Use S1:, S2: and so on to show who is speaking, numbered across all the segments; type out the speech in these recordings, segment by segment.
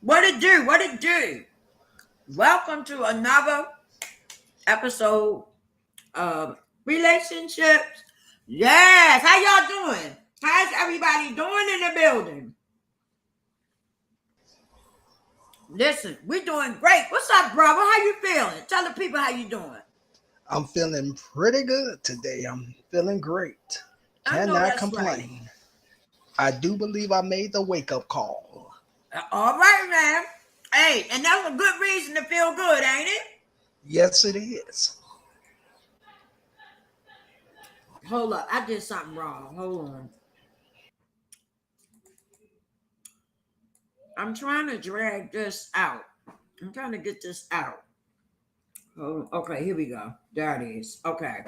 S1: What it do? What it do? Welcome to another episode of relationships. Yes, how y'all doing? How's everybody doing in the building? Listen, we're doing great. What's up, brother? How you feeling? Tell the people how you doing.
S2: I'm feeling pretty good today. I'm feeling great.
S1: I know
S2: Cannot
S1: that's right.
S2: complain. I do believe I made the wake up call.
S1: All right, man. Hey, and that's a good reason to feel good, ain't it?
S2: Yes, it is.
S1: Hold up, I did something wrong. Hold on. I'm trying to drag this out. I'm trying to get this out. Oh, okay, here we go. There it is. Okay.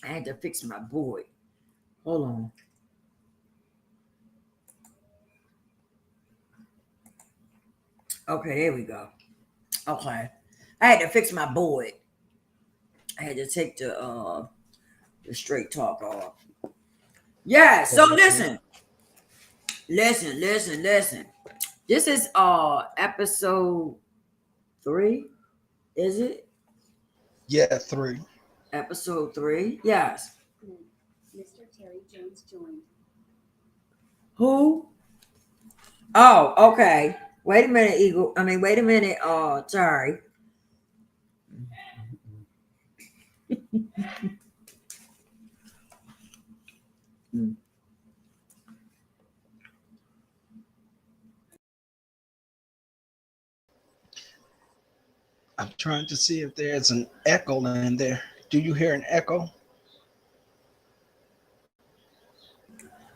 S1: I had to fix my board. Hold on. Okay, there we go. Okay. I had to fix my board. I had to take the straight talk off. Yeah, so listen. Listen. This is episode 3, is it?
S2: Yeah, 3.
S1: Episode 3? Yes.
S3: Mr. Terry Jones joined.
S1: Who? Oh, okay. Wait a minute, Eagle. Wait a minute. Sorry.
S2: I'm trying to see if there's an echo in there. Do you hear an echo?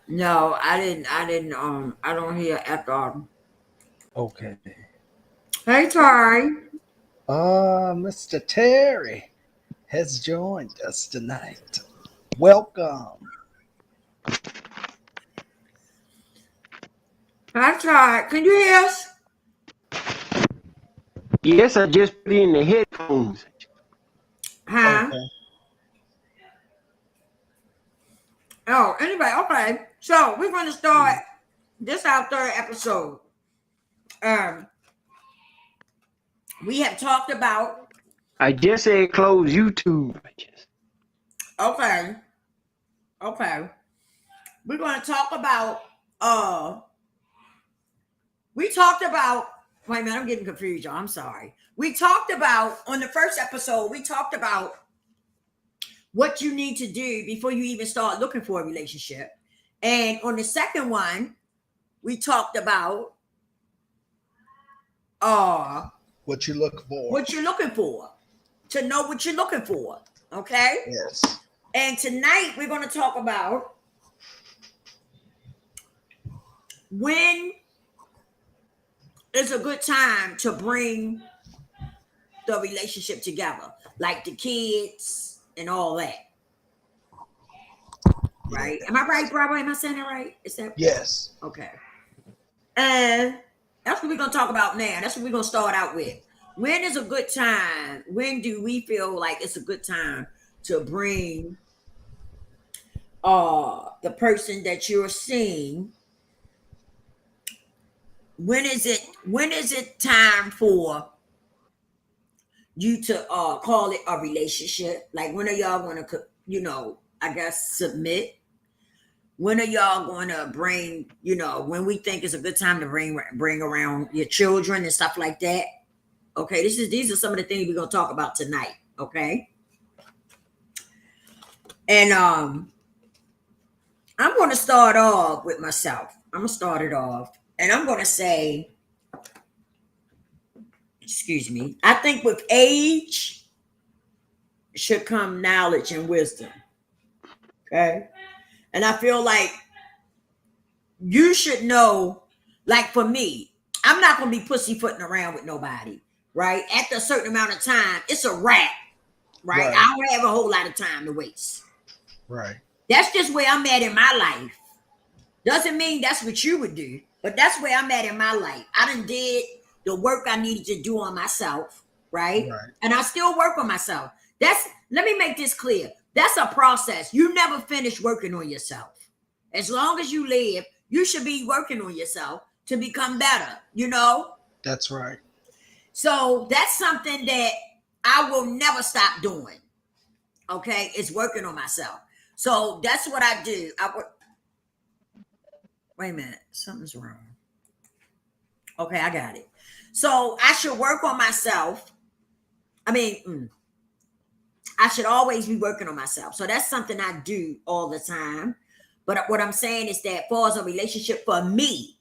S1: No, I didn't. I don't hear echo.
S2: Okay.
S1: Hey, Tari.
S2: Mr. Terry has joined us tonight. Welcome.
S1: Hi, Tari. Can you hear us?
S4: Yes, I just put in the headphones.
S1: Huh?
S2: Okay.
S1: Oh, anyway, okay. So we're going to start this our 3rd episode. We have talked about.
S4: I just said close YouTube.
S1: Okay. We're going to talk about. We talked about. Wait a minute, I'm getting confused, y'all. I'm sorry. We talked about on the 1st episode. We talked about what you need to do before you even start looking for a relationship, and on the 2nd one, we talked about
S2: What you look for?
S1: what you're looking for, to know what you're looking for. Okay.
S2: Yes.
S1: And tonight we're going to talk about when is a good time to bring the relationship together, like the kids and all that. Right? Am I right, brother? Am I saying that right? Is that
S2: Yes.
S1: okay? And that's what we're going to talk about now. That's what we're going to start out with. When is a good time? When do we feel like it's a good time to bring the person that you're seeing? When is it time for you to call it a relationship? Like, when are y'all going to, I guess, submit? When are y'all going to bring, when we think it's a good time to bring around your children and stuff like that? Okay, these are some of the things we're going to talk about tonight, okay? And I'm going to start off with myself. I'm going to start it off. And I'm going to say, excuse me, I think with age should come knowledge and wisdom. Okay? And I feel like you should know, like for me, I'm not going to be pussyfooting around with nobody, right? After a certain amount of time, it's a wrap, right? I don't have a whole lot of time to waste.
S2: Right.
S1: That's just where I'm at in my life. Doesn't mean that's what you would do, but that's where I'm at in my life. I done did the work I needed to do on myself, right? And I still work on myself. Let me make this clear. That's a process. You never finish working on yourself. As long as you live, you should be working on yourself to become better, you know?
S2: That's right.
S1: So that's something that I will never stop doing. Okay, it's working on myself. So that's what I do. Wait a minute, something's wrong. Okay, I got it. So I should work on myself. I mean, I should always be working on myself. So that's something I do all the time. But what I'm saying is that for as a relationship for me,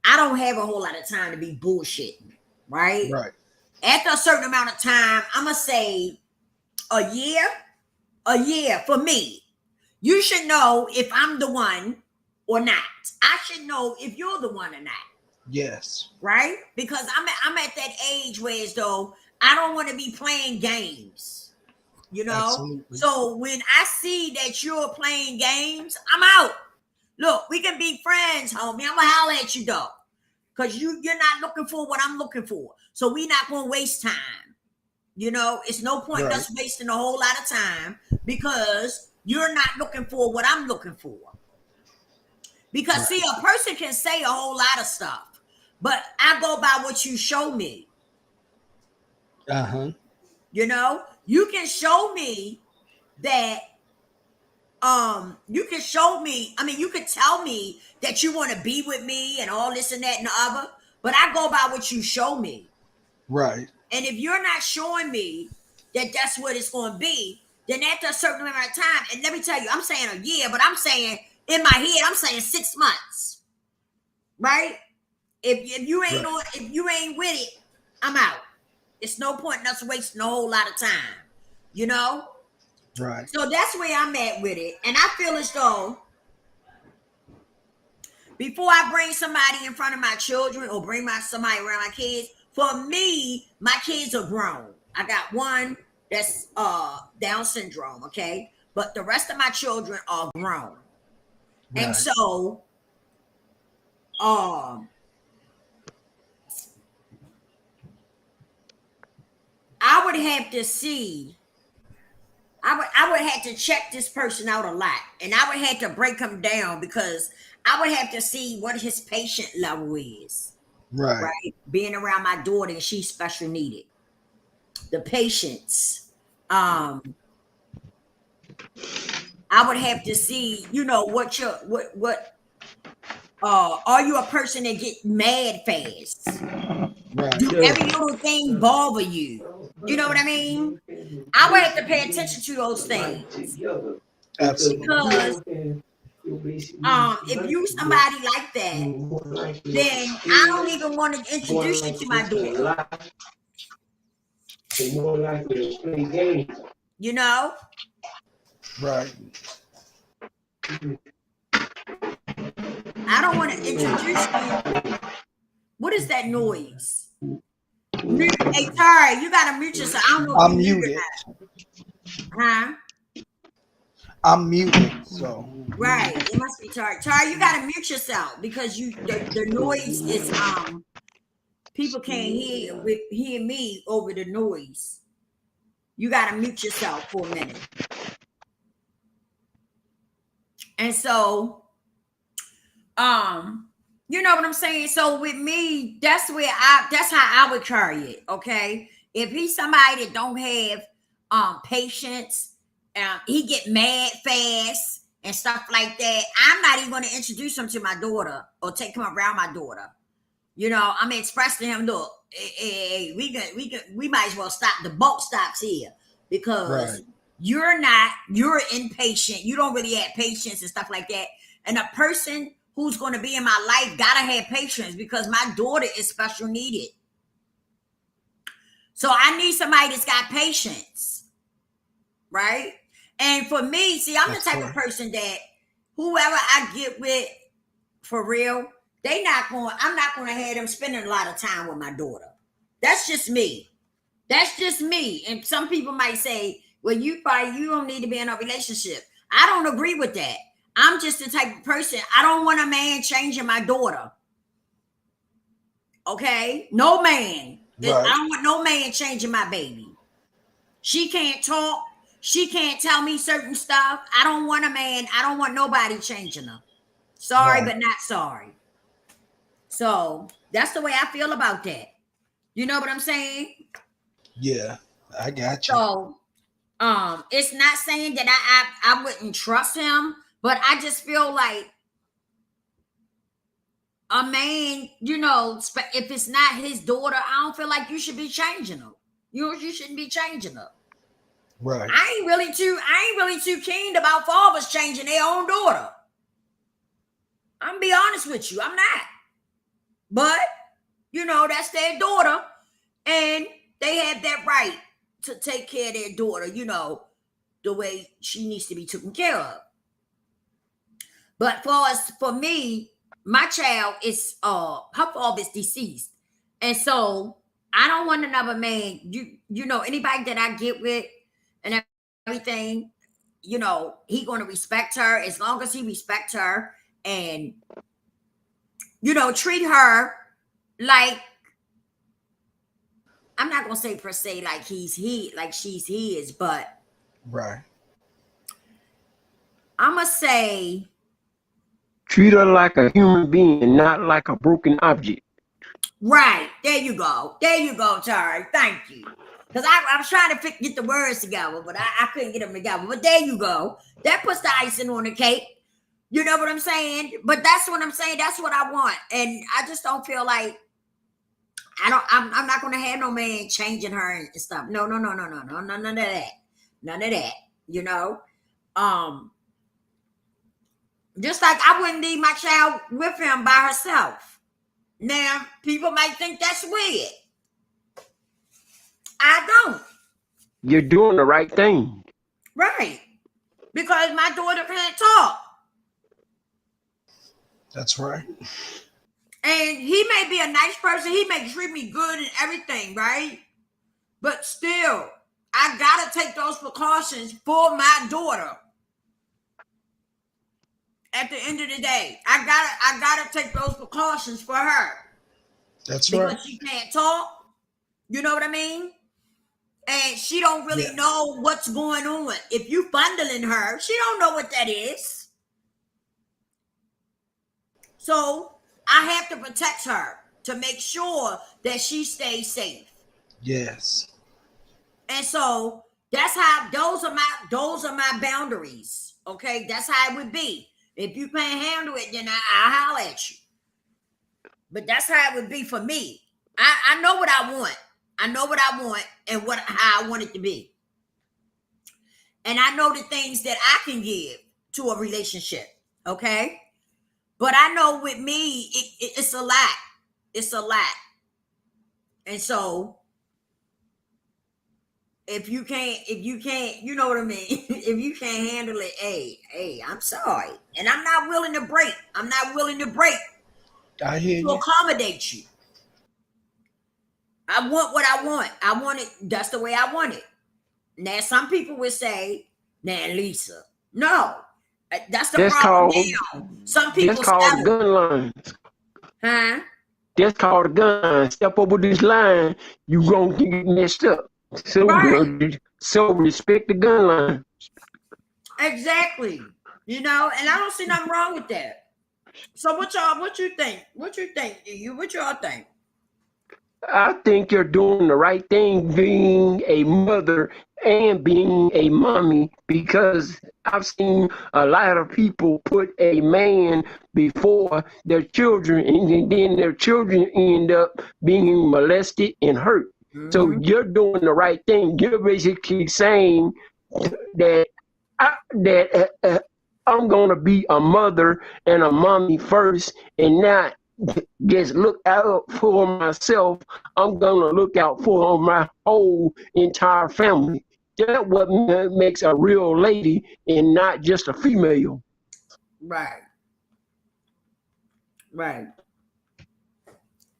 S1: I don't have a whole lot of time to be bullshitting, right?
S2: Right.
S1: After a certain amount of time, I'm gonna say a year for me. You should know if I'm the one or not. I should know if you're the one or not.
S2: Yes.
S1: Right? Because I'm at that age where as though I don't want to be playing games. You know?
S2: Absolutely.
S1: So when I see that you're playing games, I'm out. Look, we can be friends, homie. I'm gonna holler at you though. Because you're not looking for what I'm looking for. So we're not gonna waste time. You know, it's no point in us wasting a whole lot of time because you're not looking for what I'm looking for. Because see, a person can say a whole lot of stuff, but I go by what you show me. You know, you can show me that. You can show me. I mean, you can tell me that you want to be with me and all this and that and the other, but I go by what you show me.
S2: Right.
S1: And if you're not showing me that that's what it's going to be, then after a certain amount of time, and let me tell you, I'm saying a year, but I'm saying in my head, I'm saying 6 months, right? If you ain't if you ain't with it, I'm out. It's no point in us wasting a whole lot of time, you know?
S2: Right.
S1: So that's where I'm at with it. And I feel as though before I bring somebody in front of my children or bring somebody around my kids, for me, my kids are grown. I got one that's Down syndrome, okay? But the rest of my children are grown. Right. And so I would have to see, I would have to check this person out a lot, and I would have to break him down because I would have to see what his patient level is. Right. Being around my daughter, and she's special needed. The patience. I would have to see, you know, what are you a person that get mad fast? Right. Do every little thing bother you? You know what I mean? I would have to pay attention to those things.
S2: Absolutely.
S1: Because if you somebody like that, then I don't even want to introduce you to my daughter. You know?
S2: Right.
S1: I don't want to introduce you. What is that noise? Hey, Tari, you gotta mute yourself. I don't know.
S2: I'm muted.
S1: Huh?
S2: I'm muted. So.
S1: Right. It must be Tari. Tari, you gotta mute yourself because the noise is people can't hear me over the noise. You gotta mute yourself for a minute. And so, you know what I'm saying? So with me, that's how I would carry it. Okay. If he's somebody that don't have patience, he get mad fast and stuff like that, I'm not even going to introduce him to my daughter or take him around my daughter. You know, I'm expressing to him, look, hey, we might as well stop. The boat stops here because you're impatient. You don't really have patience and stuff like that. And a person who's going to be in my life gotta have patience because my daughter is special needed. So I need somebody that's got patience, right? And for me, see, I'm the type of person that whoever I get with, for real, I'm not going to have them spending a lot of time with my daughter. That's just me. That's just me. And some people might say, well, you don't need to be in a relationship. I don't agree with that. I'm just the type of person, I don't want a man changing my daughter. Okay? No man. Right. I don't want no man changing my baby. She can't talk. She can't tell me certain stuff. I don't want a man. I don't want nobody changing her. Sorry, but not sorry. So that's the way I feel about that. You know what I'm saying?
S2: Yeah, I got you.
S1: So it's not saying that I wouldn't trust him, but I just feel like a man, you know, if it's not his daughter, I don't feel like you should be changing her. You shouldn't be changing her.
S2: Right.
S1: I ain't really too keen about fathers changing their own daughter. I'm gonna be honest with you, I'm not. But you know, that's their daughter, and they have that right to take care of their daughter, you know, the way she needs to be taken care of. But for me, my child is her father is deceased. And so I don't want another man. You know, anybody that I get with and everything, you know, he gonna respect her as long as he respects her and you know, treat her like, I'm not gonna say per se like she's his, but
S2: Right.
S1: I'ma say
S4: Treat her like a human being, not like a broken object.
S1: right. There you go, Tari. Thank you. Because I was trying to get the words together, but I couldn't get them together. But there you go. That puts the icing on the cake. You know what I'm saying? But that's what I'm saying. That's what I want. And I just don't feel like I'm not gonna have no man changing her and stuff. No, none of that. None of that. You know? Just like I wouldn't leave my child with him by herself. Now, people might think that's weird. I don't.
S4: You're doing the right thing.
S1: Right. Because my daughter can't talk.
S2: That's right.
S1: And he may be a nice person. He may treat me good and everything, right? But still, I gotta take those precautions for my daughter. At the end of the day, I gotta take those precautions for her.
S2: That's
S1: because
S2: right.
S1: she can't talk. You know what I mean? And she don't really know what's going on. If you fondling her, she don't know what that is. So I have to protect her to make sure that she stays safe.
S2: Yes.
S1: And so that's how those are my boundaries. Okay, that's how it would be. If you can't handle it, then I'll holler at you. But that's how it would be for me. I know what I want. I know what I want and how I want it to be. And I know the things that I can give to a relationship. Okay. But I know with me, it's a lot. It's a lot. And so if you can't, you know what I mean? If you can't handle it, hey, I'm sorry. And I'm not willing to break.
S2: I hear
S1: To
S2: you.
S1: accommodate you. I want what I want. I want it. That's the way I want it. Now, some people would say, "Nah, Lisa, no." That's the problem now. Some people
S4: That's called gun lines.
S1: Huh?
S4: That's called a gun line. Step over this line, you gonna get messed up. So,
S1: Right.
S4: so respect the gun line.
S1: Exactly. You know, and I don't see nothing wrong with that. So what you think? What y'all think?
S4: I think you're doing the right thing being a mother and being a mommy, because I've seen a lot of people put a man before their children, and then their children end up being molested and hurt.
S1: Mm-hmm.
S4: So you're doing the right thing. You're basically saying that I'm going to be a mother and a mommy first and not just look out for myself. I'm going to look out for my whole entire family. That's what makes a real lady and not just a female.
S1: Right.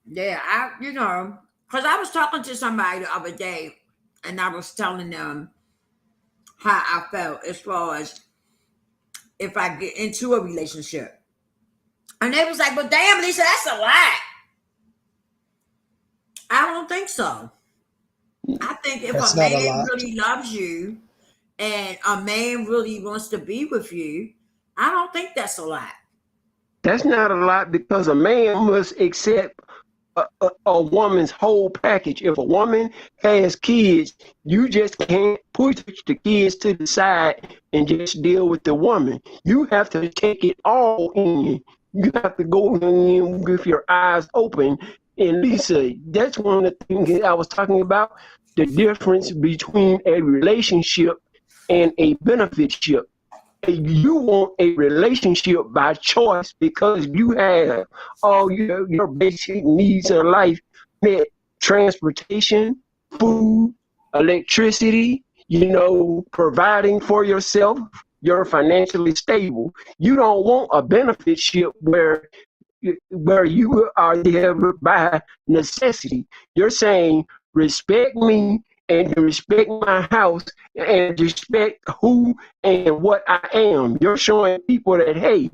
S1: Yeah, because I was talking to somebody the other day and I was telling them how I felt as far as if I get into a relationship. And they was like, "But damn, Lisa, that's a lot." I don't think so. I think if
S2: That's
S1: a
S2: not a
S1: man
S2: lot.
S1: really loves you and a man really wants to be with you, I don't think that's a lot.
S4: That's not a lot because a man must accept a woman's whole package. If a woman has kids, you just can't push the kids to the side and just deal with the woman. You have to take it all in. You have to go in with your eyes open. And Lisa, that's one of the things that I was talking about, the difference between a relationship and a benefitship. You want a relationship by choice because you have all your basic needs in life met: transportation, food, electricity, providing for yourself. You're financially stable. You don't want a benefitship where you are there by necessity. You're saying, respect me and respect my house and respect who and what I am. You're showing people that, hey,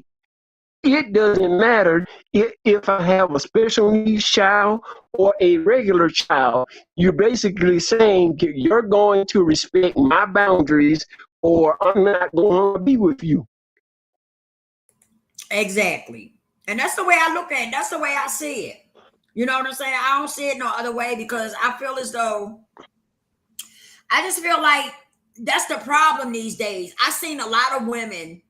S4: it doesn't matter if I have a special needs child or a regular child. You're basically saying you're going to respect my boundaries or I'm not going to be with you.
S1: Exactly. And that's the way I look at it. That's the way I see it. You know what I'm saying? I don't see it no other way because I feel as though I just feel like that's the problem these days. I've seen a lot of women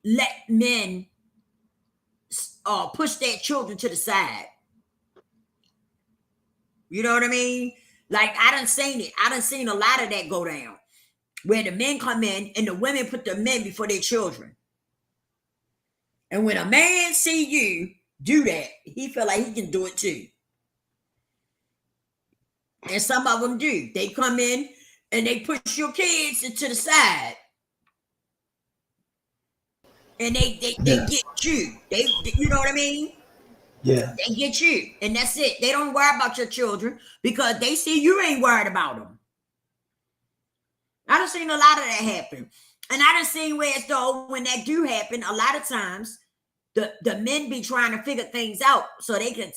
S1: let men push their children to the side. You know what I mean? Like I done seen it. I done seen a lot of that go down where the men come in and the women put the men before their children. And when a man see you do that, he feel like he can do it too. And some of them do. They come in and they push your kids to the side. And they get you. You know what I mean?
S2: Yeah.
S1: They get you. And that's it. They don't worry about your children because they see you ain't worried about them. I done seen a lot of that happen. And I done seen where it's though when that do happen, a lot of times the men be trying to figure things out so they can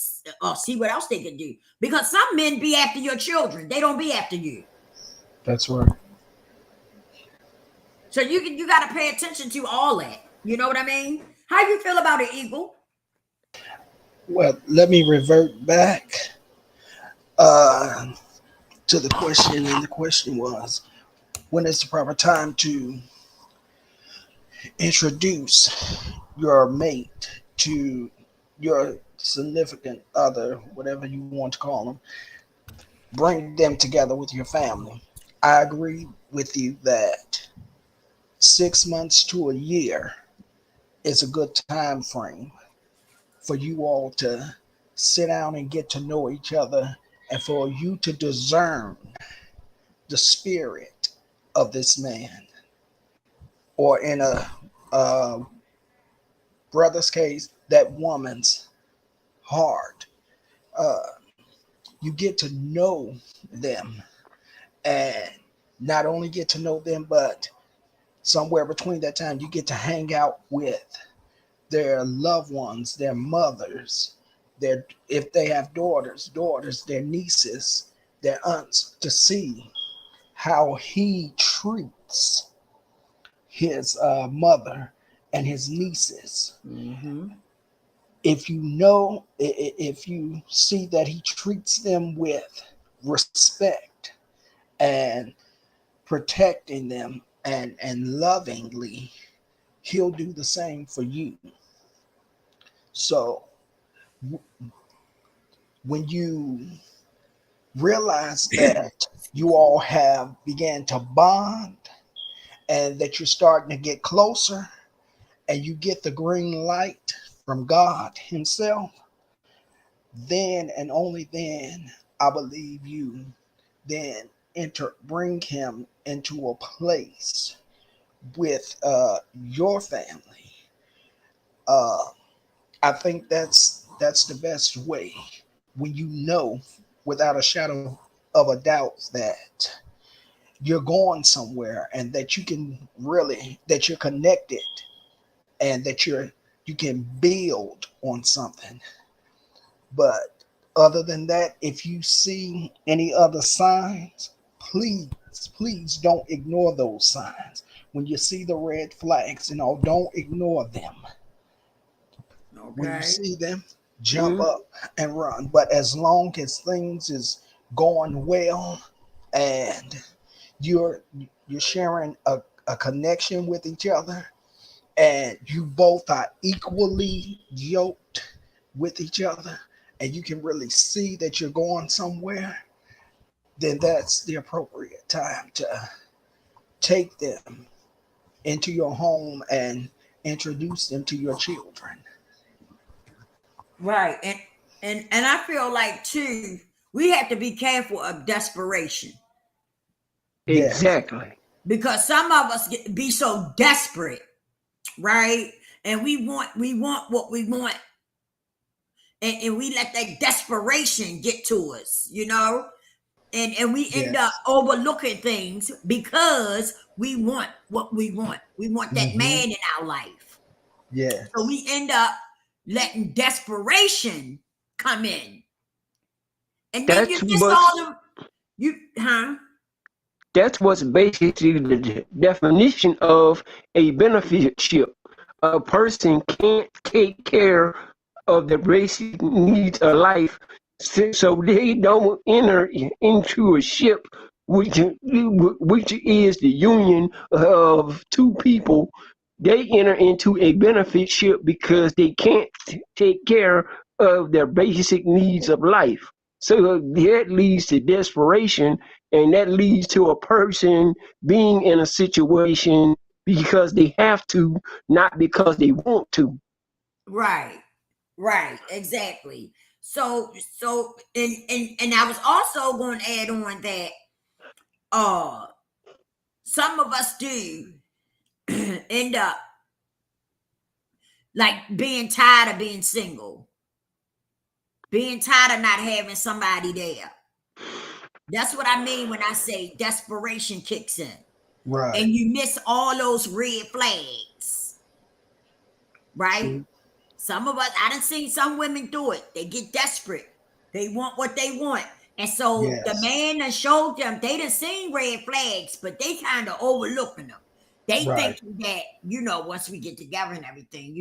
S1: see what else they can do. Because some men be after your children. They don't be after you.
S2: That's right.
S1: So you got to pay attention to all that. You know what I mean? How you feel about it, Eagle?
S2: Well, let me revert back to the question. And the question was, when is the proper time to introduce your mate to your significant other, whatever you want to call them, bring them together with your family? I agree with you that 6 months to a year is a good time frame for you all to sit down and get to know each other and for you to discern the spirit of this man, or in a brother's case, that woman's heart. You get to know them, and not only get to know them, but somewhere between that time, you get to hang out with their loved ones, their mothers, if they have daughters, their nieces, their aunts, to see how he treats his mother and his nieces.
S1: Mm-hmm.
S2: If you see that he treats them with respect and protecting them and lovingly, he'll do the same for you. So when you realize that you all have began to bond and that you're starting to get closer and you get the green light from God himself, then and only then I believe you then bring him into a place with your family. I think that's the best way, when you know without a shadow of a doubt that you're going somewhere and that you can really, that you're connected and that you can build on something. But other than that, if you see any other signs, please don't ignore those signs. When you see the red flags, don't ignore them. When you
S1: Okay.
S2: see them, jump
S4: Mhm.
S2: up and run. But as long as things is going well and you're you're sharing a connection with each other and you both are equally yoked with each other and you can really see that you're going somewhere, then that's the appropriate time to take them into your home and introduce them to your children.
S1: Right. And I feel like too, we have to be careful of desperation
S2: Yes.
S4: Exactly.
S1: because some of us be so desperate, right? And we want what we want, and we let that desperation get to us, and we end up
S2: Yes.
S1: overlooking things because we want what we want. We want that
S2: Hmm.
S1: man in our life. So
S2: Yes.
S1: we end up letting desperation come in. And then you
S4: That's
S1: miss
S4: what's
S1: all the you huh?
S4: that's what's basically the definition of a benefitship. A person can't take care of the basic needs of life, so they don't enter into a ship, which is the union of two people. They enter into a benefitship because they can't take care of their basic needs of life. So that leads to desperation, and that leads to a person being in a situation because they have to, not because they want to.
S1: Right. Right, exactly. So and I was also going to add on that uh some of us do end up like being tired of being single, being tired of not having somebody there. That's what I mean when I say desperation kicks in
S2: Right.
S1: and you miss all those red flags, right?
S2: True.
S1: Some of us, I done seen some women do it. They get desperate. They want what they want. And so the
S2: Yes.
S1: man that showed them, they done seen red flags, but they kind of overlooking them. They
S2: Right.
S1: think that, once we get together and everything,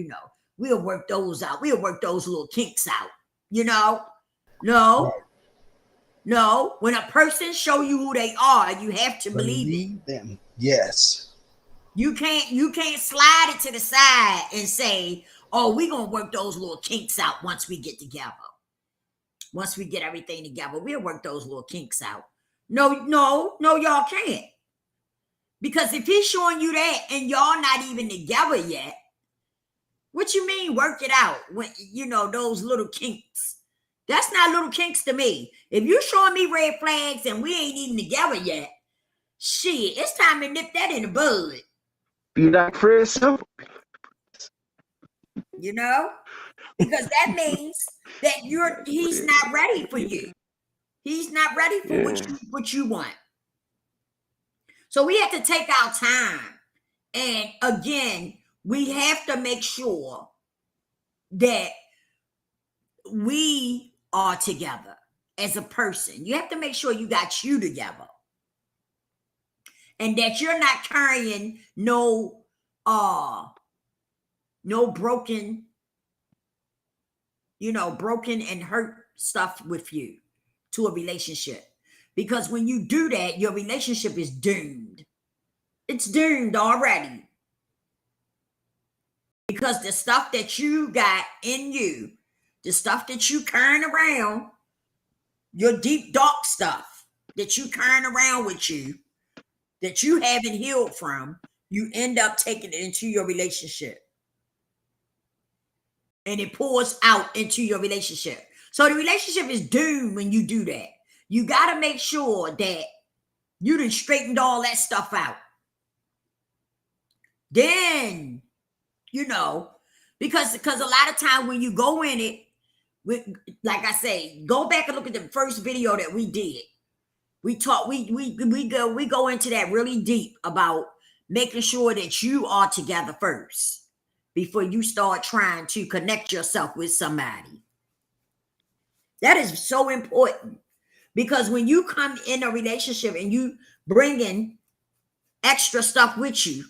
S1: we'll work those out. We'll work those little kinks out. You know? No,
S2: Right.
S1: no. When a person show you who they are, you have to believe it.
S2: Believe them. Yes.
S1: You can't slide it to the side and say, oh, we're gonna work those little kinks out once we get together. Once we get everything together, we'll work those little kinks out. No, no, no, y'all can't. Because if he's showing you that and y'all not even together yet, what you mean work it out when those little kinks? That's not little kinks to me. If you showing me red flags and we ain't even together yet, shit, it's time to nip that in the bud,
S4: Be like Fred Simple.
S1: you know? Because that means that he's not ready for you. He's not ready for
S4: Yeah.
S1: what you want. So we have to take our time. And again, we have to make sure that we are together as a person. You have to make sure you got you together. And that you're not carrying no broken, broken and hurt stuff with you to a relationship. Because when you do that, your relationship is doomed. It's doomed already. Because the stuff that you got in you, the stuff that you carrying around, your deep dark stuff that you carrying around with you, that you haven't healed from, you end up taking it into your relationship. And it pours out into your relationship. So the relationship is doomed when you do that. You got to make sure that you done straightened all that stuff out. Then, because a lot of time when you go in it, like I say, go back and look at the first video that we did. We talk, we go into that really deep about making sure that you are together first before you start trying to connect yourself with somebody. That is so important because when you come in a relationship and you bring in extra stuff with you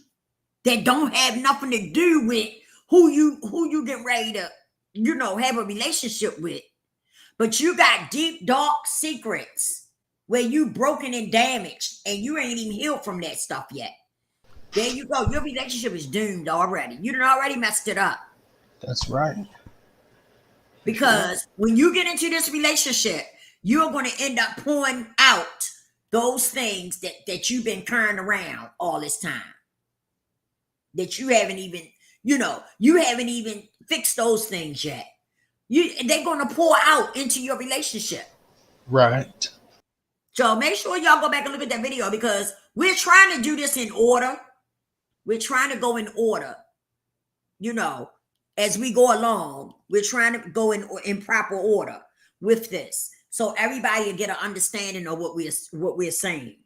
S1: that don't have nothing to do with who you get ready to. have a relationship with. But you got deep, dark secrets where you broken and damaged and you ain't even healed from that stuff yet. There you go. Your relationship is doomed already. You done already messed it up.
S2: That's right.
S1: Because when you get into this relationship, you're going to end up pouring out those things that you've been carrying around all this time. That you haven't even, you haven't even fixed those things yet. They're going to pour out into your relationship.
S2: Right.
S1: So make sure y'all go back and look at that video because we're trying to do this in order. We're trying to go in order, as we go along. We're trying to go in proper order with this. So everybody will get an understanding of what we're saying.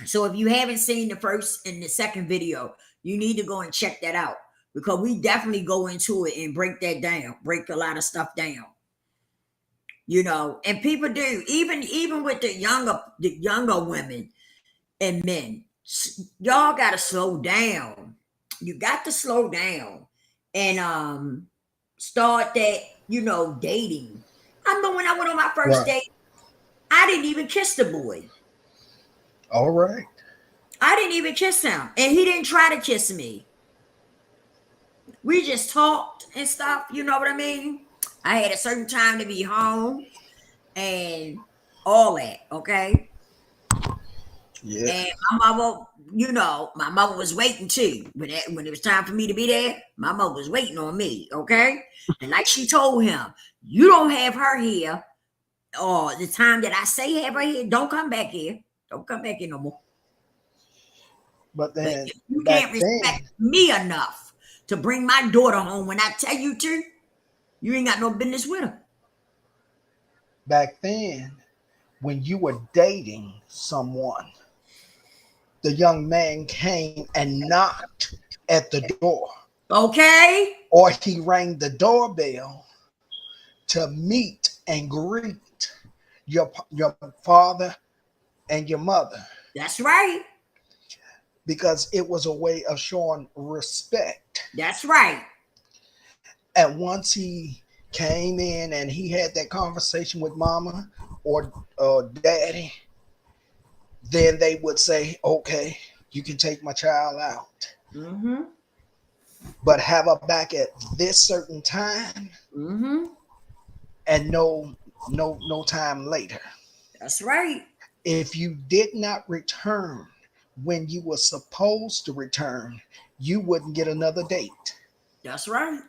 S1: So if you haven't seen the first and the second video, you need to go and check that out. Because we definitely go into it and break that down, break a lot of stuff down, and people do, even with the younger women and men, y'all got to slow down. You got to slow down and start that, dating. I remember when I went on my first date, I didn't even kiss the boy.
S2: All right.
S1: I didn't even kiss him, and he didn't try to kiss me. We just talked and stuff, you know what I mean? I had a certain time to be home and all that, okay?
S2: Yeah.
S1: And my mother was waiting too. When it was time for me to be there, my mother was waiting on me, okay? And like she told him, you don't have her here, or the time that I say have her here, don't come back here. Don't come back here no more.
S2: But then
S1: you can't respect me enough to bring my daughter home when I tell you to, you ain't got no business with her.
S2: Back then, when you were dating someone, the young man came and knocked at the door.
S1: Okay.
S2: Or he rang the doorbell to meet and greet your father and your mother.
S1: That's right.
S2: Because it was a way of showing respect.
S1: That's right.
S2: And once he came in and he had that conversation with mama or daddy, then they would say, okay, you can take my child out.
S1: Mm-hmm.
S2: But have her back at this certain time and no time later.
S1: That's right.
S2: If you did not return when you were supposed to return, you wouldn't get another date.
S1: That's right.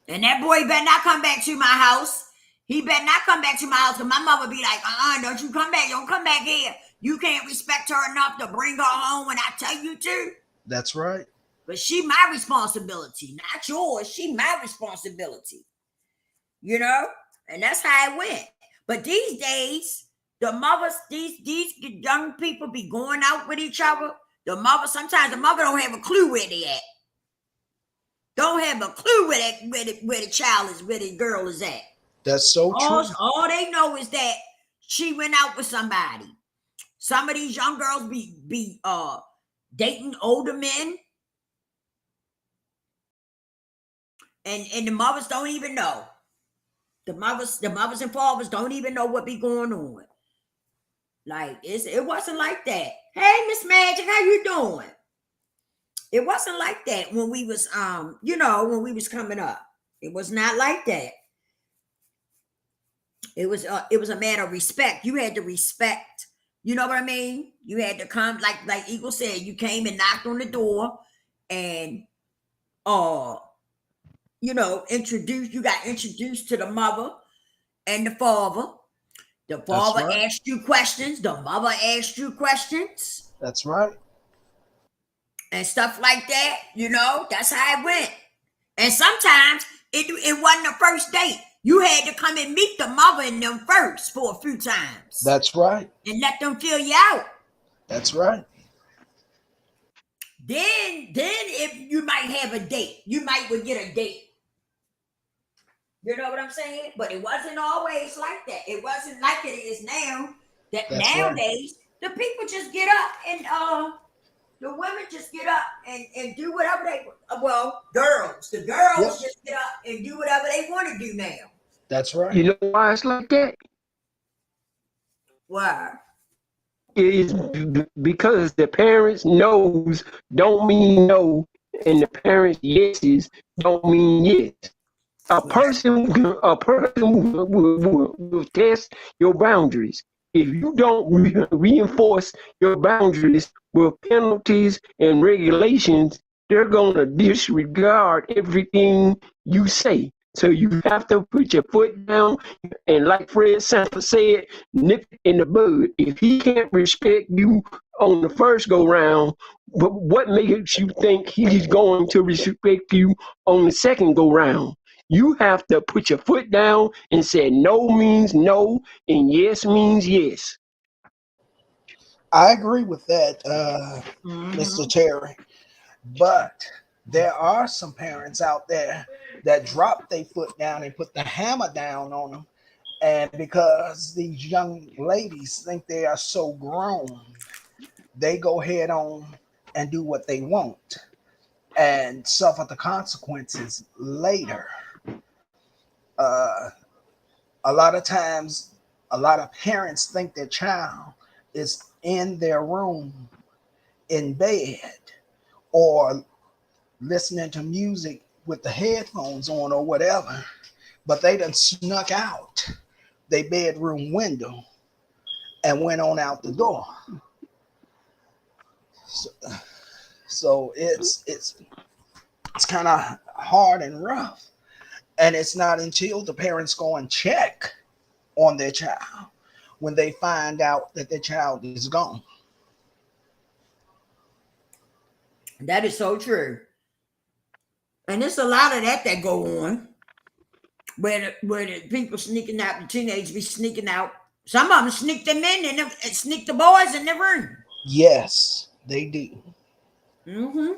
S1: And that boy better not come back to my house. He better not come back to my house because my mother be like, don't you come back. Don't come back here. You can't respect her enough to bring her home when I tell you to.
S2: That's right.
S1: But she my responsibility, not yours. She my responsibility. And that's how it went. But these days, the mothers, these young people be going out with each other. Sometimes the mother don't have a clue where they at. Don't have a clue where the child is, where the girl is at.
S2: That's so true.
S1: All they know is that she went out with somebody. Some of these young girls be dating older men. And the mothers don't even know. The mothers and fathers don't even know what be going on. Like it wasn't like that. Hey, Miss Magic, how you doing? It wasn't like that when we was when we was coming up. It was not like that. It was a matter of respect. You had to respect. You know what I mean? You had to come, like Eagle said, you came and knocked on the door and you got introduced to the mother and the father. The father asked you questions. The mother asked you questions.
S2: That's right.
S1: And stuff like that. That's how it went. And sometimes it wasn't the first date. You had to come and meet the mother and them first for a few times.
S2: That's right.
S1: And let them fill you out.
S2: That's right.
S1: Then if you might have a date, would get a date. You know what I'm saying? But it wasn't always like that. It wasn't like it is now. That's nowadays, the people just get up and The women just get up and do whatever they, well, the
S2: Yep,
S1: girls just get up and do whatever they want to do now.
S2: that's right.
S4: You know why it's like that?
S1: Why?
S4: Is because the parents knows don't mean no, and the parents yeses don't mean yes. A person will test your boundaries. If you don't reinforce your boundaries with penalties and regulations, they're going to disregard everything you say. So you have to put your foot down and, like Fred Sanford said, nip it in the bud. If he can't respect you on the first go round, but what makes you think he's going to respect you on the second go round? You have to put your foot down and say no means no and yes means yes.
S2: I agree with that, Mr.
S1: Mm-hmm.
S2: Terry. But there are some parents out there that drop their foot down and put the hammer down on them. And because these young ladies think they are so grown, they go head on and do what they want and suffer the consequences later. Uh, a lot of times, a lot of parents think their child is in their room in bed or listening to music with the headphones on or whatever, but they done snuck out their bedroom window and went on out the door. So, so it's kind of hard and rough, and it's not until the parents go and check on their child when they find out that their child is gone.
S1: That is so true. And there's a lot of that go on where the people sneaking out, the teenagers be sneaking out. Some of them sneak them in and sneak the boys in the room.
S2: Yes, they do.
S1: Mm-hmm.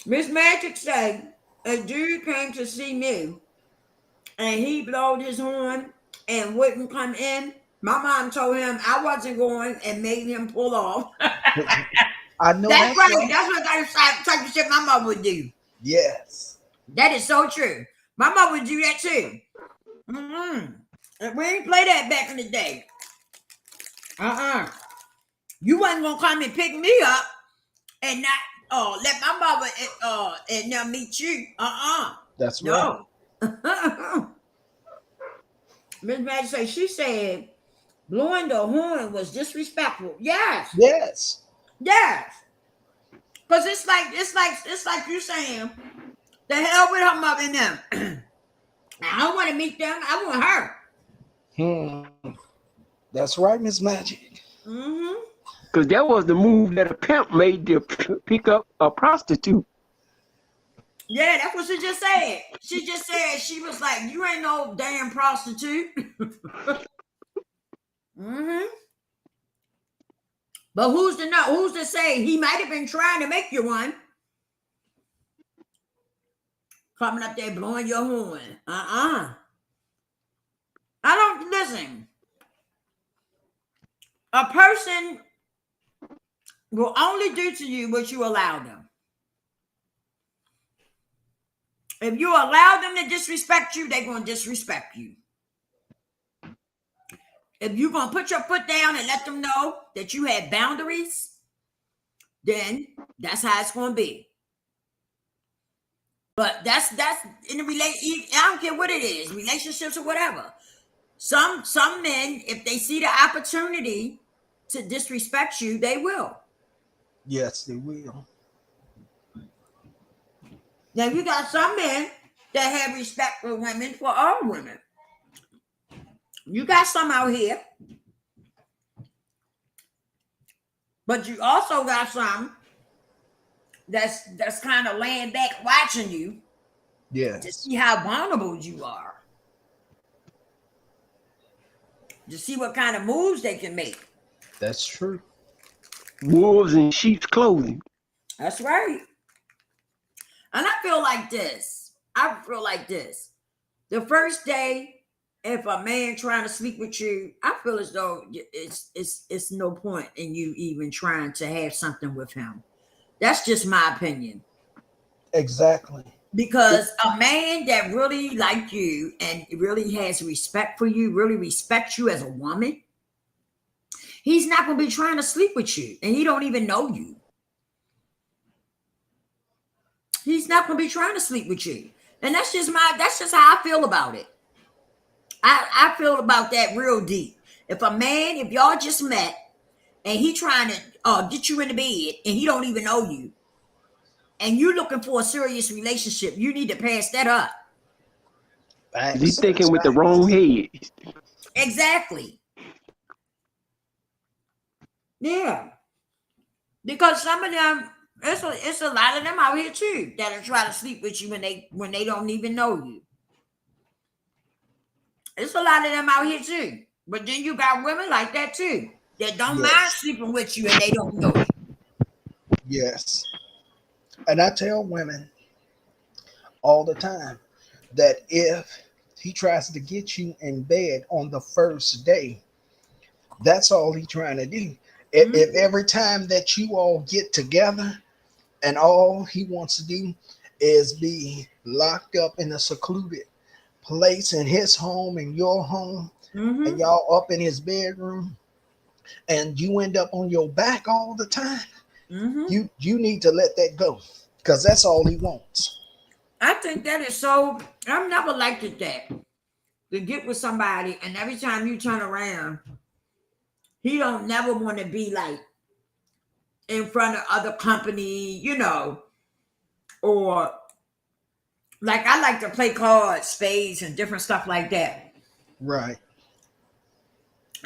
S1: Miss Magic said a dude came to see me and he blowed his horn and wouldn't come in. My mom told him I wasn't going and made him pull off.
S2: I know
S1: That's
S2: that's
S1: right.
S2: right.
S1: That's what kind of type of shit my mom would do.
S2: Yes.
S1: That is so true. My mom would do that too. Mm-hmm. And we ain't play that back in the day. Uh-uh. You wasn't gonna come and pick me up and not let my mama and now meet you. Uh-uh.
S2: That's right.
S1: No. Miss Maggie said she said blowing the horn was disrespectful. Yes.
S2: Yes.
S1: Yes. Because it's like you saying, the hell with her mother and them. I don't want to meet them. I want her.
S2: That's right, Miss Magic.
S1: Mm-hmm.
S4: Because that was the move that a pimp made to pick up a prostitute.
S1: Yeah, that's what she just said. She just said, she was like, you ain't no damn prostitute. Mm-hmm. But who's to know? Who's to say he might have been trying to make you one? Coming up there blowing your horn. I don't listen. A person will only do to you what you allow them. If you allow them to disrespect you, they're going to disrespect you. If you're going to put your foot down and let them know that you have boundaries, then that's how it's going to be. But that's in the I don't care what it is, relationships or whatever. Some men, if they see the opportunity to disrespect you, they will.
S2: Yes, they will.
S1: Now you got some men that have respect for women, for all women. You got some out here, but you also got some that's kind of laying back watching you to
S2: Yes.
S1: see how vulnerable you are, to see what kind of moves they can make.
S2: That's true.
S4: Wolves in sheep's clothing.
S1: That's right. And I feel like this. The first day, if a man trying to sleep with you, I feel as though it's no point in you even trying to have something with him. That's just my opinion.
S2: Exactly.
S1: Because a man that really like you and really has respect for you, really respects you as a woman, he's not going to be trying to sleep with you, and he don't even know you. He's not going to be trying to sleep with you, and that's just how I feel about it. I feel about that real deep. If y'all just met and he trying to get you in the bed and he don't even know you, and you're looking for a serious relationship, you need to pass that up.
S4: You
S2: Facts.
S4: thinking
S2: That's
S4: with the
S2: facts.
S4: wrong head.
S1: Exactly. Yeah. Because some of them, it's a lot of them out here too that'll try to sleep with you when they don't even know you. It's a lot of them out here too. But then you got women like that too that don't mind
S2: Yes.
S1: sleeping with you and they don't know you.
S2: Yes. And I tell women all the time that if he tries to get you in bed on the first day, that's all he's trying to do. If every time that you all get together and all he wants to do is be locked up in a secluded place in his home and your home, and
S1: Mm-hmm.
S2: y'all up in his bedroom, and you end up on your back all the time,
S1: Mm-hmm.
S2: you need to let that go, because that's all he wants.
S1: I think that is so. I've never liked it that to get with somebody and every time you turn around, he don't never want to be like in front of other company, or like I like to play cards, spades, and different stuff like that.
S2: Right.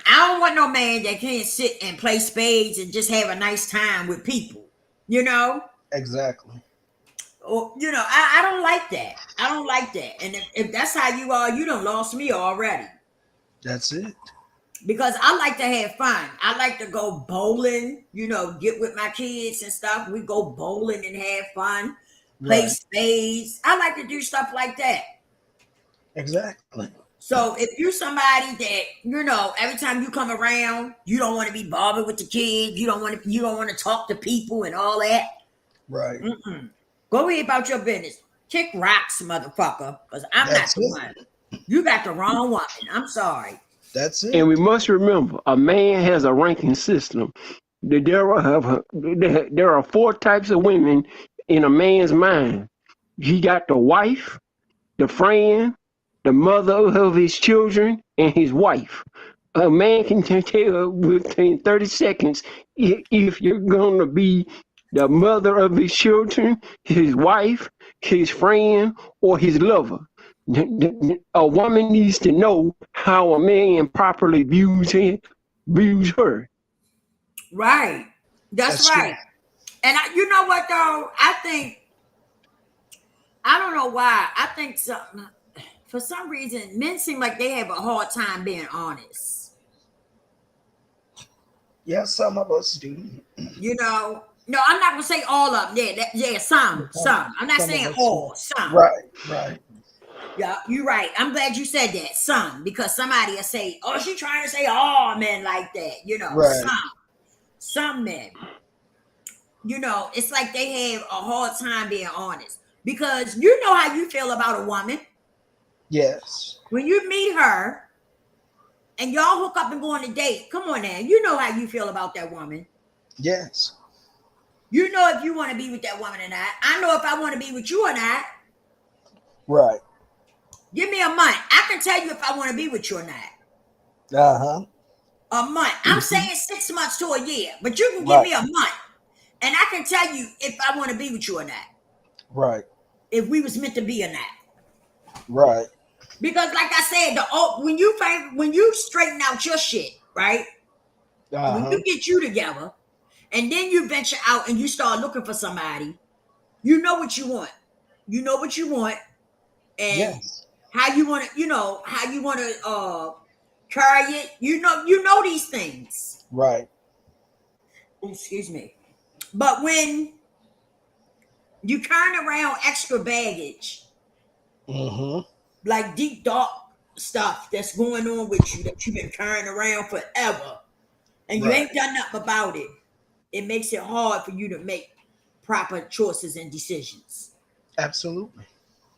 S1: I don't want no man that can't sit and play spades and just have a nice time with people, you know?
S2: Exactly.
S1: Or, I don't like that. I don't like that. And if that's how you are, you done lost me already.
S2: That's it.
S1: Because I like to have fun. I like to go bowling, get with my kids and stuff. We go bowling and have fun, play
S2: Right.
S1: spades. I like to do stuff like that.
S2: Exactly.
S1: So if you're somebody that, every time you come around, you don't want to be bothered with the kids, you don't want to talk to people and all that.
S2: Right.
S1: Mm-mm. Go ahead about your business. Kick rocks, motherfucker, because I'm not
S2: That's
S1: the
S2: it.
S1: one. You got the wrong woman. I'm sorry.
S2: That's
S4: And
S2: it.
S4: we must remember, a man has a ranking system. There are four types of women in a man's mind. He got the wife, the friend, the mother of his children, and his wife. A man can tell within 30 seconds if you're going to be the mother of his children, his wife, his friend, or his lover. A woman needs to know how a man properly views her.
S1: Right. That's
S2: That's true.
S1: right. And you know what though? I don't know why. I think for some reason, men seem like they have a hard time being honest.
S2: Yeah, some of us do.
S1: No, I'm not gonna say all of them. Yeah, some. I'm not
S2: Some of
S1: saying
S2: us do.
S1: all. Some.
S2: Right. Right.
S1: Yeah, you're right. I'm glad you said that. Some, because somebody will say, "Oh, she trying to say all men like that."
S2: Right.
S1: Some men. It's like they have a hard time being honest because you know how you feel about a woman
S2: Yes.
S1: when you meet her and y'all hook up and go on a date. Come on now, you know how you feel about that woman.
S2: Yes.
S1: You know if you want to be with that woman or not. I know if I want to be with you or not.
S2: Right.
S1: Give me a month. I can tell you if I want to be with you or not.
S2: Uh-huh.
S1: A month. I'm saying 6 months to a year, but you can give
S2: Right.
S1: me a month, and I can tell you if I want to be with you or not.
S2: Right.
S1: If we was meant to be or not.
S2: Right.
S1: Because, like I said, when you straighten out your shit, right? When
S2: Uh-huh.
S1: you get you together, and then you venture out and you start looking for somebody, you know what you want. You know what you want, and
S2: Yes.
S1: how you want to, how you want to carry it. You know these things.
S2: Right.
S1: Oh, excuse me. But when you carry around extra baggage,
S2: Mm-hmm.
S1: like deep dark stuff that's going on with you that you've been carrying around forever, and you
S2: Right.
S1: ain't done nothing about it, it makes it hard for you to make proper choices and decisions.
S2: Absolutely.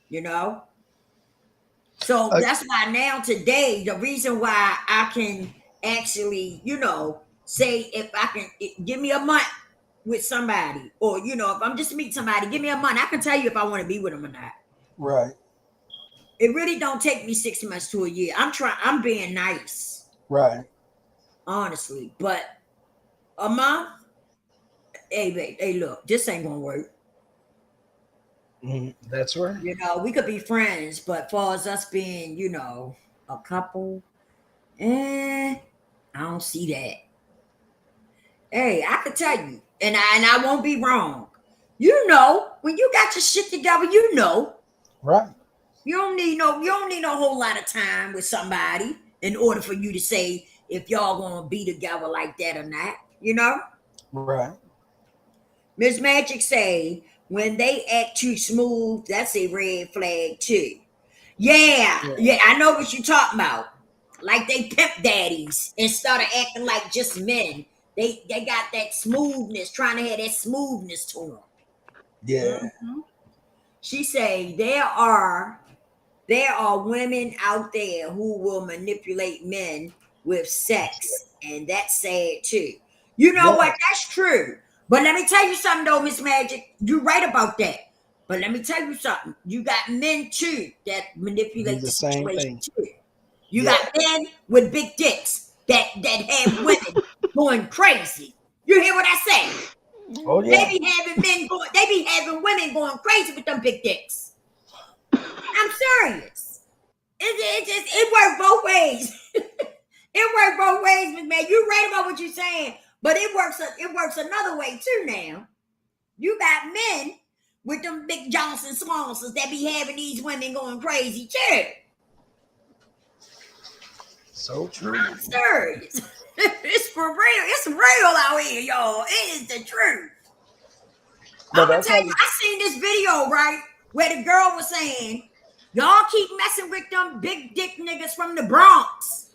S1: You know? So
S2: Uh,
S1: that's why now today, the reason why I can actually, say if I can give me a month with somebody, or if I'm just meeting somebody, give me a month, I can tell you if I want to be with them or not.
S2: right.
S1: It really don't take me 6 months to a year. I'm being nice,
S2: Right.
S1: honestly. But a month, hey babe, hey look, this ain't gonna work.
S2: That's right.
S1: We could be friends, but for us being, a couple, I don't see that. Hey, I could tell you, and I won't be wrong. When you got your shit together,
S2: Right.
S1: you don't need no whole lot of time with somebody in order for you to say if y'all gonna be together like that or not.
S2: Right.
S1: Miss Magic say when they act too smooth, that's a red flag too. Yeah,
S2: Yeah.
S1: yeah, I know what you're talking about. Like they pimp daddies instead of acting like just men. They got that smoothness, trying to have that smoothness to
S2: Yeah.
S1: them. She say there are women out there who will manipulate men with sex, and that's sad too. You know
S2: Yeah.
S1: what? That's true. But let me tell you something, though, Miss Magic. You're right about that. But let me tell you something. You got men too that
S2: Do
S1: manipulate
S2: the
S1: the
S2: same
S1: situation
S2: thing.
S1: too. You
S2: Yeah.
S1: got men with big dicks that have women going crazy. You hear what I say?
S2: Oh
S1: They
S2: yeah.
S1: be having they be having women going crazy with them big dicks. I'm serious. It worked both ways. It worked both ways, Miss Man. You're right about what you're saying, but it works another way too. Now you got men with them big Johnson Swansons that be having these women going crazy too.
S2: So true.
S1: I'm serious. It's for real. It's real out here, y'all. It is the truth.
S2: But
S1: I'm gonna
S2: that's
S1: tell
S2: how
S1: you. I seen this video right where the girl was saying, "Y'all keep messing with them big dick niggas from the Bronx.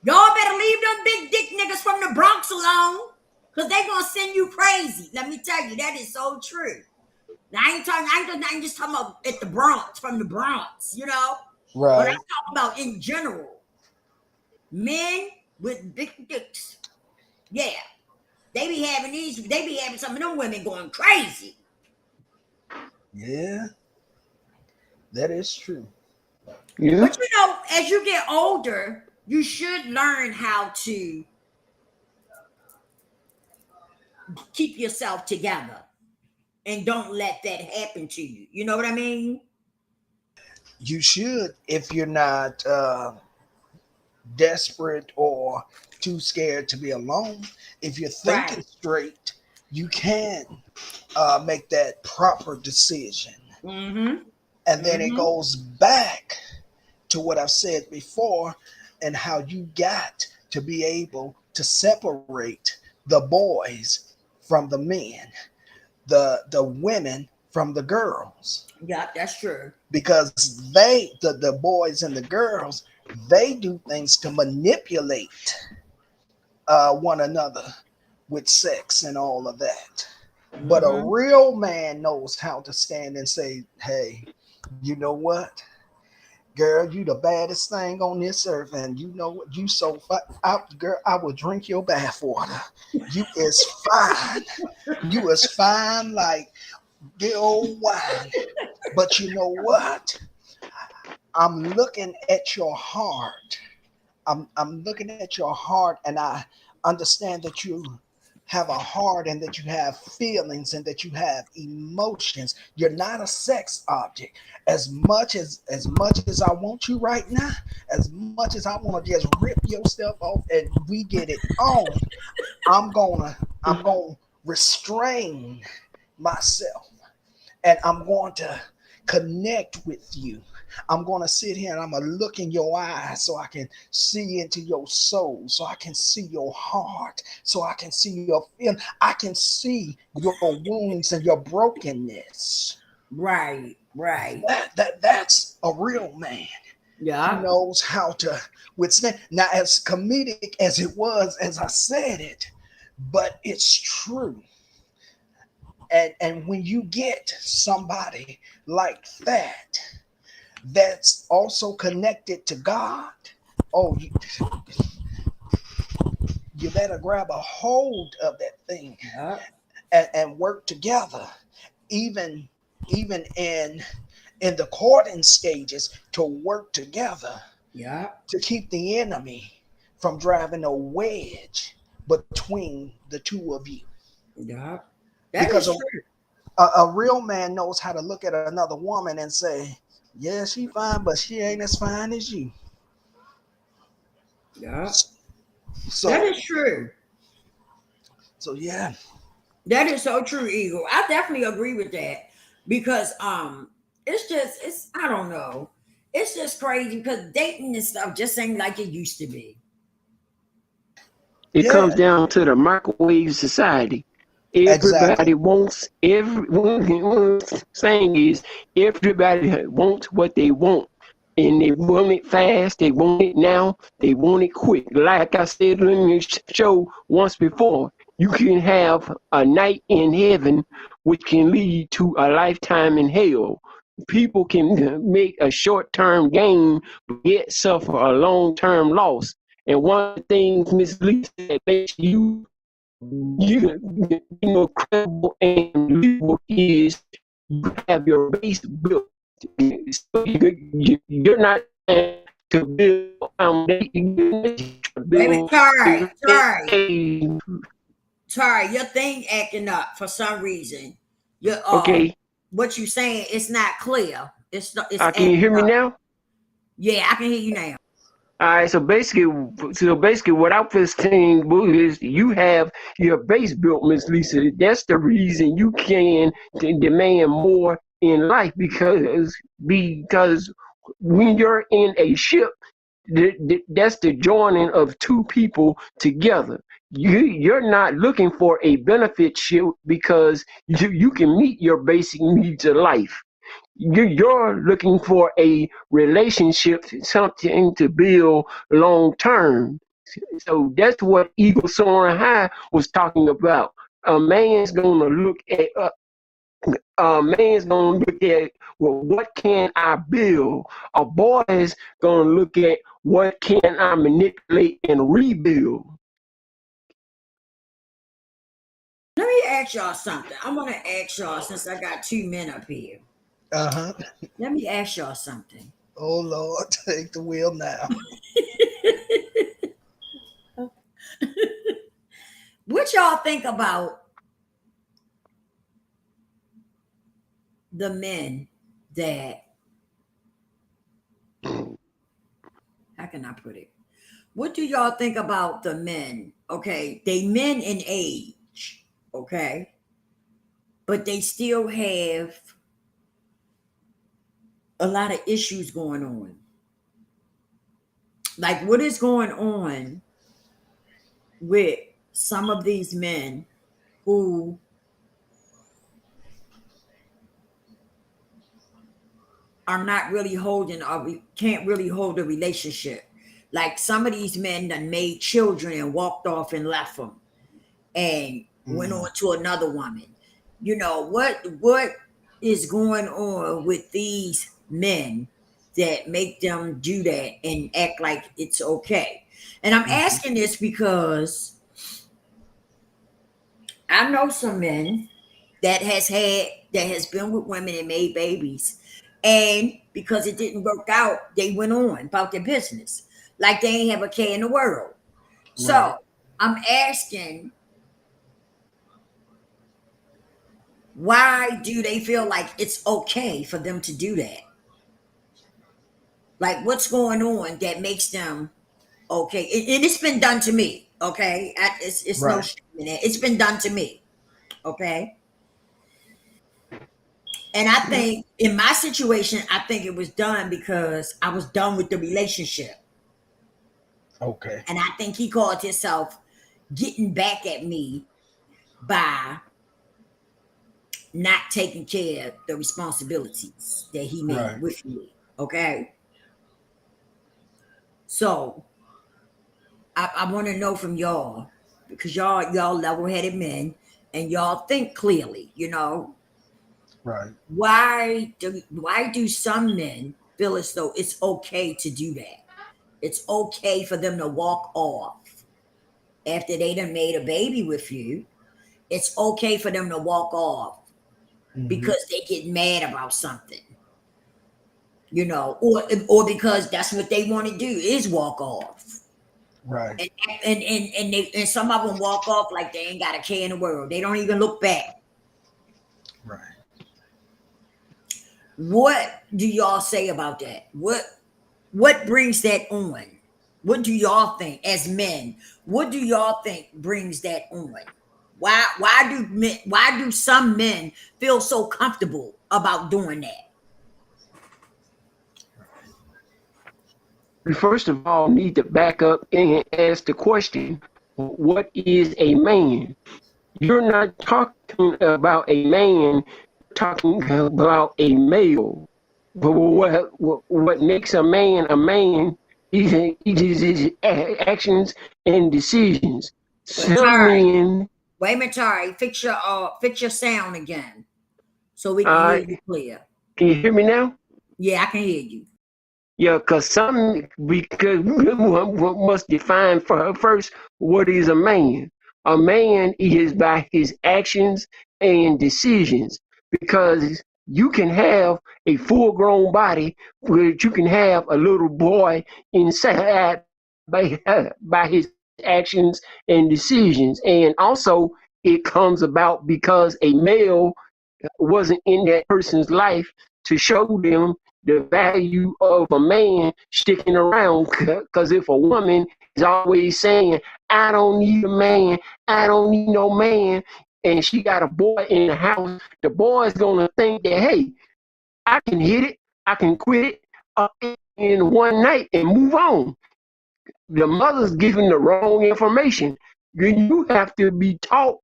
S1: Y'all better leave them big dick niggas from the Bronx alone, cause they gonna send you crazy." Let me tell you, that is so true. Now I ain't just talking about at the Bronx, from the Bronx, but I'm
S2: right.
S1: talking about in general. Men with big dicks. Yeah. They be having some of them women going crazy.
S2: Yeah. That is true.
S4: Yeah.
S1: But as you get older, you should learn how to keep yourself together and don't let that happen to you. You know what I mean?
S2: You should, if you're not desperate or too scared to be alone. If you're thinking
S1: Right.
S2: straight, you can make that proper decision.
S1: Mm-hmm.
S2: And then it
S1: Mm-hmm.
S2: goes back to what I've said before and how you got to be able to separate the boys from the men, the women from the girls.
S1: Yeah, that's true.
S2: Because the boys and the girls, they do things to manipulate one another with sex and all of that. But a
S1: Mm-hmm.
S2: real man knows how to stand and say, hey, you know what? Girl, you the baddest thing on this earth, and you know what? You so fine. Girl, I will drink your bathwater. You is fine. You is fine like the old wine. But you know what? I'm looking at your heart. I'm looking at your heart, and I understand that you have a heart and that you have feelings and that you have emotions. You're not a sex object. As much as I want you right now, as much as I want to just rip your stuff off and we get it on, I'm gonna restrain myself and I'm going to connect with you. I'm going to sit here and I'm going to look in your eyes so I can see into your soul, so I can see your heart, so I can see your feeling. I can see your wounds and your brokenness.
S1: Right. Right.
S2: That's a real man. He
S1: Yeah.
S2: knows how to withstand. Now, as comedic as it was, as I said it, but it's true. And when you get somebody like that, that's also connected to God, oh, you better grab a hold of that thing
S1: Yeah.
S2: and work together, even even in the courting stages, to work together
S1: Yeah.
S2: to keep the enemy from driving a wedge between the two of you.
S1: Yeah. That
S2: Because
S1: is true.
S2: a real man knows how to look at another woman and say, yeah, she fine, but she ain't as fine as you.
S1: Yeah. That
S2: So
S1: is true.
S2: so yeah.
S1: That is so true, Eagle. I definitely agree with that because it's just it's I don't know. It's just crazy because dating and stuff just ain't like it used to be.
S4: It
S2: Yeah,
S4: comes down to the microwave society.
S2: exactly.
S4: Everybody wants one saying is everybody wants what they want. And they want it fast, they want it now, they want it quick. Like I said in the show once before, you can have a night in heaven, which can lead to a lifetime in hell. People can make a short term gain, but yet suffer a long term loss. And one of the things, Miss Lisa, that makes you credible and believable is you have your base built. So you're not to build a foundation, to
S1: Wait a minute,
S4: build a
S1: Your thing acting up for some reason. Your
S4: okay.
S1: what you saying? It's not clear. It's
S4: Can you hear
S1: acting
S4: me
S1: up.
S4: now?
S1: Yeah, I can hear you now.
S4: All right, so basically, what I was saying is you have your base built, Miss Lisa. That's the reason you can demand more in life because when you're in a ship, that's the joining of two people together. You're not looking for a benefit ship because you can meet your basic needs of life. You're looking for a relationship, something to build long term. So that's what Eagle Soaring High was talking about. A man's gonna look at well, what can I build? A boy is gonna look at what can I manipulate and rebuild.
S1: Let me ask y'all something. I want to ask y'all since I got two men up here.
S2: Uh-huh.
S1: Let me ask y'all something.
S2: Oh Lord, take the wheel now.
S1: What y'all think about the men that, how can I put it? What do y'all think about the men? Okay, they men in age, okay, but they still have a lot of issues going on. Like, what is going on with some of these men who are not really holding or can't really hold a relationship? Like, some of these men that made children and walked off and left them and went
S2: Mm.
S1: on to another woman. You know, what is going on with these men that make them do that and act like it's okay? And I'm
S2: Mhm.
S1: asking this because I know some men that has been with women and made babies. And because it didn't work out, they went on about their business. Like they ain't have a care in the world.
S2: Right.
S1: So I'm asking, why do they feel like it's okay for them to do that? Like, what's going on that makes them okay? And it's been done to me. Okay, it's no
S2: Right.
S1: shame in it. It's been done to me. Okay, and I think in my situation, I think it was done because I was done with the relationship,
S2: Okay.
S1: and I think he called himself getting back at me by not taking care of the responsibilities that he made
S2: Right.
S1: with me. Okay, so I want to know from y'all because y'all level-headed men. and y'all think clearly, you know.
S2: Right.
S1: Why do some men feel as though it's okay to do that? It's okay for them to walk off after they done made a baby with you. It's okay for them to walk off
S2: Mm-hmm.
S1: because they get mad about something, you know, or because that's what they want to do is walk off.
S2: Right.
S1: And some of them walk off like they ain't got a care in the world. They don't even look back.
S2: Right.
S1: What do y'all say about that? What brings that on? What do y'all think as men? What do y'all think brings that on? Why do some men feel so comfortable about doing that?
S4: We first of all need to back up and ask the question, what is a man? You're not talking about a man, you're talking about a male. But what makes a man is his actions and decisions.
S1: But
S4: Some
S1: Tari,
S4: men,
S1: wait a minute, Tari, fix your sound again so we can
S4: uh,
S1: hear you clear.
S4: can you hear me now?
S1: Yeah, I can hear you.
S4: Yeah, because one must define for first what is a man. A man is by his actions and decisions. Because you can have a full-grown body, but you can have a little boy inside by his actions and decisions. And also, it comes about because a male wasn't in that person's life to show them the value of a man sticking around. Because if a woman is always saying, I don't need a man, I don't need no man, and she got a boy in the house, the boy is going to think that, hey, I can hit it, I can quit it in one night and move on. The mother's giving the wrong information. You have to be taught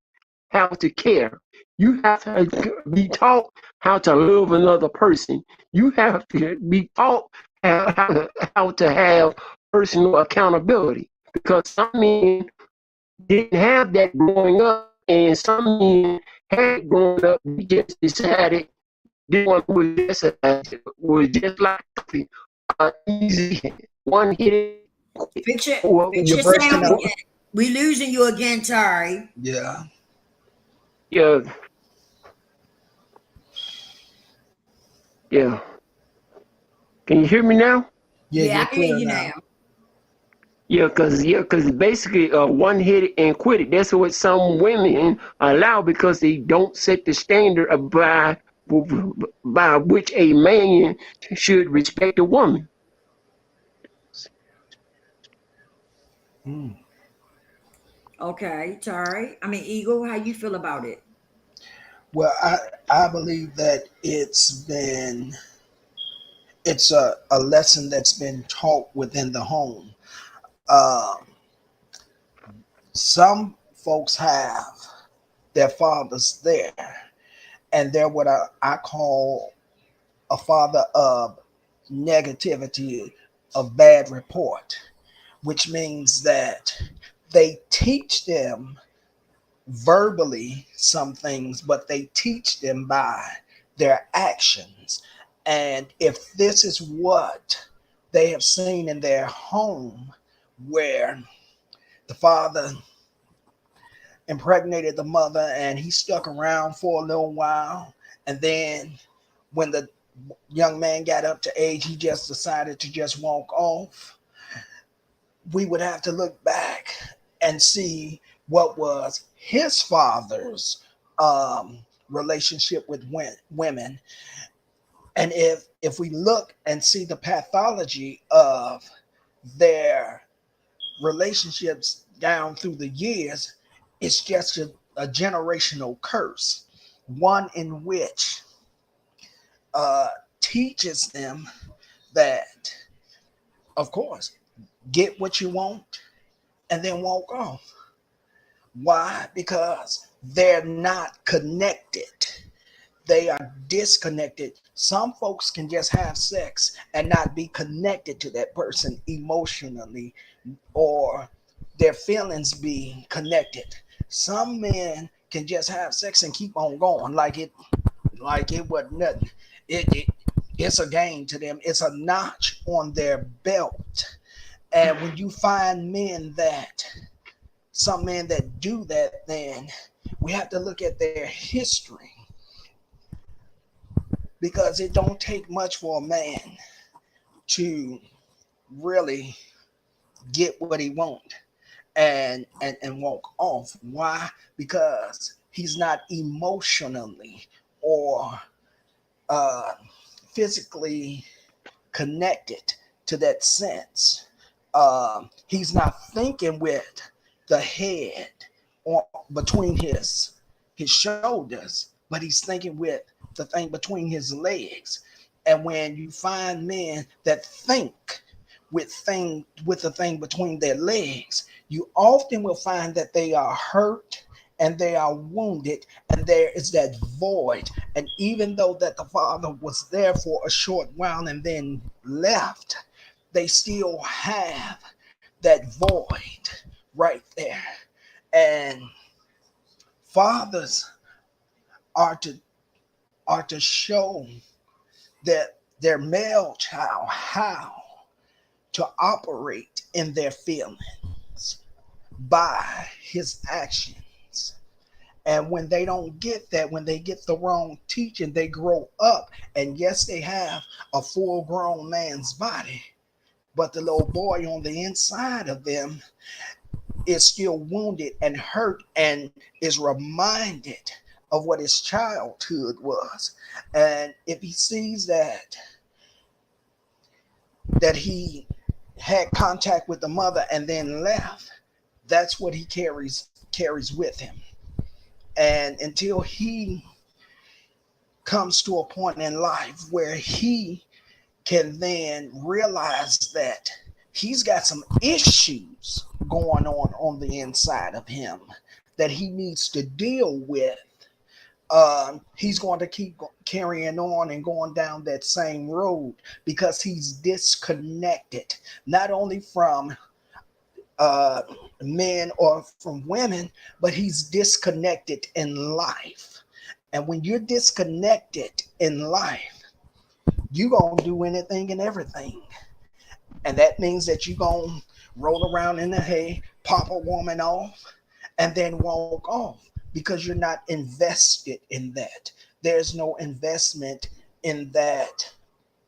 S4: how to care. You have to be taught how to love another person. You have to be taught how to have personal accountability. Because some men didn't have that growing up, and some men had it growing up. They just decided this one was just like coffee, easy, one hit.
S1: Fix your fix
S2: You're
S1: your
S2: breaking
S1: sound
S2: up.
S1: again. We losing you again, Tari.
S2: Yeah.
S4: Yeah, yeah. Can you hear me now?
S2: Yeah,
S1: Yeah, I
S2: you're
S1: can hear
S2: clear
S1: you
S2: now.
S1: now.
S4: Yeah, cause basically one hit it and quit it. That's what some women allow because they don't set the standard of by which a man should respect a woman.
S2: Mm.
S1: Okay, Tari. I mean, Eagle, how you feel about it?
S2: Well, I believe that it's a lesson that's been taught within the home. Um, some folks have their fathers there, and they're what I call a father of negativity, of bad report, which means that they teach them verbally some things, but they teach them by their actions. And if this is what they have seen in their home, where the father impregnated the mother and he stuck around for a little while, and then when the young man got up to age, he just decided to just walk off, we would have to look back and see what was his father's relationship with women. And if we look and see the pathology of their relationships down through the years, it's just a generational curse, one in which uh, teaches them that, of course, get what you want and then walk off. Why? Because they're not connected. They are disconnected. Some folks can just have sex and not be connected to that person emotionally, or their feelings be connected. Some men can just have sex and keep on going like it was nothing. It it's a game to them. It's a notch on their belt. And when you find some men that do that, then we have to look at their history, because it don't take much for a man to really get what he wants and walk off. Why? Because he's not emotionally or uh, physically connected to that sense. He's not thinking with the head or between his shoulders, but he's thinking with the thing between his legs. And when you find men that think with the thing between their legs, you often will find that they are hurt and they are wounded, and there is that void. And even though that the father was there for a short while and then left, they still have that void right there. And fathers are to show that their male child how to operate in their feelings by his actions. And when they don't get that, when they get the wrong teaching, they grow up. And yes, they have a full grown man's body, but the little boy on the inside of them is still wounded and hurt and is reminded of what his childhood was. And if he sees that he had contact with the mother and then left, that's what he carries with him. And until he comes to a point in life where he can then realize that he's got some issues going on the inside of him that he needs to deal with, he's going to keep carrying on and going down that same road, because he's disconnected not only from men or from women, but he's disconnected in life. And when you're disconnected in life, you're going to do anything and everything. And that means that you're going to roll around in the hay, pop a woman off, and then walk off, because you're not invested in that. There's no investment in that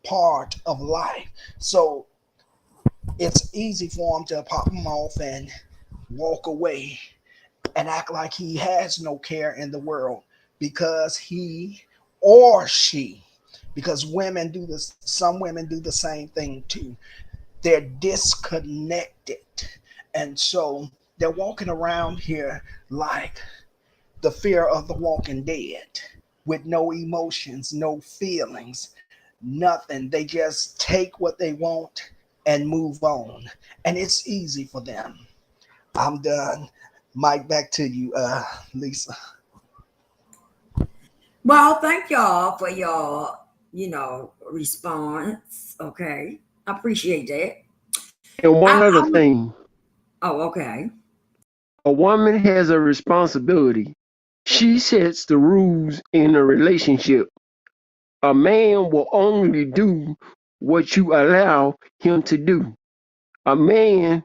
S2: part of life. So it's easy for him to pop him off and walk away and act like he has no care in the world, because he or she, because women do this, some women do the same thing too. They're disconnected. And so they're walking around here like the fear of the walking dead, with no emotions, no feelings, nothing. They just take what they want and move on. And it's easy for them. I'm done. Mike, back to you, Lisa.
S1: Well, thank y'all for your, response. Okay. I appreciate that.
S4: And one other
S1: I'm
S4: thing,
S1: oh, okay.
S4: a woman has a responsibility. She sets the rules in a relationship. A man will only do what you allow him to do. A man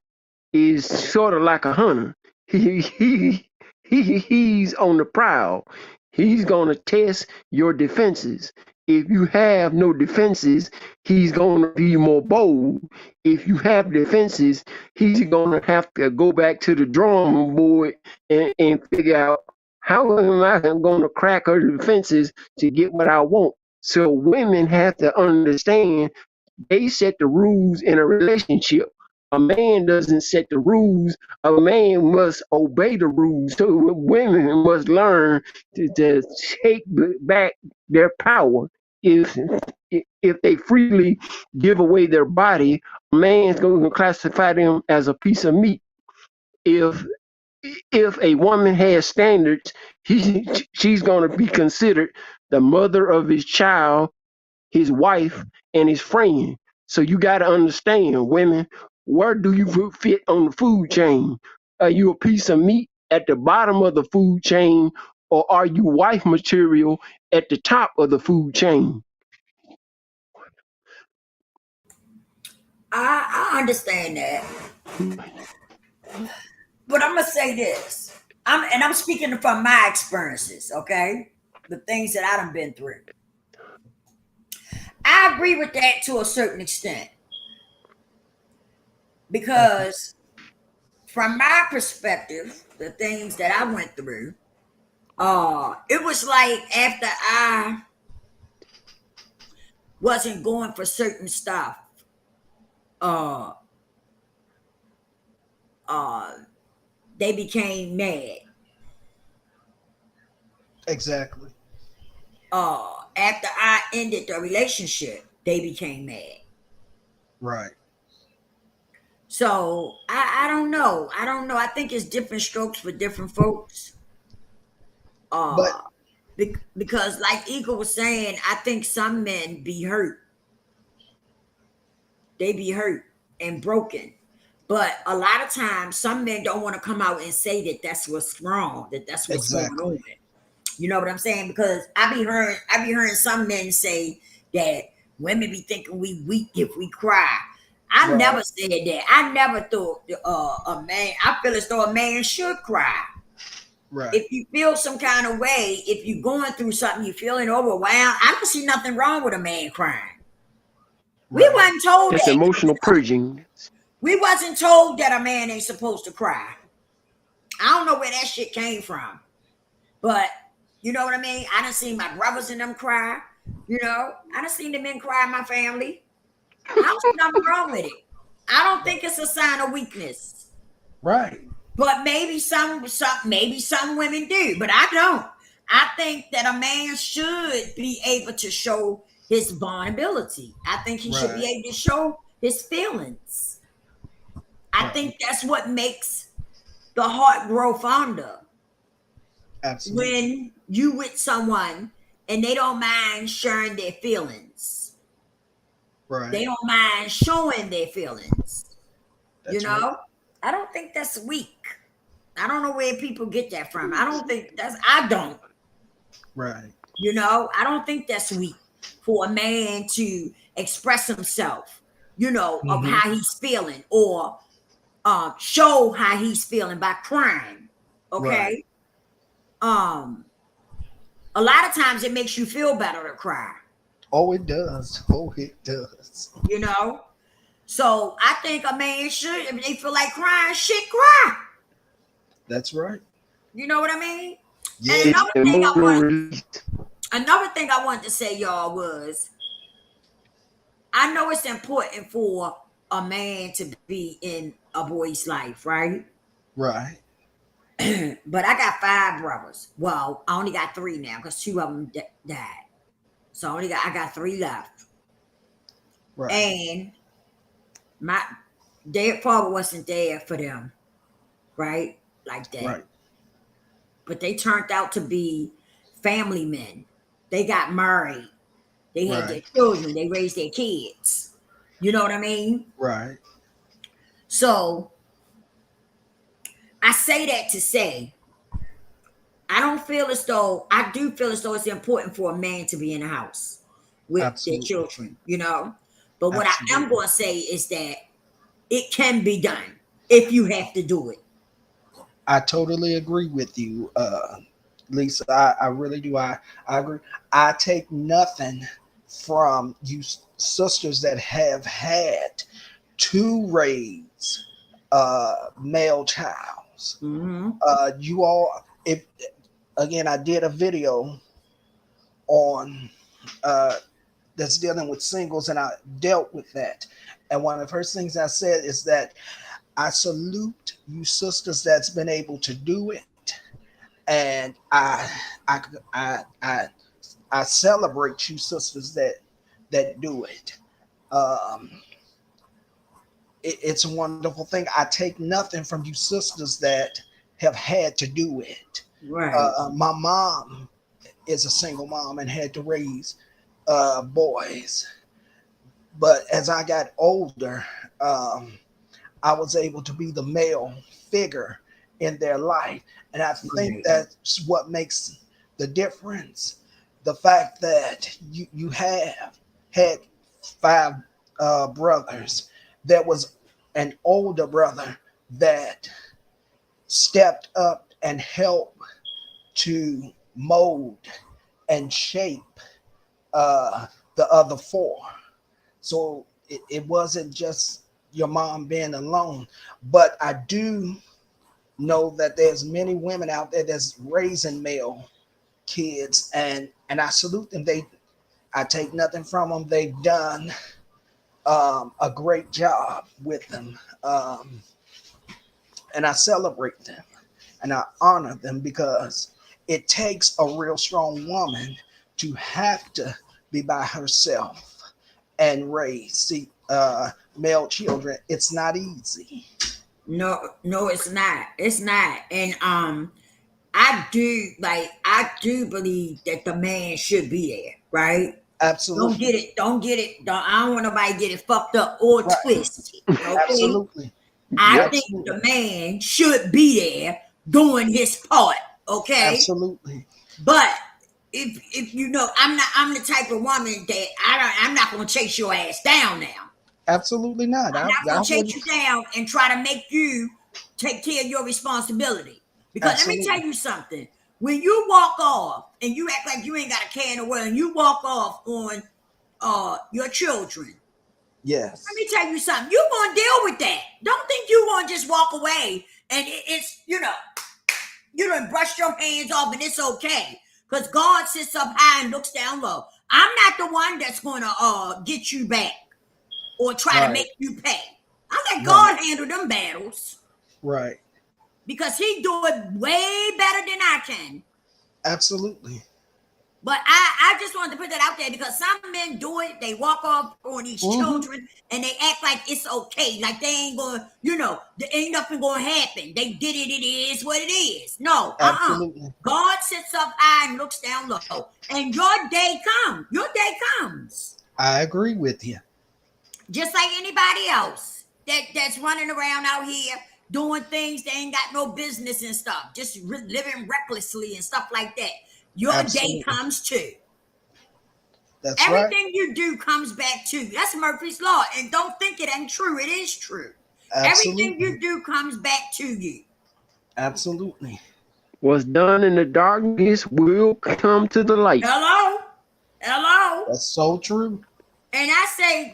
S4: is sort of like a hunter. He's on the prowl. He's gonna test your defenses. If you have no defenses, he's gonna be more bold. If you have defenses, he's gonna have to go back to the drawing board and figure out how am I gonna crack her defenses to get what I want. So women have to understand they set the rules in a relationship. A man doesn't set the rules. A man must obey the rules. So women must learn to take back their power. If if they freely give away their body, a man's going to classify them as a piece of meat. If if a woman has standards, she's going to be considered the mother of his child, his wife, and his friend. So you got to understand, women, where do you fit on the food chain? Are you a piece of meat at the bottom of the food chain, or are you wife material at the top of the food chain?
S1: I understand that, but I'm gonna say this. I'm speaking from my experiences, okay? The things that I done been through. I agree with that to a certain extent
S2: Okay.
S1: because from my perspective, the things that I went through, it was like after I wasn't going for certain stuff, uh, uh, they became mad.
S2: Exactly.
S1: After I ended the relationship, they became mad.
S2: Right.
S1: So I don't know. I don't know. I think it's different strokes for different folks.
S2: But
S1: Uh, because like Eagle was saying, I think some men be hurt. They be hurt and broken. But a lot of times, some men don't want to come out and say that that's what's wrong, that that's what's going on.
S2: exactly.
S1: You know what I'm saying? Because I be hearing some men say that women be thinking we weak if we cry. I
S2: Right.
S1: never said that. I never thought a man. I feel as though a man should cry.
S2: Right.
S1: If you feel some kind of way, if you're going through something, you're feeling overwhelmed. I don't see nothing wrong with a man crying. We
S2: Right.
S1: wasn't told
S4: That's
S1: that.
S4: emotional purging.
S1: We wasn't told that a man ain't supposed to cry. I don't know where that shit came from, but you know what I mean. I done seen my brothers and them cry. You know, I done seen the men cry in my family. I don't see nothing wrong with it. I don't think it's a sign of weakness.
S2: Right.
S1: But maybe some women do, but I don't. I think that a man should be able to show his vulnerability. I think he should be
S2: Right.
S1: able to show his feelings. I
S2: Right.
S1: think that's what makes the heart grow fonder.
S2: Absolutely.
S1: When you with someone and they don't mind sharing their feelings.
S2: Right.
S1: They don't mind showing their feelings. You
S2: That's right.
S1: know? I don't think that's weak. I don't know where people get that from. I don't think that's I don't.
S2: Right.
S1: You know, I don't think that's weak for a man to express himself, you know, of
S2: Hmm.
S1: how he's feeling or show how he's feeling by crying.
S2: Right.
S1: Okay. Um, a lot of times it makes you feel better to cry,
S2: Oh, it does. Oh, it does.
S1: you know. So I think a man should, if they feel like crying, shit, cry.
S2: That's right.
S1: You know what I mean? And
S2: Yeah.
S4: It's emotional release.
S1: another thing I wanted to say, y'all, was I know it's important for a man to be in a boy's life, right?
S2: Right.
S1: But I got five brothers. Well, I only got three now because two of them died. So I got three left.
S2: Right.
S1: And my their father wasn't there for them, right? Like that.
S2: Right.
S1: But they turned out to be family men. They got married. They had their
S2: Right.
S1: children. They raised their kids. You know what I mean?
S2: Right.
S1: So I say that to say I do feel as though it's important for a man to be in the house with their
S2: Absolutely.
S1: children, you know. But what I am
S2: Absolutely.
S1: going to say is that it can be done if you have to do it.
S2: I totally agree with you, Lisa. I really do. I agree. I take nothing from you sisters that have had to raise male childs.
S1: Mm-hmm.
S2: You all, if again, I did a video on that's dealing with singles, and I dealt with that. And one of the first things I said is that I salute you sisters that's been able to do it, and I I I, I celebrate you sisters that do it. Um, it's a wonderful thing. I take nothing from you sisters that have had to do it.
S1: Right.
S2: My mom is a single mom and had to raise boys, but as I got older, um, I was able to be the male figure in their life. And I think that's what makes the difference. The fact that you have had five brothers, there was an older brother that stepped up and helped to mold and shape the other four. So it wasn't just your mom being alone. But I do know that there's many women out there that's raising male kids, and I salute them. I take nothing from them. They've done a great job with them, and I celebrate them and I honor them, because it takes a real strong woman to have to be by herself and raise male children. It's not easy.
S1: No, it's not. It's not. And I do believe that the man should be there, right?
S2: Absolutely.
S1: Don't get it. I don't want nobody to get it fucked up or
S2: Right.
S1: twisted. Okay.
S2: Absolutely.
S1: I
S4: Yep.
S1: think the man should be there doing his part. Okay.
S2: Absolutely.
S1: But if you know, I'm the type of woman that I'm not gonna chase your ass down now.
S2: Absolutely not.
S1: I'm not
S2: I
S1: gonna chase
S2: wouldn't.
S1: you down and try to make you take care of your responsibility. Because
S2: Absolutely.
S1: let me tell you something. When you walk off and you act like you ain't got a care in the world and you walk off on your children,
S2: Yes.
S1: let me tell you something. You're gonna deal with that. Don't think you're gonna just walk away and it's you done brush your hands off and it's okay. Because God sits up high and looks down low. I'm not the one that's gonna get you back or try to
S2: Right.
S1: make you pay. I let
S2: Right.
S1: God handle them battles
S2: Right.
S1: because he do it way better than I can.
S2: Absolutely.
S1: But I just wanted to put that out there because some men do it. They walk off on these children and they act like it's okay. Like they ain't going, there ain't nothing going to happen. They did it. It is what it is. No,
S2: Absolutely.
S1: God sits up high and looks down low. And your day comes. Your day comes.
S2: I agree with you.
S1: Just like anybody else that's running around out here doing things they ain't got no business and stuff. Just living recklessly and stuff like that. Your
S2: Absolutely.
S1: day comes too.
S2: That's
S1: Everything
S2: right.
S1: you do comes back to you. That's Murphy's Law. And don't think it ain't true. It is true.
S2: Absolutely.
S1: Everything you do comes back to you.
S2: Absolutely.
S4: What's done in the darkness will come to the light.
S1: Hello?
S2: That's so true.
S1: And I say,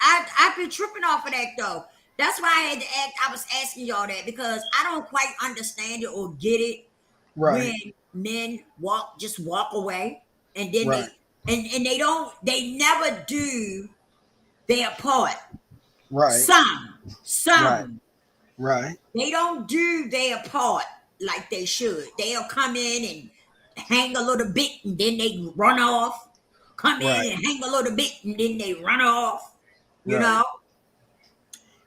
S1: I be tripping off of that though. That's why I was asking y'all that because I don't quite understand it or get it
S2: Right.
S1: when men just walk away and then
S2: Right.
S1: they never do their part.
S2: Right.
S1: Some
S2: Right.
S1: they don't do their part like they should. They'll come in and hang a little bit and then they run off. Come
S2: Right.
S1: in and hang a little bit and then they run off. You
S2: Right.
S1: know?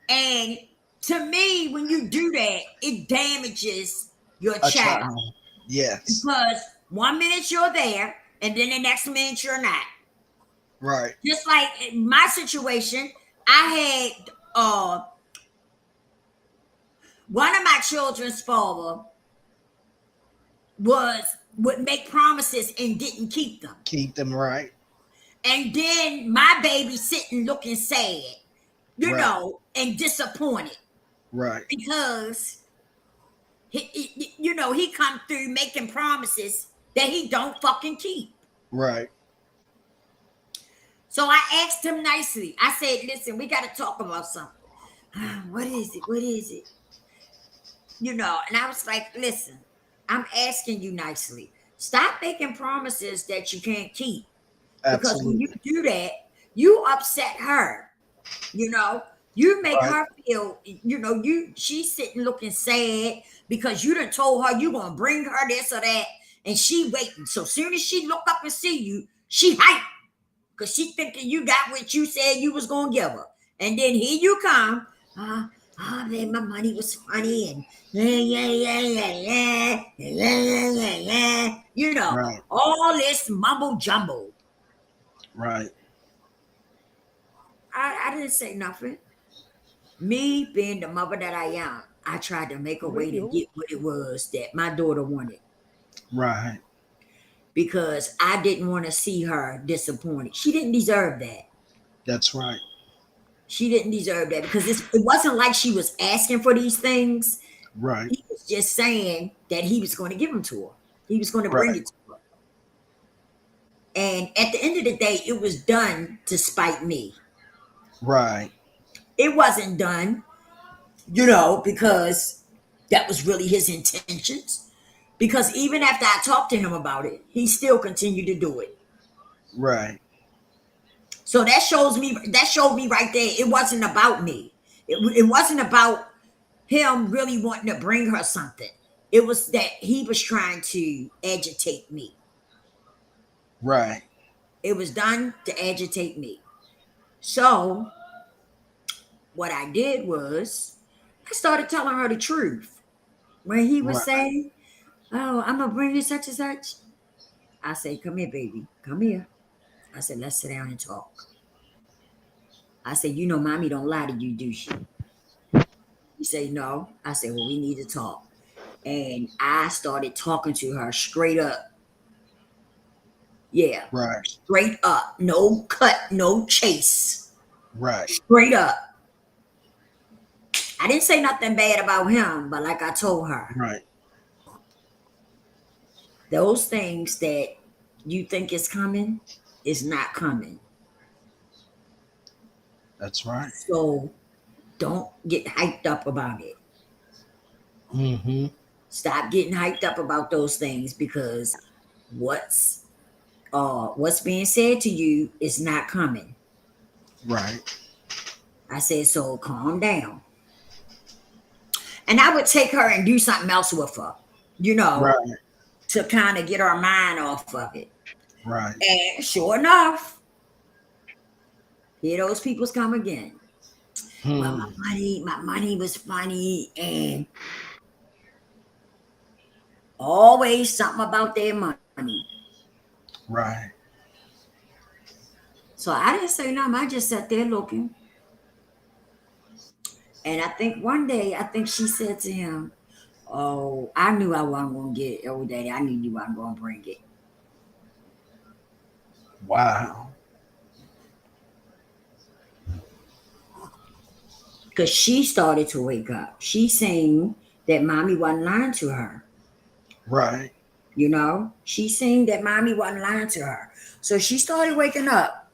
S1: And to me, when you do that, it damages your
S2: A
S1: child.
S2: child. Yes.
S1: Because 1 minute you're there and then the next minute you're not.
S2: Right.
S1: Just like in my situation, I had one of my children's father would make promises and didn't keep them.
S2: Keep them right.
S1: And then my baby sitting looking sad,
S2: Right.
S1: and disappointed
S2: Right.
S1: because he come through making promises that he don't fucking keep.
S2: Right.
S1: So I asked him nicely. I said, listen, we got to talk about something. What is it? What is it? And I was like, listen, I'm asking you nicely. Stop making promises that you can't keep. Because when you
S2: Absolutely.
S1: do that, you upset her. You make
S2: Right.
S1: her feel, she's sitting looking sad because you done told her you gonna bring her this or that, and she waiting. So soon as she look up and see you, she hyped because she thinking you got what you said you was gonna give her. And then here you come. Man, my money was funny and yeah.
S2: Right.
S1: All this mumble jumble.
S2: Right.
S1: I didn't say nothing. Me being the mother that I am, I tried to make a way to get what it was that my daughter wanted
S2: Right.
S1: because I didn't want to see her disappointed. She didn't deserve that.
S2: That's right.
S1: She didn't deserve that because it wasn't like she was asking for these things.
S2: Right.
S1: He was just saying that he was going to give them to her. He was going to bring
S2: Right.
S1: it to her. And at the end of the day, it was done to spite me.
S2: Right.
S1: It wasn't done, you know, because that was really his intentions. Because even after I talked to him about it, he still continued to do it.
S2: Right.
S1: So that showed me right there. It wasn't about me. It wasn't about him really wanting to bring her something. It was that he was trying to agitate me.
S2: Right.
S1: It was done to agitate me. So what I did was I started telling her the truth. When he was
S2: Right.
S1: saying, "Oh, I'm gonna bring you such and such," I say, "Come here, baby. Come here." I said, "Let's sit down and talk." I said, "You know, mommy don't lie to you, do she?" He said, "No." I said, "Well, we need to talk." And I started talking to her straight up. Yeah,
S2: Right.
S1: straight up. No cut, no chase.
S2: Right.
S1: Straight up. I didn't say nothing bad about him, but like I told her,
S2: Right.
S1: those things that you think is coming is not coming.
S2: That's right.
S1: So don't get hyped up about it.
S2: Mm-hmm.
S1: Stop getting hyped up about those things because what's being said to you is not coming.
S2: Right.
S1: I said, so calm down. And I would take her and do something else with her, you know,
S2: Right.
S1: to kind of get her mind off of it.
S2: Right.
S1: And sure enough, here those peoples come again. Well, my money was funny, and always something about their money.
S2: Right.
S1: So I didn't say nothing. I just sat there looking. And I think one day, I think she said to him, "Oh, I knew I wasn't going to get it. Oh, daddy, I knew you wasn't going to bring it."
S2: Wow.
S1: Because she started to wake up. She seen that mommy wasn't lying to her.
S2: Right.
S1: You know, she seen that mommy wasn't lying to her. So she started waking up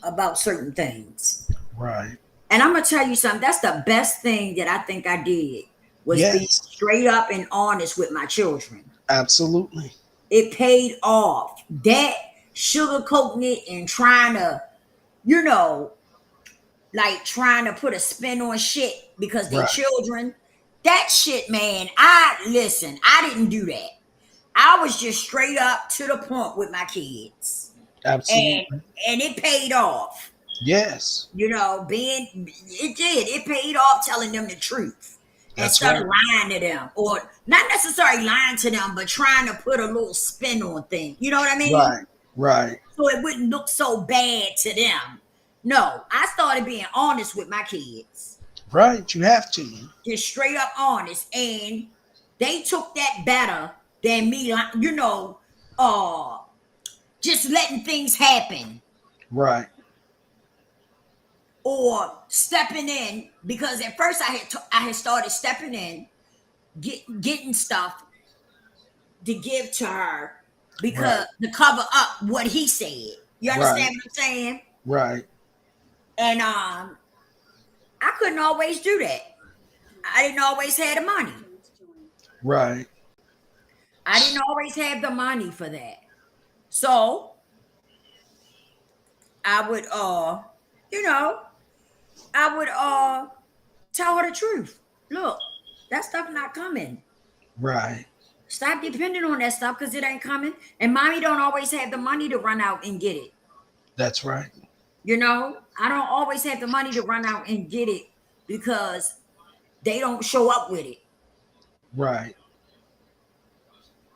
S1: about certain things.
S2: Right.
S1: And I'm going to tell you something. That's the best thing that I think I did was be
S2: Yes.
S1: straight up and honest with my children.
S2: Absolutely.
S1: It paid off. That sugarcoating it and trying to, you know, like trying to put a spin on shit because they
S2: Right.
S1: children. That shit, man, I didn't do that. I was just straight up to the point with my kids.
S2: Absolutely.
S1: And it paid off.
S2: Yes.
S1: You know, it paid off telling them the truth
S2: That's
S1: instead of
S2: right.
S1: lying to them, or not necessarily lying to them, but trying to put a little spin on things. You know what I mean?
S2: Right. Right.
S1: So it wouldn't look so bad to them. No, I started being honest with my kids,
S2: Right. You have to.
S1: just straight up honest, and they took that better than me. You know, just letting things happen.
S2: Right.
S1: Or stepping in, because at first I had started stepping in, getting stuff to give to her because to cover up what he said. You understand what I'm saying?
S2: Right.
S1: And I couldn't always do that. I didn't always have the money.
S2: Right.
S1: I didn't always have the money for that. So I would you know, I would tell her the truth. Look, that stuff not coming.
S2: Right.
S1: Stop depending on that stuff because it ain't coming. And mommy don't always have the money to run out and get it.
S2: That's right.
S1: You know, I don't always have the money to run out and get it because they don't show up with it.
S2: Right.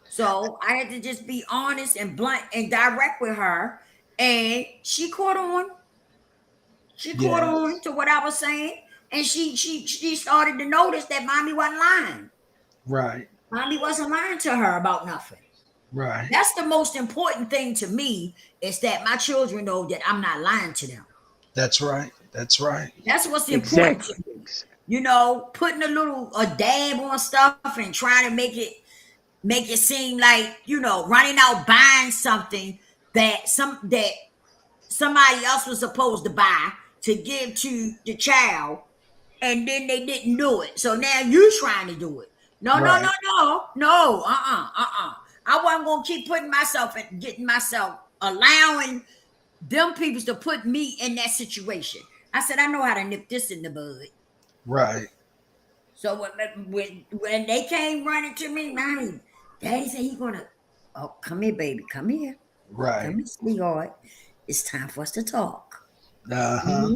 S1: So I had to just be honest and blunt and direct with her. And she caught on. She caught on to what I was saying. And she started to notice that mommy wasn't lying.
S2: Right.
S1: Mommy wasn't lying to her about nothing.
S2: Right.
S1: That's the most important thing to me, is that my children know that I'm not lying to them.
S2: That's right. That's right.
S1: That's what's important to
S4: Exactly.
S1: me. You know, putting a dab on stuff and trying to make it seem like, you know, running out buying something that somebody else was supposed to buy to give to the child, and then they didn't do it. So now you trying to do it. No, no,
S2: Right.
S1: no, no, no. I wasn't gonna keep putting myself and getting myself, allowing them people to put me in that situation. I said, I know how to nip this in the bud.
S2: Right.
S1: So when they came running to me, mommy, daddy said he gonna, oh, come here, baby, come here.
S2: Right.
S1: Come here, sweetheart. It's time for us to talk.
S2: Uh-huh.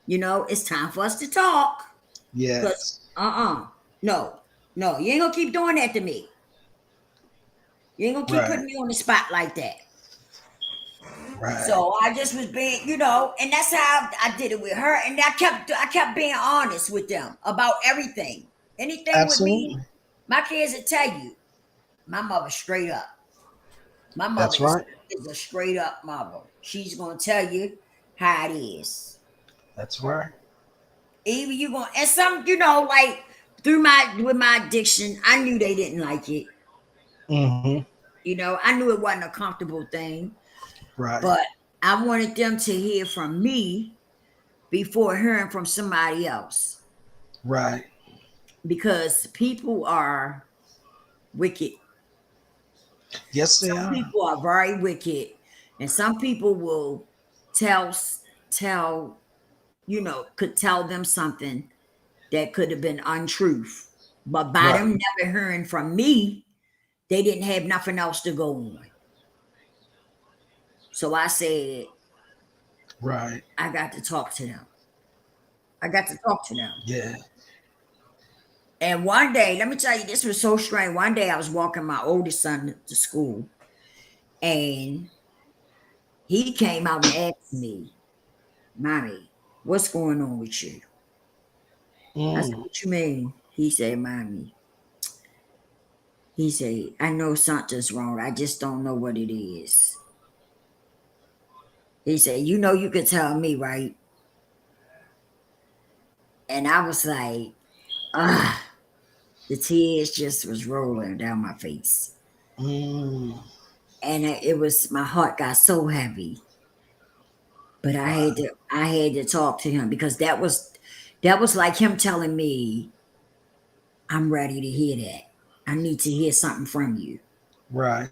S1: You know, it's time for us to talk.
S2: Yes.
S1: No, you ain't gonna keep doing that to me. You ain't gonna keep putting me on the spot like that.
S2: Right.
S1: So I just was being, you know, and that's how I did it with her. And I kept being honest with them about everything. Anything with
S2: Absolutely.
S1: me, my kids will tell you, my mother straight up. My mother
S2: That's right.
S1: is a straight up mother. She's gonna tell you how it is.
S2: That's right.
S1: Even you going, and some, you know, like with my addiction, I knew they didn't like it.
S2: Mm-hmm.
S1: You know, I knew it wasn't a comfortable thing,
S2: Right.
S1: but I wanted them to hear from me before hearing from somebody else,
S2: Right.
S1: because people are wicked.
S2: Yes, they
S1: Some
S2: are.
S1: people are very wicked, and some people will tell, you know, could tell them something that could have been untruth. But by
S2: Right.
S1: them never hearing from me, they didn't have nothing else to go on. So I said,
S2: Right.
S1: I got to talk to them. I got to talk to them.
S2: Yeah.
S1: And one day, let me tell you, this was so strange. One day I was walking my oldest son to school, and he came out and asked me, Mommy, what's going on with you? I said, what you mean? He said, Mommy, he said, I know something's wrong. I just don't know what it is. He said, you know, you could tell me, right? And I was like, the tears just was rolling down my face.
S2: Mm.
S1: And it was, my heart got so heavy. But I had to talk to him, because that was like him telling me, I'm ready to hear that. I need to hear something from you.
S2: Right.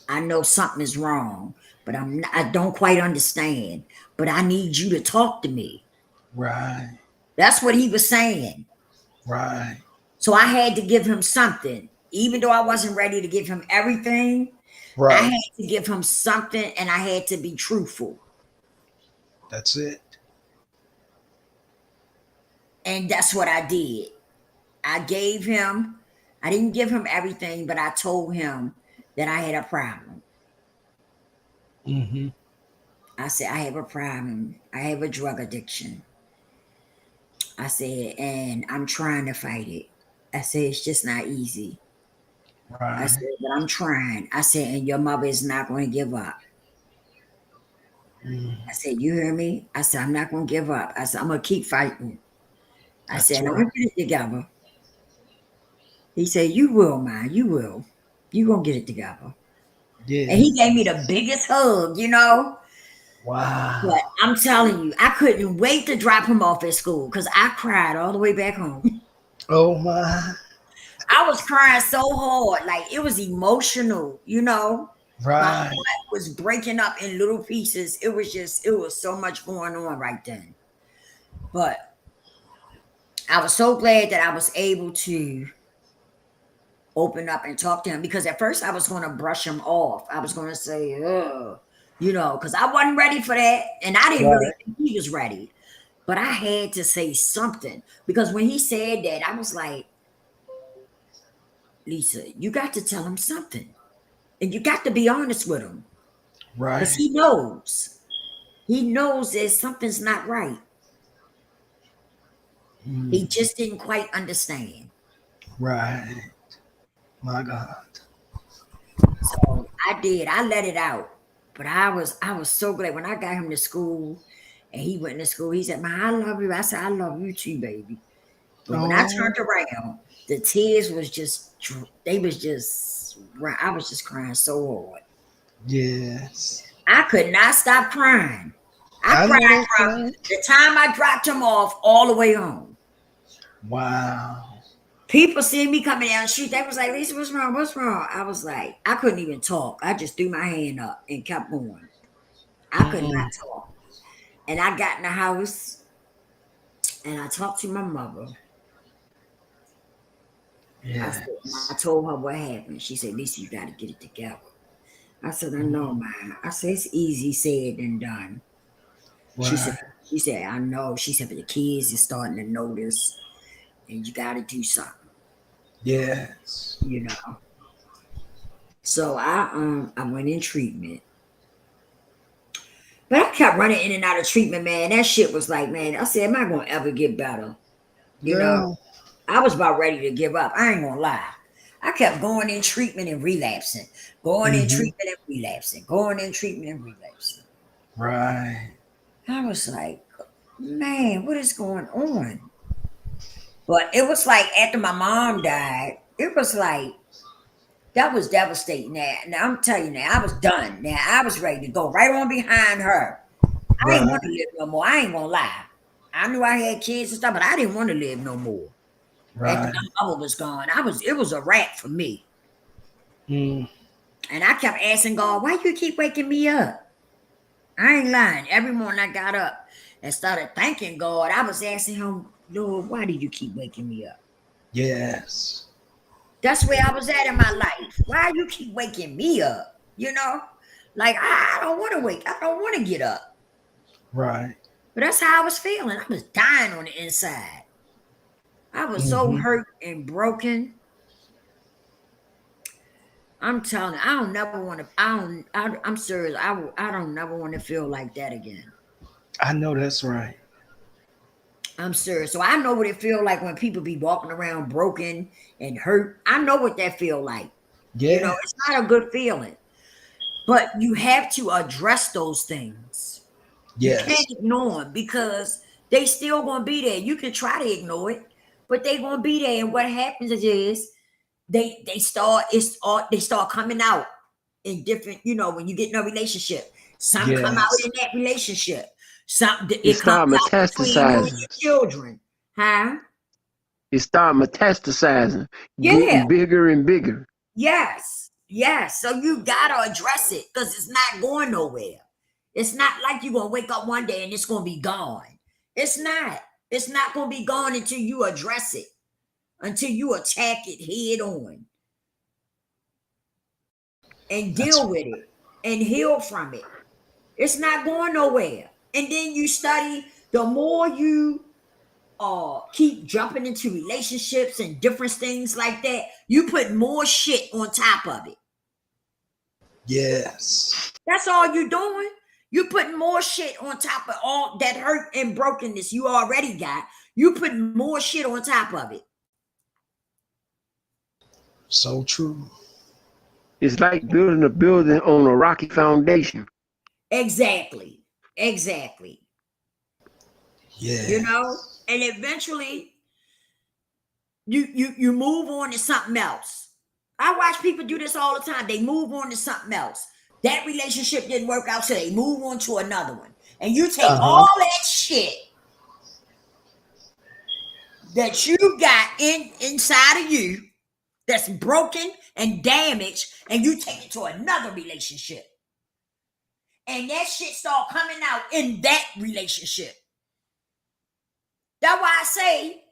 S1: I know something is wrong, but I don't quite understand. But I need you to talk to me.
S2: Right.
S1: That's what he was saying.
S2: Right.
S1: So I had to give him something. Even though I wasn't ready to give him everything, I
S2: Right.
S1: had to give him something, and I had to be truthful.
S2: That's it.
S1: And that's what I did. I didn't give him everything, but I told him that I had a problem.
S2: Mm-hmm.
S1: I said, I have a problem. I have a drug addiction. I said, and I'm trying to fight it. I said, it's just not easy. I
S2: Right.
S1: said, but I'm trying. I said, and your mother is not going to give up.
S2: Mm.
S1: I said, you hear me? I said, I'm not going to give up. I said, I'm going to keep fighting. I
S2: That's
S1: said, I'm
S2: right.
S1: going to get it together. He said, you will, man. You will. You going to get it together.
S2: Yeah.
S1: And he gave me the biggest hug, you know?
S2: Wow.
S1: But I'm telling you, I couldn't wait to drop him off at school, because I cried all the way back home.
S2: Oh my.
S1: I was crying so hard. Like, it was emotional, you know? My
S2: Right.
S1: heart was breaking up in little pieces. It was so much going on right then. But I was so glad that I was able to open up and talk to him, because at first I was going to brush him off. I was going to say, ugh, you know, because I wasn't ready for that. And I didn't really think he was ready. But I had to say something, because when he said that, I was like, Lisa, you got to tell him something. And you got to be honest with him,
S2: Right.
S1: because he knows. He knows that something's not right. He just didn't quite understand.
S2: Right. My God.
S1: So I did. I let it out. But I was so glad when I got him to school and he went to school. He said, "Man, I love you." I said, "I love you too, baby." But when I
S2: Oh,
S1: turned around, the tears was just they was just I was just crying so hard.
S2: yes.
S1: I could not stop crying. I
S2: I know
S1: cried
S2: that's
S1: from
S2: right.
S1: the time I dropped him off all the way home.
S2: Wow.
S1: People see me coming down the street. They was like, "Lisa, what's wrong? What's wrong?" I was like, I couldn't even talk. I just threw my hand up and kept going. I could not
S2: Mm,
S1: talk. And I got in the house and I talked to my mother. I
S2: yes.
S1: told her what happened. She said, "Lisa, you got to get it together." I said, "I know,
S2: Mm,
S1: man." I said, "It's easy said than done." She said,
S2: right.
S1: "I know." She said, "But the kids is starting to notice and you got to do something,
S2: Yes.
S1: you know." So I went in treatment. But I kept running in and out of treatment, man. That shit was like, man, I said, am I going to ever get better? You know,
S2: Girl.
S1: I was about ready to give up. I ain't going to lie. I kept going in treatment and relapsing, going in
S2: Mm-hmm.
S1: treatment and relapsing, going in treatment and relapsing.
S2: Right.
S1: I was like, man, what is going on? But it was like after my mom died, it was like, that was devastating. Now I'm telling you now, I was done. Now I was ready to go right on behind her. I didn't want
S2: Right.
S1: to live no more. I ain't gonna lie. I knew I had kids and stuff, but I didn't want to live no more. After
S2: Right.
S1: my mother was gone, it was a wrap for me.
S2: Mm,
S1: And I kept asking God, why you keep waking me up? I ain't lying. Every morning I got up and started thanking God. I was asking him, Lord, why do you keep waking me up?
S2: yes.
S1: That's where I was at in my life. Why you keep waking me up? You know? Like I don't want to wake. I don't want to get up.
S2: Right.
S1: But that's how I was feeling. I was dying on the inside. I was so
S2: Mm-hmm.
S1: hurt and broken. I'm telling you, I don't never want to. I'm serious. I don't never want to feel like that again.
S2: I know that's right.
S1: I'm serious. So I know what it feel like when people be walking around broken and hurt. I know what that feel like. You know,
S2: Yeah.
S1: it's not a good feeling. But you have to address those things. You can't
S2: Yes.
S1: ignore them because they still gonna be there. You can try to ignore it, but they gonna be there. And what happens is they start coming out in different, when you get in a relationship. Some come out
S2: Yes.
S1: in that relationship. Some
S4: It
S1: it comes
S4: start
S1: out between you and
S4: metastasizing.
S1: your children. Huh?
S4: It start metastasizing,
S1: Yeah.
S4: getting bigger and bigger.
S1: Yes. Yes. So you gotta address it because it's not going nowhere. It's not like you're gonna wake up one day and it's gonna be gone. It's not. It's not gonna be gone until you address it, until you attack it head on and
S2: That's
S1: deal with it and heal from it. It's not going nowhere. And then you study, the more you keep jumping into relationships and different things like that, you put more shit on top of it.
S2: yes.
S1: That's all you're doing. You putting more shit on top of all that hurt and brokenness you already got. You putting more shit on top of it.
S2: So true.
S4: It's like building a building on a rocky foundation.
S1: Exactly. Exactly. You know?
S2: Yes.
S1: And eventually you move on to something else. I watch people do this all the time. They move on to something else. That relationship didn't work out, so they move on to another one. And you take
S2: Uh-huh.
S1: all that shit that you got inside of you that's broken and damaged, and you take it to another relationship. And that shit start coming out in that relationship. That's why I say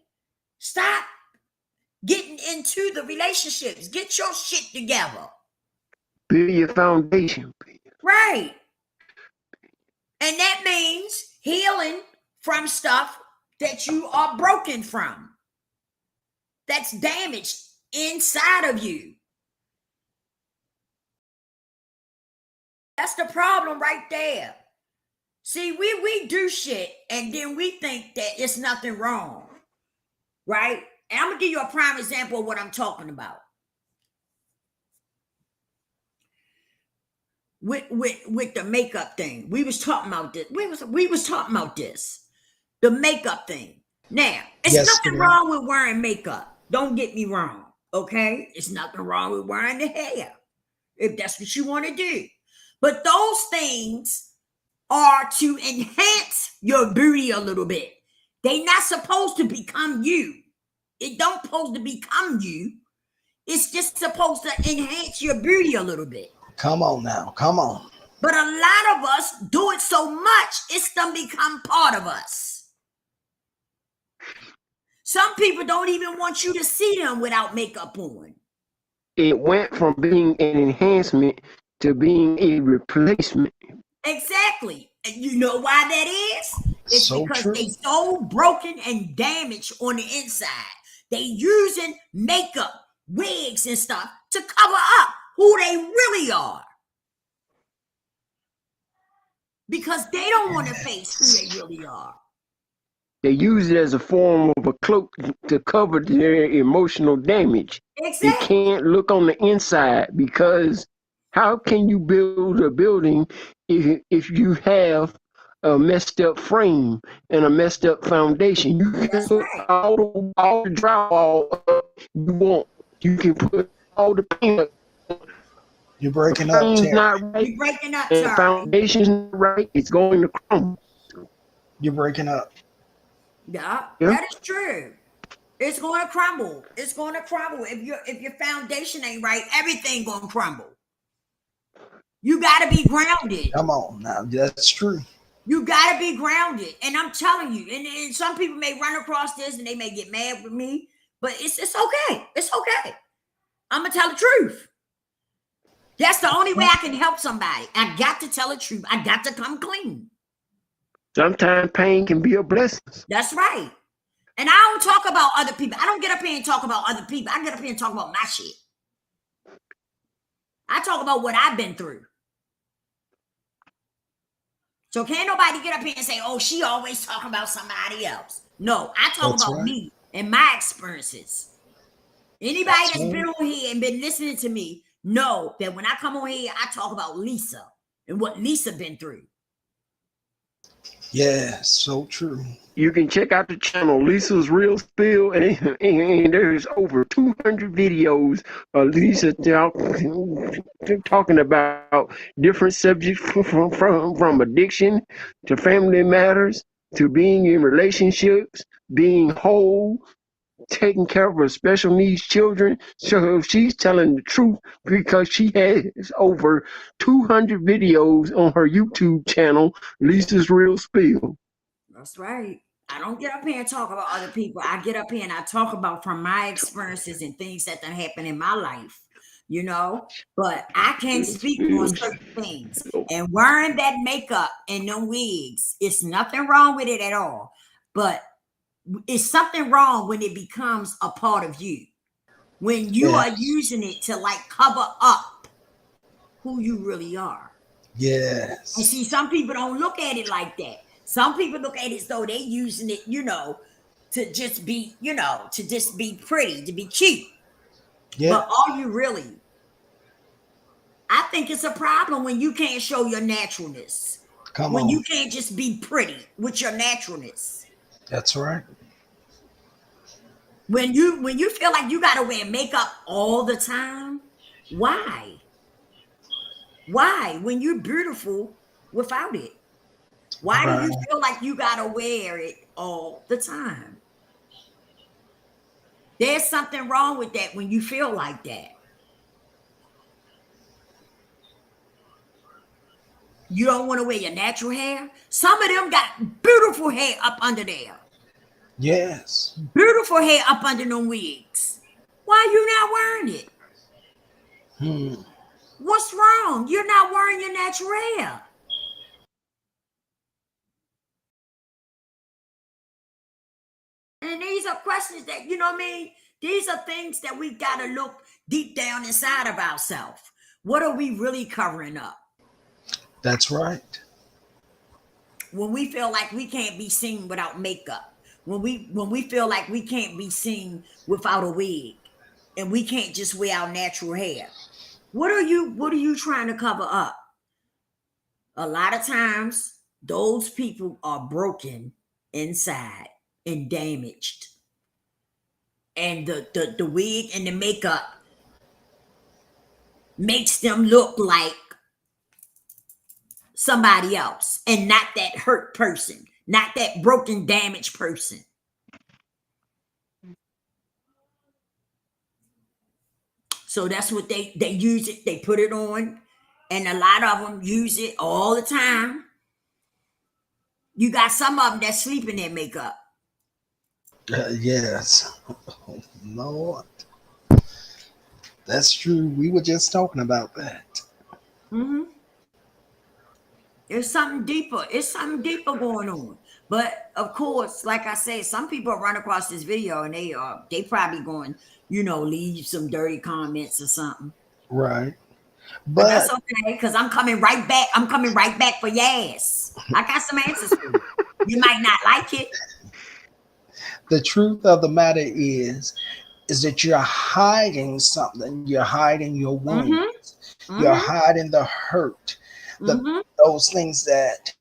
S1: stop getting into the relationships. Get your shit together.
S4: Build your foundation.
S1: Right. And that means healing from stuff that you are broken from, that's damaged inside of you. That's the problem right there. See, we do shit and then we think that it's nothing wrong. right? And I'm gonna give you a prime example of what I'm talking about. With the makeup thing, we was talking about this. We was talking about this, the makeup thing. Now, it's nothing
S2: Yesterday.
S1: wrong with wearing makeup. Don't get me wrong, okay? It's nothing wrong with wearing the hair if that's what you want to do. But those things are to enhance your beauty a little bit. They not supposed to become you. It don't supposed to become you. It's just supposed to enhance your beauty a little bit.
S2: Come on now. Come on.
S1: But a lot of us do it so much, it's done become part of us. Some people don't even want you to see them without makeup on.
S4: It went from being an enhancement to being a replacement.
S1: Exactly. And you know why that is? It's
S2: So
S1: because
S2: true.
S1: they so broken and damaged on the inside. They using makeup, wigs and stuff to cover up who they really are. Because they don't want to face who they really are.
S4: They use it as a form of a cloak to cover their emotional damage. They
S1: Exactly.
S4: can't look on the inside, because how can you build a building if you have a messed up frame and a messed up foundation? You can
S1: That's
S4: put
S1: right.
S4: all the drywall up you want. You can put all the paint up.
S2: You're
S4: The
S2: breaking up,
S4: frame's
S2: Terry.
S4: not right
S1: You're breaking up,
S4: and the
S1: Terry.
S4: foundation's not right, it's going to crumble.
S2: You're breaking up.
S1: Yeah,
S4: Yeah.
S1: that is true. It's going to crumble. It's going to crumble. If your foundation ain't right, everything going to crumble. You got to be grounded.
S2: Come on now. That's true.
S1: You got to be grounded. And I'm telling you, and some people may run across this and they may get mad with me, but it's okay. It's okay. I'm going to tell the truth. That's the only way I can help somebody. I got to tell the truth. I got to come clean.
S4: Sometimes pain can be a blessing.
S1: That's right. And I don't talk about other people. I don't get up here and talk about other people. I get up here and talk about my shit. I talk about what I've been through. So can't nobody get up here and say, oh, she always talking about somebody else. No, I talk
S2: That's
S1: about
S2: right.
S1: me and my experiences. Anybody that's
S2: right.
S1: been on here and been listening to me know that when I come on here, I talk about Lisa and what Lisa been through.
S2: Yeah, so true.
S4: You can check out the channel Lisa's Real Spill, and there's over 200 videos of Lisa talking about different subjects from addiction to family matters to being in relationships, being whole, taking care of her special needs children. So she's telling the truth because she has over 200 videos on her YouTube channel, Lisa's Real Spill.
S1: That's right. I don't get up here and talk about other people. I get up here and I talk about from my experiences and things that done happened in my life, you know. But I can't speak on certain things. And wearing that makeup and them wigs, it's nothing wrong with it at all. But it's something wrong when it becomes a part of you. When you are using it to like cover up who you really are.
S2: Yes.
S1: And see, some people don't look at it like that. Some people look at it as though they're using it, you know, to just be, you know, to just be pretty, to be cute.
S2: Yeah.
S1: But are you really? I think it's a problem when you can't show your naturalness.
S2: Come
S1: when
S2: on.
S1: you can't just be pretty with your naturalness.
S2: That's right.
S1: When you feel like you gotta wear makeup all the time, why? Why? When you're beautiful without it. Why do you feel like you gotta wear it all the time? There's something wrong with that when you feel like that. You don't want to wear your natural hair. Some of them got beautiful hair up under there.
S2: Yes.
S1: Beautiful hair up under them wigs. Why you not wearing it? What's wrong? You're not wearing your natural hair. And these are questions that, you know what I mean? These are things that we got to look deep down inside of ourselves. What are we really covering up?
S2: That's right.
S1: When we feel like we can't be seen without makeup. when we feel like we can't be seen without a wig, and we can't just wear our natural hair. What are you trying to cover up? A lot of times, those people are broken inside and damaged, and the wig and the makeup makes them look like somebody else and not that hurt person, not that broken, damaged person. So that's what they use it. They put it on, and a lot of them use it all the time. You got some of them that sleep in their makeup.
S2: Yes. Lord. That's true. We were just talking about that.
S1: Mm-hmm. It's something deeper. It's something deeper going on. But of course, like I say, some people run across this video and they probably going, leave some dirty comments or something.
S2: Right.
S1: But
S2: But
S1: that's okay, because I'm coming right back. I'm coming right back for your ass. I got some answers for you. You might not like it.
S2: the truth of the matter is that you're hiding something. You're hiding your wounds.
S1: Mm-hmm.
S2: You're
S1: Mm-hmm.
S2: hiding the hurt,
S1: Mm-hmm.
S2: those things that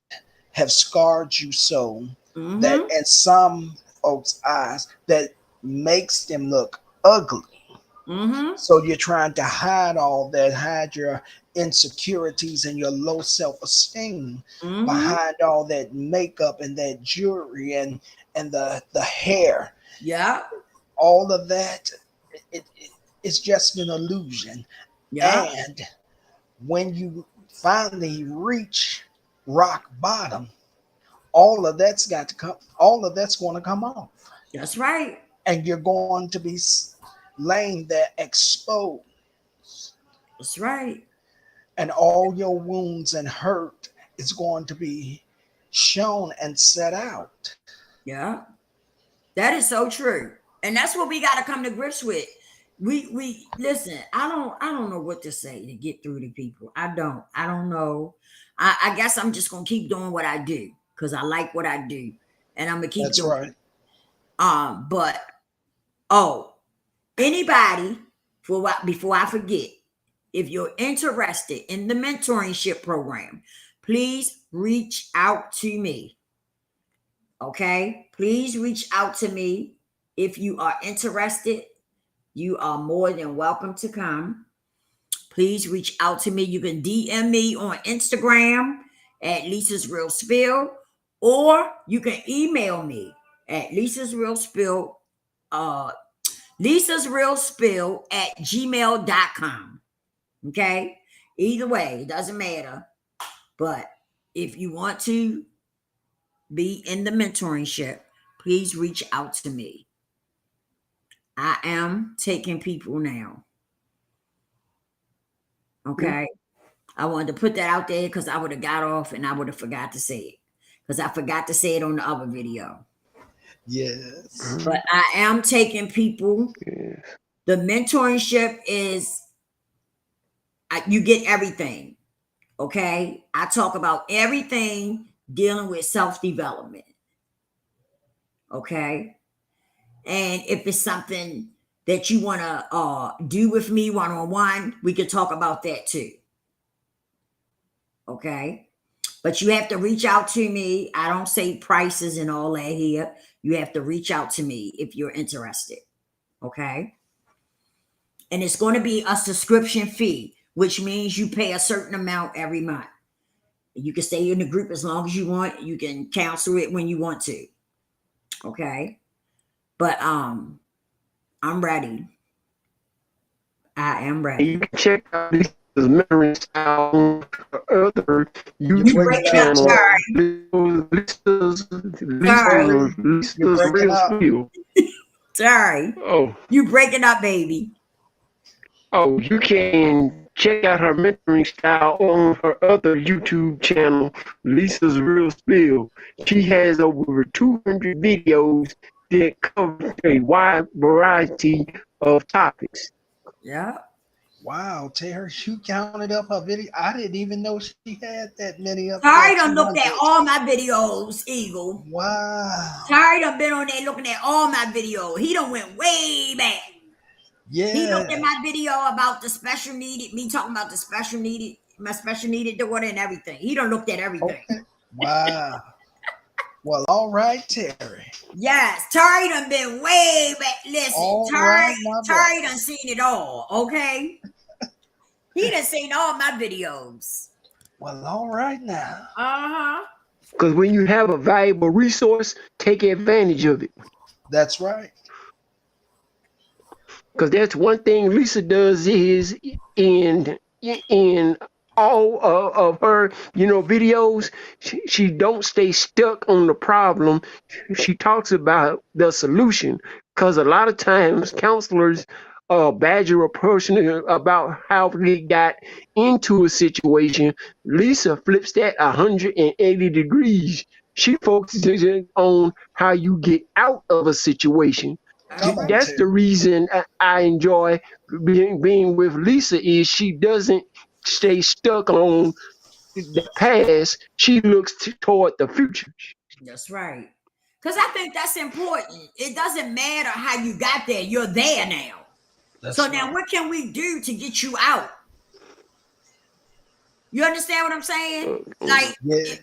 S2: have scarred you so that
S1: Mm-hmm.
S2: in some folks' eyes that makes them look ugly.
S1: Mm-hmm.
S2: So you're trying to hide all that, hide your insecurities and your low self-esteem
S1: Mm-hmm.
S2: behind all that makeup and that jewelry and the hair.
S1: Yeah.
S2: All of that, it's just an illusion.
S1: Yeah.
S2: And when you finally reach rock bottom, all of that's got to come. All of that's going to come off,
S1: That's right.
S2: and you're going to be laying there exposed,
S1: That's right.
S2: and all your wounds and hurt is going to be shown and set out.
S1: Yeah. That is so true. And that's what we got to come to grips with. We listen, I don't know what to say to get through to people. I don't know. I guess I'm just gonna keep doing what I do because I like what I do, and I'm gonna keep
S2: That's
S1: doing
S2: right.
S1: it. But anybody, before I forget, if you're interested in the mentorship program, please reach out to me. Okay, please reach out to me if you are interested. You are more than welcome to come. Please reach out to me. You can DM me on Instagram at Lisa's Real Spill, or you can email me at Lisa's Real Spill, Lisa's Real Spill at gmail.com. Okay, either way, it doesn't matter. But if you want to be in the mentorship, please reach out to me. I am taking people now. Okay. I wanted to put that out there because I would have got off and I would have forgot to say it. Because I forgot to say it on the other video.
S2: Yes.
S1: But I am taking people.
S4: Yes.
S1: The mentorship is you get everything. Okay. I talk about everything dealing with self-development. Okay. And if it's something that you want to do with me one-on-one, we could talk about that too. Okay. But you have to reach out to me. I don't say prices and all that here. You have to reach out to me if you're interested. Okay. And it's going to be a subscription fee, which means you pay a certain amount every month. You can stay in the group as long as you want. You can cancel it when you want to. Okay. But I'm ready. I am ready.
S4: You can check out this memory style on other
S1: You
S4: YouTube
S1: breaking up,
S4: channel.
S1: Lisa's
S2: breaking
S4: Real
S2: up.
S4: Spill.
S1: Sorry.
S4: Oh,
S1: You breaking up, baby.
S4: you can check out her mentoring style on her other YouTube channel, Lisa's Real Spill. She has over 200 videos that cover a wide variety of topics.
S1: Yeah.
S2: Wow, Terry, you counted up her video. I didn't even know she had that many up there.
S1: Terry done looked
S2: 200.
S1: at all my videos, Eagle.
S2: Wow.
S1: Terry done been on there looking at all my videos. He done went way back. He looked at
S2: Yeah.
S1: my video about the special needed, me talking about the special needed, my special needed daughter and everything. He done looked at everything.
S2: Okay. Wow. Well, all right, Terry.
S1: Yes, Terry done been way back. Listen,
S2: All
S1: Terry,
S2: right, my
S1: Terry
S2: brother.
S1: done seen it all, okay? He done seen all my videos.
S2: Well, all right now.
S1: Uh-huh.
S4: Because when you have a valuable resource, take advantage of it.
S2: That's right.
S4: Because that's one thing Lisa does is in all of her videos, she don't stay stuck on the problem. She talks about the solution, because a lot of times counselors badger a person about how they got into a situation. Lisa flips that 180 degrees. She focuses on how you get out of a situation.
S2: Come on,
S4: That's the
S2: Terry.
S4: reason I enjoy being with Lisa, is she doesn't stay stuck on the past. She looks toward the future.
S1: That's right. Because I think that's important. It doesn't matter how you got there. You're there now.
S2: That's
S1: So now
S2: right.
S1: what can we do to get you out? You understand what I'm saying? Like,
S2: Yeah.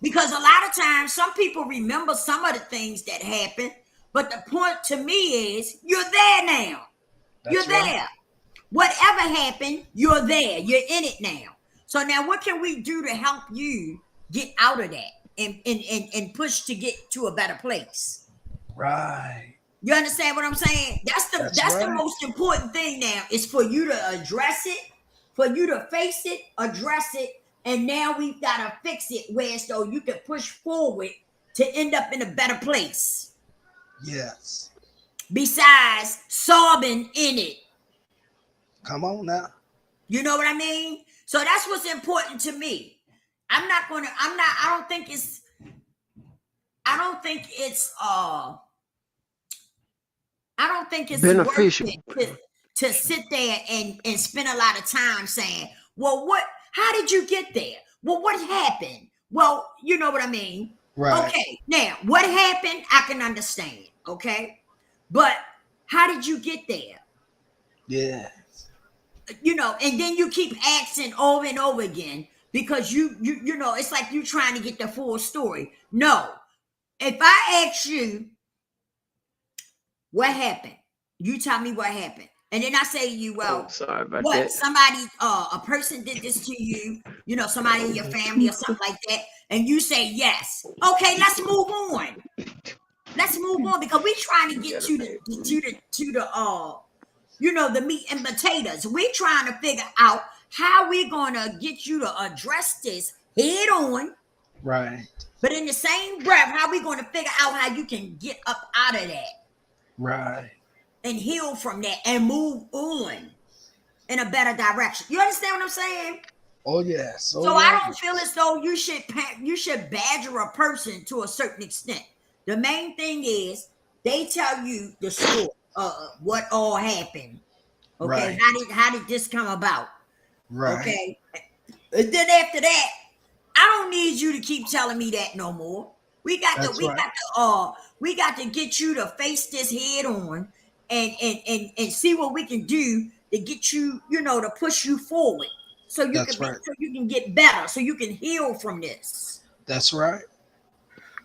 S1: because a lot of times some people remember some of the things that happened, but the point to me is you're there now. You're
S2: That's right.
S1: there. Whatever happened, you're there. You're in it now. So now what can we do to help you get out of that and push to get to a better place?
S2: Right.
S1: You understand what I'm saying? That's the
S2: right.
S1: most important thing now, is for you to address it, for you to face it, address it, and now we've got to fix it where so you can push forward to end up in a better place.
S2: Yes.
S1: Besides sobbing in it.
S2: Come on now.
S1: You know what I mean? So that's what's important to me. I don't think it's
S4: Beneficial.
S1: worth it to sit there and spend a lot of time saying, well, how did you get there? Well, what happened? Well, you know what I mean?
S2: Right.
S1: Okay, now what happened, I can understand, okay? But how did you get there?
S2: Yeah.
S1: And then you keep asking over and over again, because you know, it's like you trying to get the full story. No. If I ask you what happened, you tell me what happened. And then I say to you, well,
S4: sorry about
S1: what?
S4: that.
S1: Somebody, a person did this to you, somebody in your family or something like that, and you say yes. Okay, let's move on. Let's move on, because we're trying to get to the meat and potatoes. We're trying to figure out how we're going to get you to address this head on.
S2: Right.
S1: But in the same breath, how we going to figure out how you can get up out of that.
S2: Right.
S1: And heal from that and move on in a better direction. You understand what I'm saying?
S2: Oh yes.
S1: So I don't feel as though you should badger a person to a certain extent. The main thing is they tell you the story, what all happened. Okay,
S2: right.
S1: how did this come about?
S2: Right.
S1: Okay, and then after that, I don't need you to keep telling me that no more. We got to get you to face this head on and see what we can do to get you, to push you forward, so you can get better, so you can heal from this.
S2: That's right.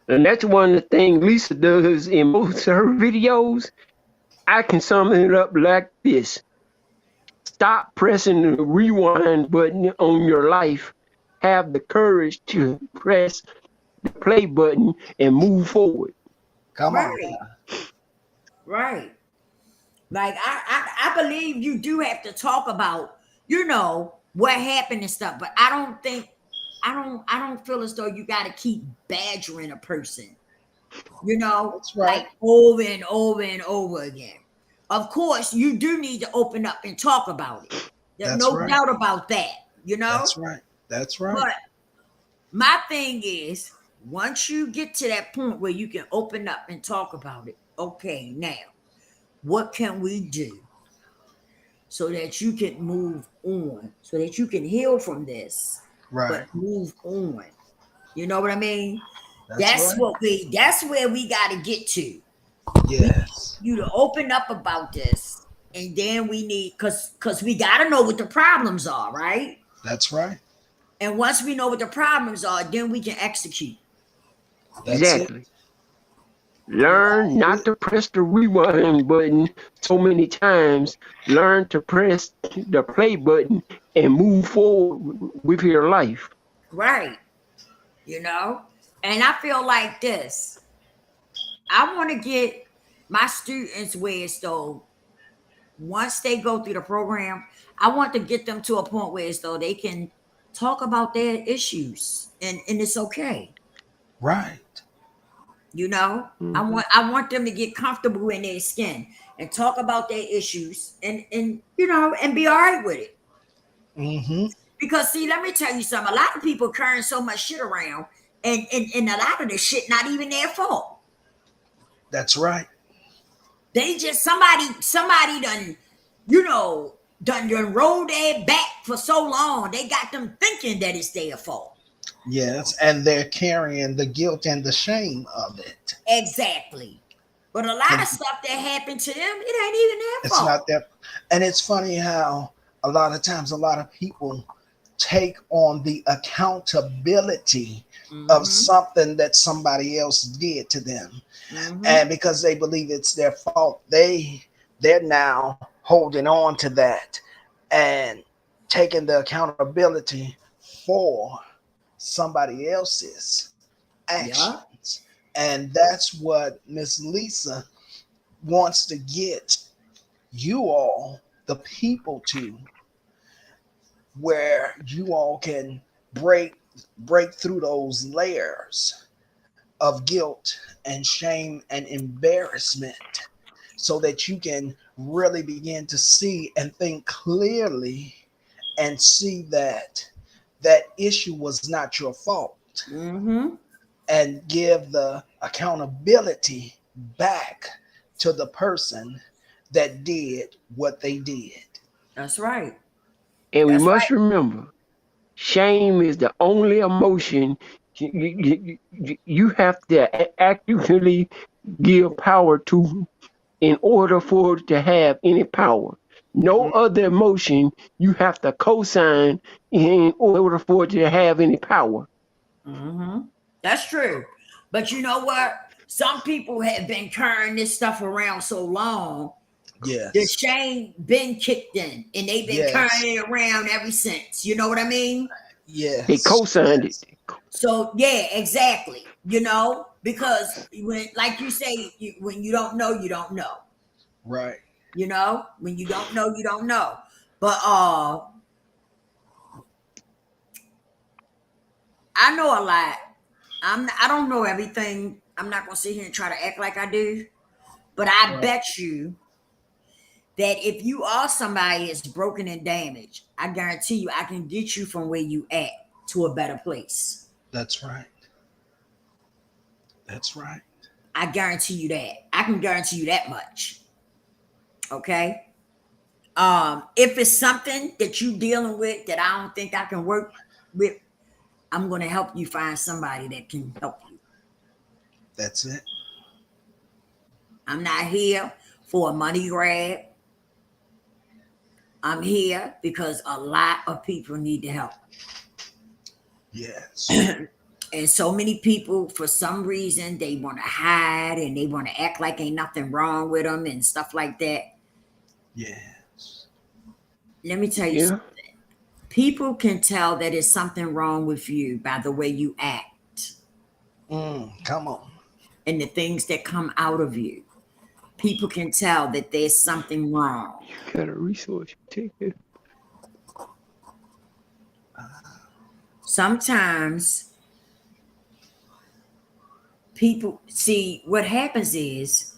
S4: And that's one of the things Lisa does in most of her videos. I can sum it up like this: stop pressing the rewind button on your life. Have the courage to press the play button and move forward.
S2: Come on.
S1: Right. Like I believe you do have to talk about, what happened and stuff, but I don't feel as though you got to keep badgering a person,
S2: That's right.
S1: like over and over and over again. Of course, you do need to open up and talk about it. There's no doubt about that,
S2: That's right. That's right.
S1: But my thing is, once you get to that point where you can open up and talk about it, okay, now, what can we do so that you can move on, so that you can heal from this, but
S2: Right.
S1: move on. You know what I mean?
S2: That's right.
S1: That's where we got to get to. We need
S2: Yes.
S1: you to open up about this, and then we need, because we got to know what the problems are, right?
S2: That's right.
S1: And once we know what the problems are, then we can execute.
S2: That's it.
S4: Exactly.
S1: You
S4: Learn not to press the rewind button so many times. Learn to press the play button and move forward with your life.
S1: know? Right. You know? And I feel like this. I want to get my students where it's though, once they go through the program, I want to get them to a point where it's though they can talk about their issues, and it's okay.
S2: Right.
S1: You know,
S4: Mhm.
S1: I want them to get comfortable in their skin and talk about their issues, and you know, and be all right with it.
S2: Mm-hmm.
S1: Because see, let me tell you something. A lot of people carrying so much shit around, and a lot of the shit not even their fault.
S2: That's right.
S1: They just somebody done, done rolled their back for so long. They got them thinking that it's their fault.
S2: Yes. And they're carrying the guilt and the shame of it.
S1: Exactly. But a lot of
S2: And
S1: stuff that happened to them, it ain't even their
S2: it's
S1: fault.
S2: not that. And it's funny how a lot of times a lot of people take on the accountability of
S1: Mm-hmm.
S2: something that somebody else did to them,
S1: Mm-hmm.
S2: and because they believe it's their fault, they're now holding on to that and taking the accountability for somebody else's
S1: Yeah.
S2: actions. And that's what Miss Lisa wants to get you all, the people, to where you all can break through those layers of guilt and shame and embarrassment, so that you can really begin to see and think clearly and see that that issue was not your fault,
S1: Mm-hmm.
S2: and give the accountability back to the person that did what they did.
S1: That's right.
S4: And we
S1: That's
S4: must
S1: right.
S4: remember, shame is the only emotion you have to actively give power to in order for it to have any power. No other emotion you have to co-sign in order for it to have any power.
S1: Mm-hmm. That's true. But you know what? Some people have been carrying this stuff around so long, the
S2: Yes.
S1: shame been kicked in, and they've been
S2: Yes.
S1: carrying it around ever since. You know what I mean?
S4: They
S2: Yes.
S4: co-signed it.
S2: Yes.
S1: So yeah, exactly. You know, because when, like you say, when you don't know, you don't know.
S2: Right.
S1: You know, when you don't know, you don't know. But I know a lot. I don't know everything. I'm not gonna sit here and try to act like I do. But I
S2: Right.
S1: bet you that if you are somebody that's broken and damaged, I guarantee you I can get you from where you at to a better place.
S2: That's right. That's right.
S1: I guarantee you that. I can guarantee you that much. Okay. If it's something that you dealing with that I don't think I can work with, I'm gonna help you find somebody that can help you.
S2: That's it.
S1: I'm not here for a money grab. I'm here because a lot of people need the help.
S2: Yes.
S1: And so many people, for some reason, they want to hide and they want to act like ain't nothing wrong with them and stuff like that.
S2: Yes.
S1: Let me tell you
S4: Yeah.
S1: something. People can tell that it's something wrong with you by the way you act
S2: Come on.
S1: and the things that come out of you. People can tell that there's something wrong.
S4: You got a resource. You take it.
S1: Sometimes people see what happens is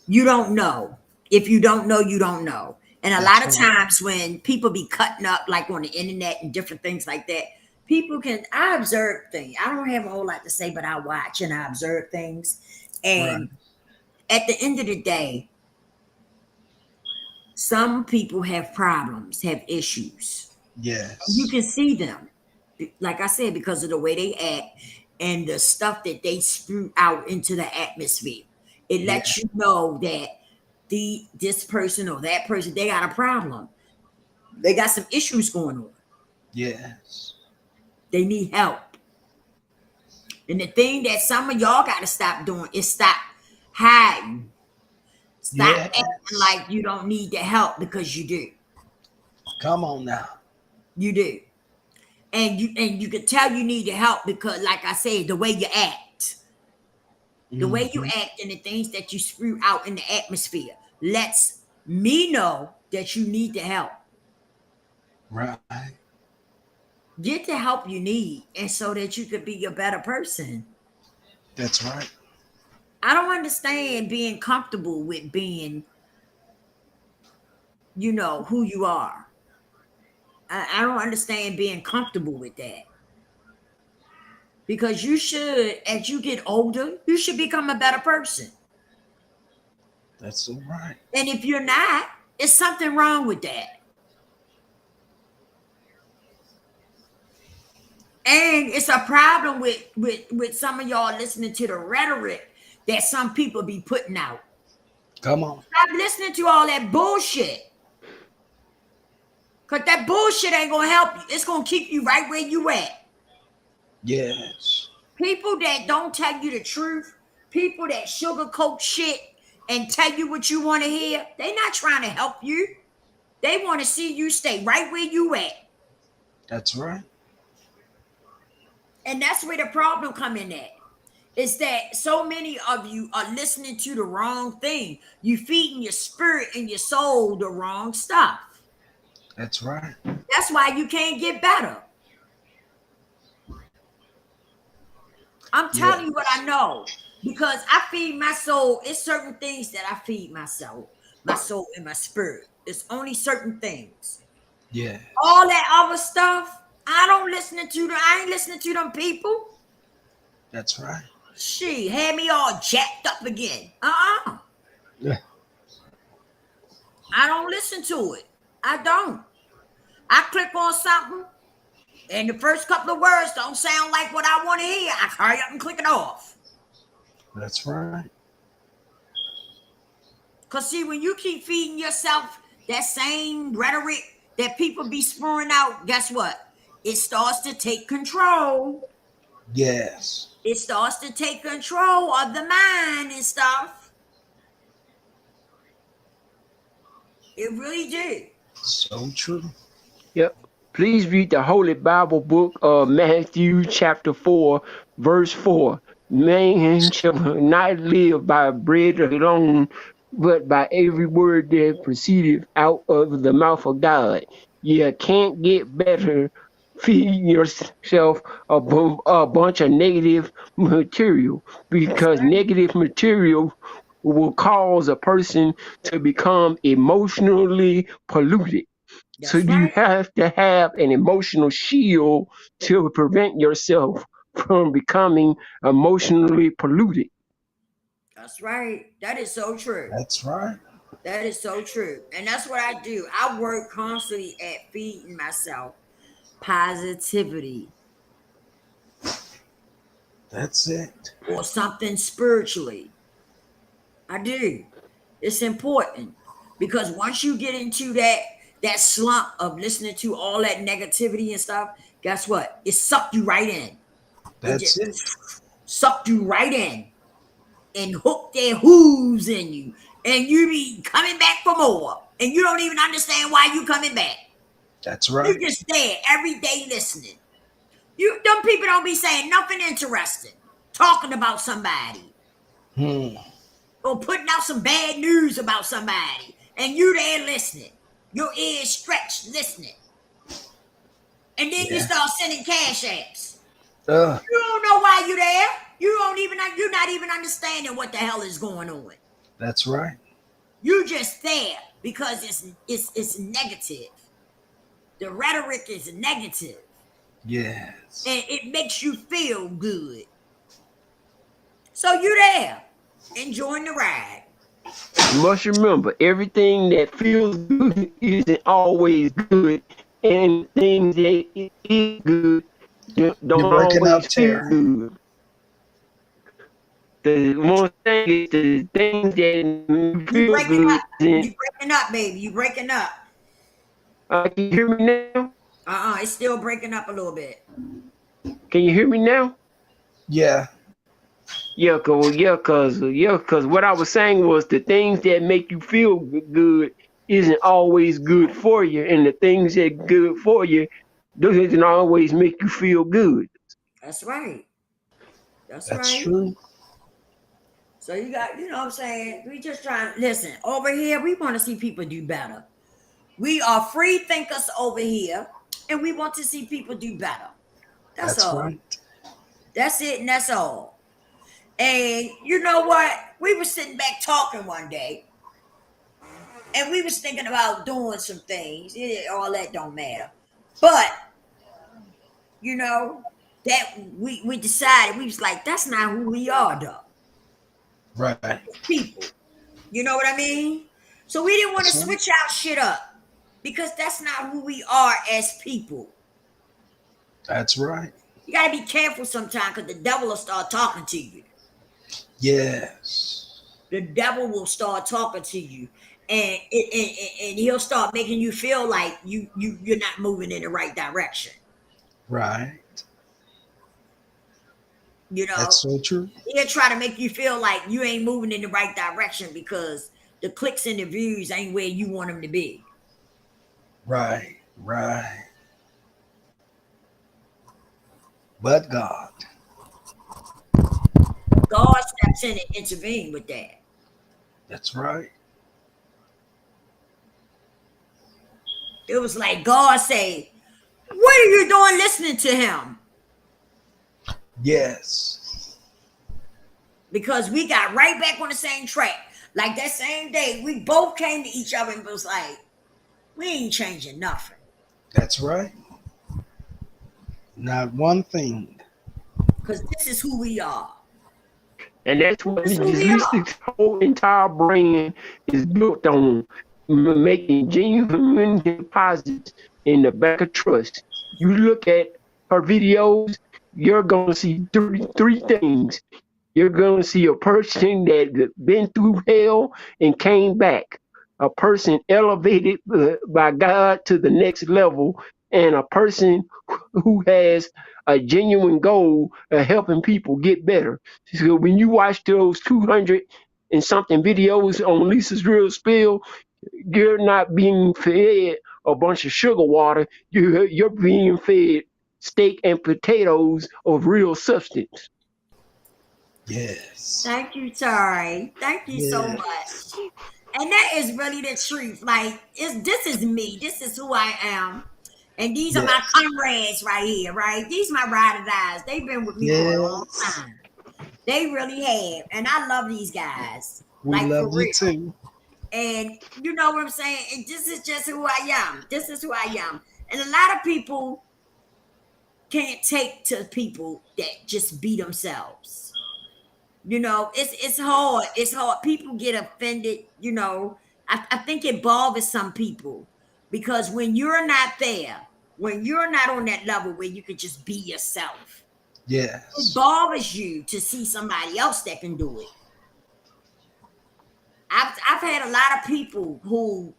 S1: you don't know. If you don't know, you don't know. And a lot
S2: That's
S1: of
S2: right.
S1: times when people be cutting up like on the internet and different things like that, people can, I observe things. I don't have a whole lot to say, but I watch and I observe things.
S2: Right.
S1: And at the end of the day, Some people have problems, have issues. You
S2: Yes.
S1: can see them, like I said, because of the way they act and the stuff that they spew out into the atmosphere. It
S2: Yeah.
S1: lets you know that this person or that person, they got a problem. They got some issues going on.
S2: Yes.
S1: They need help. And the thing that some of y'all got to stop doing is stop hiding. Stop acting
S2: Yes.
S1: like you don't need the help, because you do.
S2: Come on now.
S1: You do. And you can tell you need the help because, like I said, the way you act. The way you
S2: Mhm.
S1: act and the things that you spew out in the atmosphere lets me know that you need the help.
S2: Right.
S1: Get the help you need, and so that you could be a better person.
S2: That's right.
S1: I don't understand being comfortable with being, who you are. I don't understand being comfortable with that. Because you should, as you get older, you should become a better person.
S2: That's all right.
S1: And if you're not, it's something wrong with that. And it's a problem with some of y'all listening to the rhetoric that some people be putting out.
S2: Come on.
S1: Stop listening to all that bullshit. Because that bullshit ain't going to help you. It's going to keep you right where you at.
S2: Yes.
S1: People that don't tell you the truth, people that sugarcoat shit and tell you what you want to hear, they not trying to help you. They want to see you stay right where you at.
S2: That's right.
S1: And that's where the problem come in at. Is that so many of you are listening to the wrong thing. You feeding your spirit and your soul the wrong stuff.
S2: That's right.
S1: That's why you can't get better. I'm telling you what I
S2: Yes.
S1: know. Because I feed my soul. It's certain things that I feed my soul and my spirit. It's only certain things.
S2: Yes.
S1: All that other stuff, I ain't listening to them people.
S2: That's right.
S1: She had me all jacked up again. Uh-uh.
S2: Yeah.
S1: I don't listen to it. I don't. I click on something, and the first couple of words don't sound like what I want to hear. I hurry up and click it off.
S2: That's right.
S1: Because, see, when you keep feeding yourself that same rhetoric that people be spewing out, guess what? It starts to take control.
S2: Yes.
S1: It starts to take control of the mind and stuff. It really do.
S2: So true.
S4: Yep. Please read the Holy Bible book of Matthew chapter 4, verse 4. Man shall not live by bread alone, but by every word that proceedeth out of the mouth of God. You can't get better. Feed yourself a bunch of negative material,
S1: That's
S4: because
S1: right.
S4: negative material will cause a person to become emotionally polluted. So
S1: That's
S4: you
S1: right.
S4: have to have an emotional shield to prevent yourself from becoming emotionally polluted.
S1: That's right. That is so true.
S2: That's right.
S1: That is so true. And that's what I do. I work constantly at feeding myself positivity
S2: That's it.
S1: or something spiritually. I do. It's important because once you get into that slump of listening to all that negativity and stuff, guess what? It sucked you right in. It
S2: That's
S1: just
S2: it.
S1: sucked you right in and hooked their hooves in you. And you be coming back for more. And you don't even understand why you coming back.
S2: That's
S1: You
S2: right.
S1: just there every day listening. Them people don't be saying nothing interesting, talking about somebody
S2: Hmm.
S1: or putting out some bad news about somebody, and you there listening, your ears stretched listening, and then you
S2: Yeah.
S1: start sending cash apps.
S2: Uh,
S1: You don't know why you there. You're not even understanding what the hell is going on.
S2: that's right.
S1: You just there because it's negative. The rhetoric is negative,
S2: Yes.
S1: and it makes you feel good. So you there, enjoying the ride.
S4: You must remember, everything that feels good isn't always good, and things that is good
S2: You're
S4: don't
S2: breaking
S4: always
S2: up,
S4: feel
S2: Terry.
S4: good. The one thing is the things that
S1: You
S4: feel
S1: breaking up.
S4: good isn't.
S1: You breaking up, baby. You breaking up.
S4: Can you hear me now?
S1: It's still breaking up a little bit.
S4: Can you hear me now?
S2: Yeah,
S4: Cause what I was saying was the things that make you feel good isn't always good for you, and the things that good for you doesn't always make you feel good.
S1: That's right. That's
S2: that's
S1: right.
S2: true.
S1: So you got, you know what I'm saying? We just trying, listen, over here, we want to see people do better. We are free thinkers over here, and we want to see people do better. That's
S2: That's
S1: all.
S2: right.
S1: That's it, and that's all. And you know what? We were sitting back talking one day, and we was thinking about doing some things. All that don't matter. But, you know, that we decided, we was like, that's not who we are, though.
S2: Right.
S1: People. You know what I mean? So we didn't want to
S2: That's right.
S1: switch our shit up because that's not who we are as people.
S2: That's right.
S1: You got to be careful sometimes because the devil will start talking to you.
S2: Yes.
S1: The devil will start talking to you, and he'll start making you feel like you're not moving in the right direction.
S2: Right.
S1: You know,
S2: That's so true.
S1: he'll try to make you feel like you ain't moving in the right direction because the clicks and the views ain't where you want them to be.
S2: Right. Right. But God.
S1: God steps in and intervene with that.
S2: That's right.
S1: It was like God say, "What are you doing listening to him?"
S2: Yes.
S1: Because we got right back on the same track. Like that same day, we both came to each other and was like, "We ain't changing nothing."
S2: That's right. Not one thing.
S1: Because this is who we are.
S4: And that's what
S1: This is who
S4: this
S1: we are.
S4: Lisa's whole entire brain is built on, making genuine deposits in the bank of trust. You look at her videos, you're gonna see three things. You're gonna see a person that been through hell and came back, a person elevated by God to the next level, and a person who has a genuine goal of helping people get better. So when you watch those 200 and something videos on Lisa's Real Spill, you're not being fed a bunch of sugar water. You're being fed steak and potatoes of real substance.
S2: Yes.
S1: Thank you, Tari. Thank you so
S2: Yeah.
S1: much. And that is really the truth. Like, this is me. This is who I am. And these are my
S2: Yes.
S1: comrades right here, right? These are my ride or dies. They've been with me for a long
S2: Yes.
S1: time. They really have. And I love these guys.
S2: We
S1: Like, for
S2: love you
S1: real.
S2: too.
S1: And you know what I'm saying? And this is just who I am. This is who I am. And a lot of people can't take to people that just be themselves. You know, it's hard. It's hard. People get offended, you know. I think it bothers some people because when you're not there, when you're not on that level where you can just be yourself, it
S2: Yes.
S1: bothers you to see somebody else that can do it. I've had a lot of people who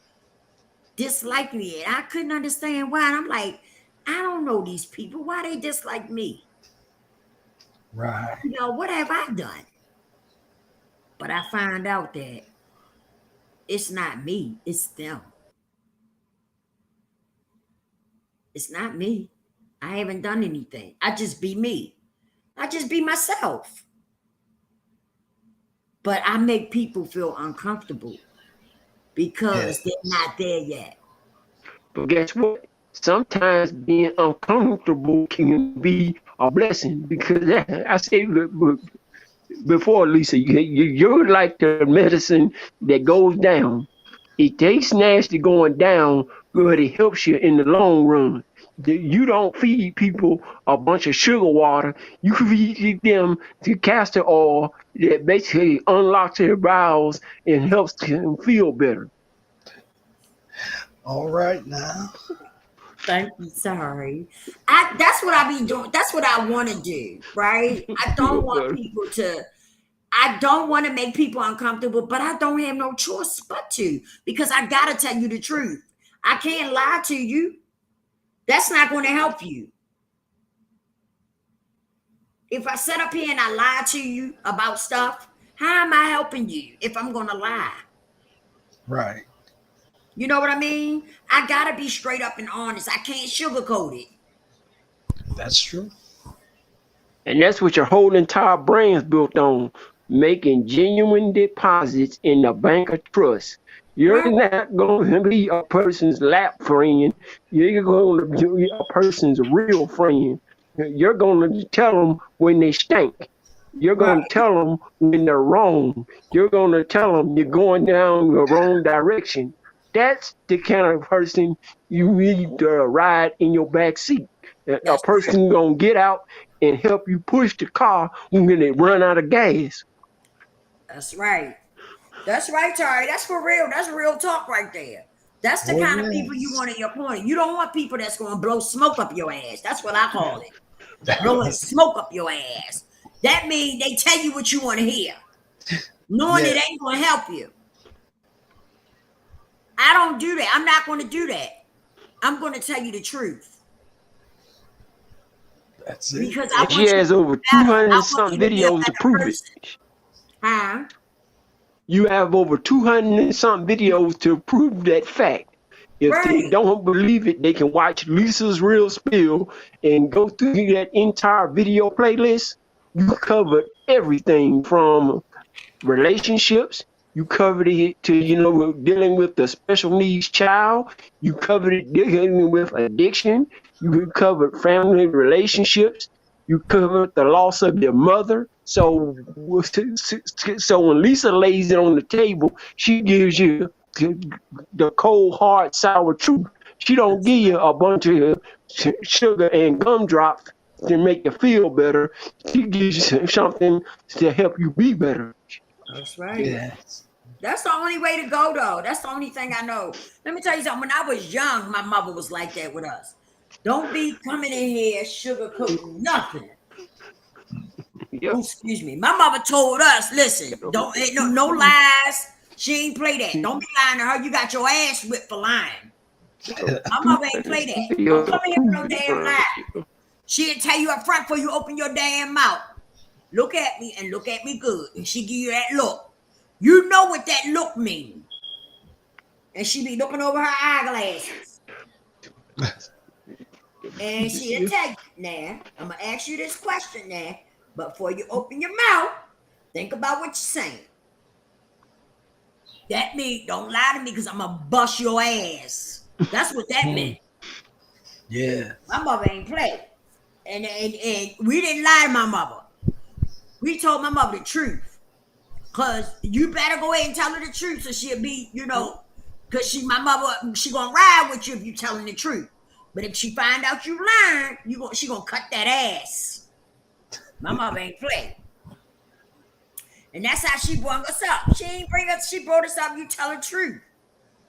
S1: dislike me and I couldn't understand why. And I'm like, I don't know these people. Why they dislike me?
S2: Right.
S1: You know, what have I done? But I find out that it's not me, it's them. It's not me. I haven't done anything. I just be me. I just be myself. But I make people feel uncomfortable because they're
S2: Yes.
S1: not there yet.
S4: But guess what? Sometimes being uncomfortable can be a blessing because I say before, Lisa, you're like the medicine that goes down. It tastes nasty going down, but it helps you in the long run. You don't feed people a bunch of sugar water. You feed them the castor oil that basically unlocks their bowels and helps them feel better.
S2: All right now.
S1: Thank you. Sorry. That's what I be doing. That's what I want to do, right? I don't want people to. I don't want to make people uncomfortable, but I don't have no choice but to, because I gotta tell you the truth. I can't lie to you. That's not going to help you. If I sit up here and I lie to you about stuff, how am I helping you if I'm going to lie?
S2: Right.
S1: You know what I mean? I got to be straight up and honest. I can't sugarcoat it.
S2: That's true.
S4: And that's what your whole entire brain's built on, making genuine deposits in the bank of trust. You're
S1: Right?
S4: not going to be a person's lap friend. You're going to be a person's real friend. You're going to tell them when they stink. You're going to
S1: Right.
S4: tell them when they're wrong. You're going to tell them you're going down the wrong direction. That's the kind of person you need to ride in your back seat. A
S1: That's
S4: person going to get out and help you push the car when they run out of gas.
S1: That's right. That's right, Tari. That's for real. That's real talk right there. That's the
S2: Oh,
S1: kind of people you
S2: yes.
S1: want in your corner. You don't want people that's going to blow smoke up your ass. That's what I call it. Blowing smoke up your ass. That means they tell you what you want to hear, knowing
S2: Yeah.
S1: it ain't going to help you. I don't do that. I'm not going to do that. I'm going to tell you the truth
S2: That's it.
S1: because I
S4: And she
S1: want you to
S4: has over
S1: be better.
S4: 200
S1: I
S4: and
S1: want
S4: some
S1: you to be a
S4: videos to
S1: better
S4: prove it.
S1: person. Huh?
S4: You have over 200 and some videos to prove that fact. If they
S1: Right.
S4: don't believe it, they can watch Lisa's Real Spill and go through that entire video playlist. You covered everything from relationships. You covered it to, dealing with the special needs child. You covered it dealing with addiction. You covered family relationships. You covered the loss of your mother. So when Lisa lays it on the table, she gives you the cold, hard, sour truth. She don't
S1: That's
S4: give you
S1: right.
S4: a bunch of sugar and gumdrops to make you feel better. She gives you something to help you be better.
S1: That's right.
S2: Yes.
S1: That's the only way to go, though. That's the only thing I know. Let me tell you something. When I was young, my mother was like that with us. Don't be coming in here sugarcoating nothing. Oh,
S4: Yep.
S1: excuse me. My mother told us, listen, don't ain't no lies. She ain't play that. Don't be lying to her. You got your ass whipped for lying. My mother ain't play that. Don't come in here with no damn lie. She'll tell you up front before you open your damn mouth. Look at me and look at me good. And she give you that look. You know what that look means. And she be looking over her eyeglasses. And she'll tell you, now, I'm going to ask you this question now. But before you open your mouth, think about what you're saying. That means don't lie to me because I'm going to bust your ass. That's what that meant.
S2: Yeah.
S1: My mother ain't play. And we didn't lie to my mother. We told my mother the truth. Because you better go ahead and tell her the truth so she'll be, because my mother, she going to ride with you if you telling the truth. But if she find out you lying, she going to cut that ass. My mother ain't play. And that's how she brought us up. She brought us up, you tell the truth.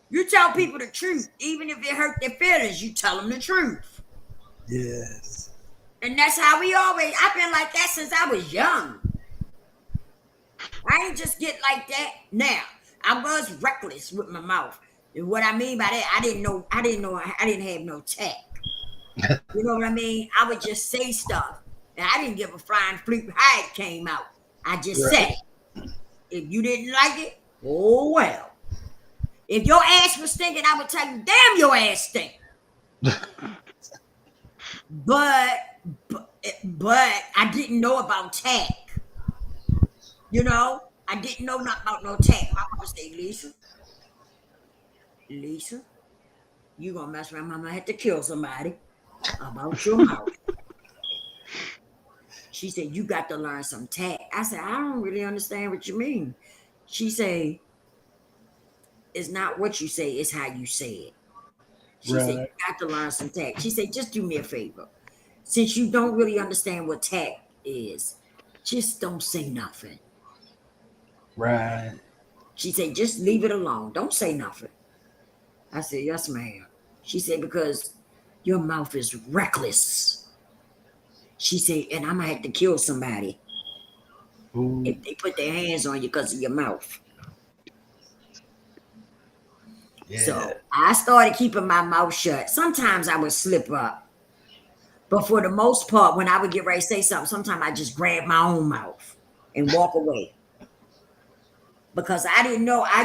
S1: You tell people the truth. Even if it hurt their feelings, you tell them the truth.
S2: Yes.
S1: And that's how I've been like that since I was young. I ain't just get like that. Now, I was reckless with my mouth. And what I mean by that, I didn't have no tact. You know what I mean? I would just say stuff. And I didn't give a flying fluke how it came out. I just said it. If you didn't like it, oh well. If your ass was stinking, I would tell you, damn, your ass stink. But I didn't know about tact. I didn't know nothing about no tact. My mama said, Lisa, you gonna mess around. Mama had to kill somebody about your mouth. She said, you got to learn some tact. I said, I don't really understand what you mean. She said, it's not what you say, it's how you say it. She said, you got to learn some tact. She said, just do me a favor. Since you don't really understand what tact is, just don't say nothing.
S2: Right.
S1: She said, just leave it alone. Don't say nothing. I said, yes, ma'am. She said, because your mouth is reckless. She said, and I'm going to have to kill somebody
S2: Ooh.
S1: if they put their hands on you because of your mouth.
S2: Yeah.
S1: So I started keeping my mouth shut. Sometimes I would slip up. But for the most part, when I would get ready to say something, sometimes I just grab my own mouth and walk away. Because I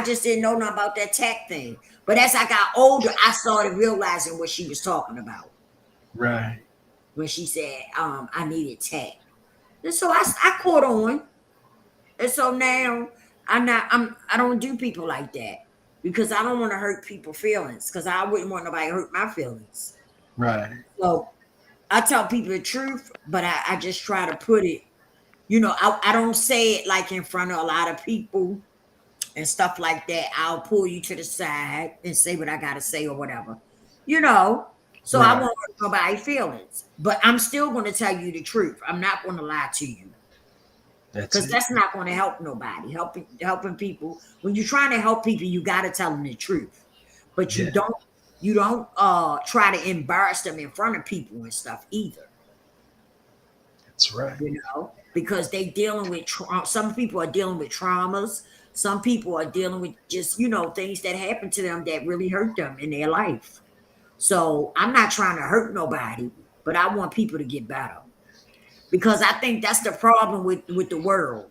S1: just didn't know nothing about that tact thing. But as I got older, I started realizing what she was talking about.
S2: Right.
S1: When she said, I needed tact. And so I caught on. And so now I don't do people like that. Because I don't want to hurt people's feelings. Because I wouldn't want nobody to hurt my feelings.
S2: Right.
S1: So I tell people the truth, but I just try to put it, I don't say it like in front of a lot of people and stuff like that. I'll pull you to the side and say what I got to say or whatever, so I
S2: Right.
S1: won't hurt nobody's feelings, but I'm still going to tell you the truth. I'm not going to lie to you because that's not going to help nobody. Helping people, when you're trying to help people, you got to tell them the truth, but you don't try to embarrass them in front of people and stuff either.
S2: That's right.
S1: Because they dealing with some people are dealing with traumas. Some people are dealing with just things that happen to them that really hurt them in their life. So I'm not trying to hurt nobody, but I want people to get better, because I think that's the problem with the world,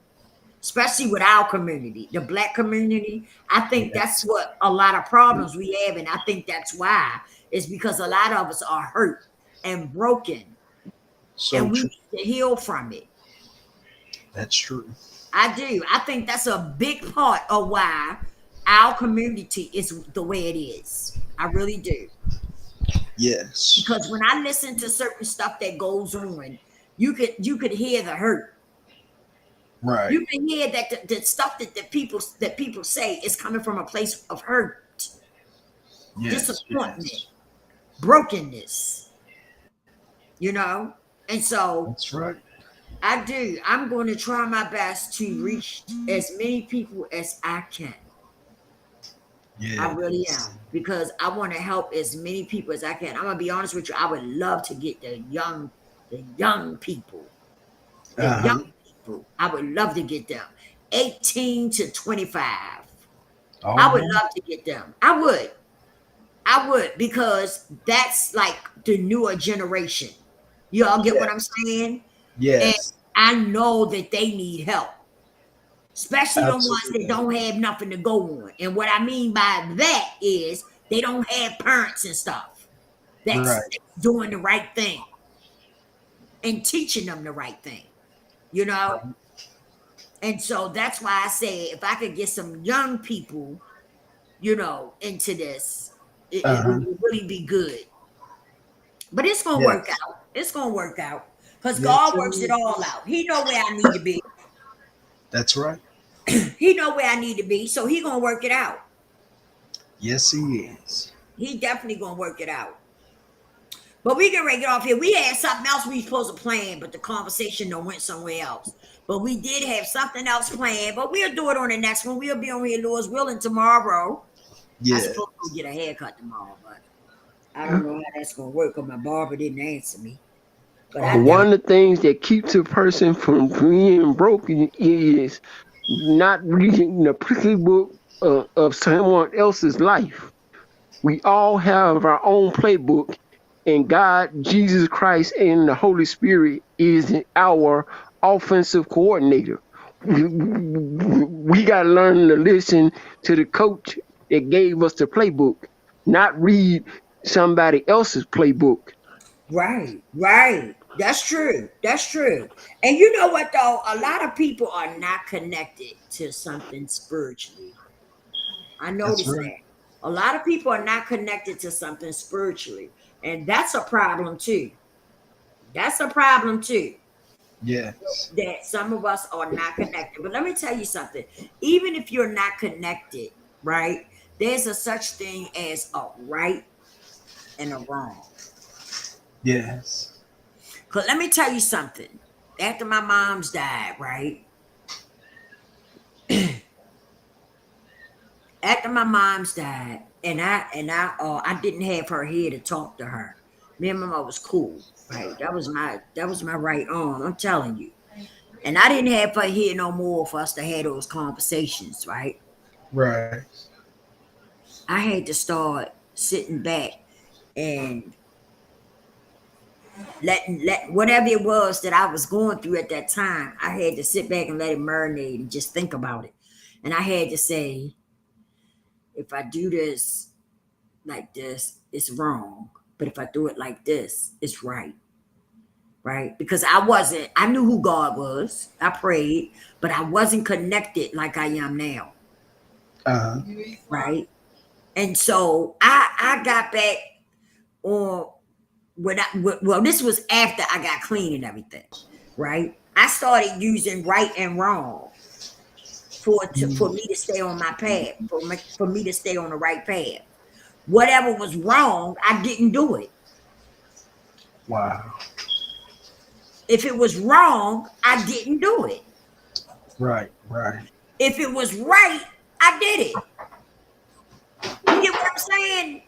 S1: especially with our community, the Black community. I think that's what a lot of problems we have, and I think that's why it's because a lot of us are hurt and broken, and we need to heal from it.
S2: That's true.
S1: I do. I think that's a big part of why our community is the way it is. I really do.
S2: Yes.
S1: Because when I listen to certain stuff that goes on, you could hear the hurt.
S2: Right.
S1: You can hear that the stuff that people say is coming from a place of hurt, disappointment, brokenness. And so
S2: that's right.
S1: I do. I'm going to try my best to reach as many people as I can. I really am, because I want to help as many people as I can. I'm going to be honest with you. I would love to get the young people. Young people. I would love to get them. 18 to 25. I would love to get them. I would, because that's like the newer generation. Y'all get what I'm saying?
S2: Yes.
S1: And I know that they need help, especially the ones that don't have nothing to go on. And what I mean by that is they don't have parents and stuff that's doing the right thing and teaching them the right thing, And so that's why I say if I could get some young people, into this, it would really be good. But it's going to work out. It's going to work out. Because God works it all out. He know where I need to be.
S2: That's right.
S1: He know where I need to be, so he gonna work it out.
S2: Yes, he is.
S1: He definitely gonna work it out. But we can get off here. We had something else we supposed to plan, but the conversation done went somewhere else. But we did have something else planned, but we'll do it on the next one. We'll be on here, Lord's willing, tomorrow.
S2: Yeah.
S1: I'm supposed to get a haircut tomorrow, but I don't know how that's gonna work because my barber didn't answer me.
S4: One of the things that keeps a person from being broken is not reading the playbook of someone else's life. We all have our own playbook, and God, Jesus Christ, and the Holy Spirit is our offensive coordinator. We got to learn to listen to the coach that gave us the playbook, not read somebody else's playbook.
S1: Right. That's true. And you know what, though? A lot of people are not connected to something spiritually. I noticed that. A lot of people are not connected to something spiritually. And that's a problem, too. Yes. That some of us are not connected. But let me tell you something. Even if you're not connected, right, there's a such thing as a right and a wrong.
S2: Yes.
S1: Cause let me tell you something. After my mom's died, right? After my mom's died, and I didn't have her here to talk to her. Me and my mom was cool, right? That was my right arm. I'm telling you. And I didn't have her here no more for us to have those conversations, right?
S2: Right.
S1: I had to start sitting back and let whatever it was that I was going through at that time, I had to sit back and let it marinate and just think about it. And I had to say, if I do this like this, it's wrong. But if I do it like this, it's right. Right? Because I knew who God was. I prayed, but I wasn't connected like I am now.
S2: Uh-huh.
S1: Right? And so I got back on well, this was after I got clean and everything, right? I started using right and wrong for me to stay on my path, for me to stay on the right path. Whatever was wrong, I didn't do it.
S2: Wow.
S1: If it was wrong, I didn't do it.
S2: Right, right.
S1: If it was right, I did it. You get what I'm saying?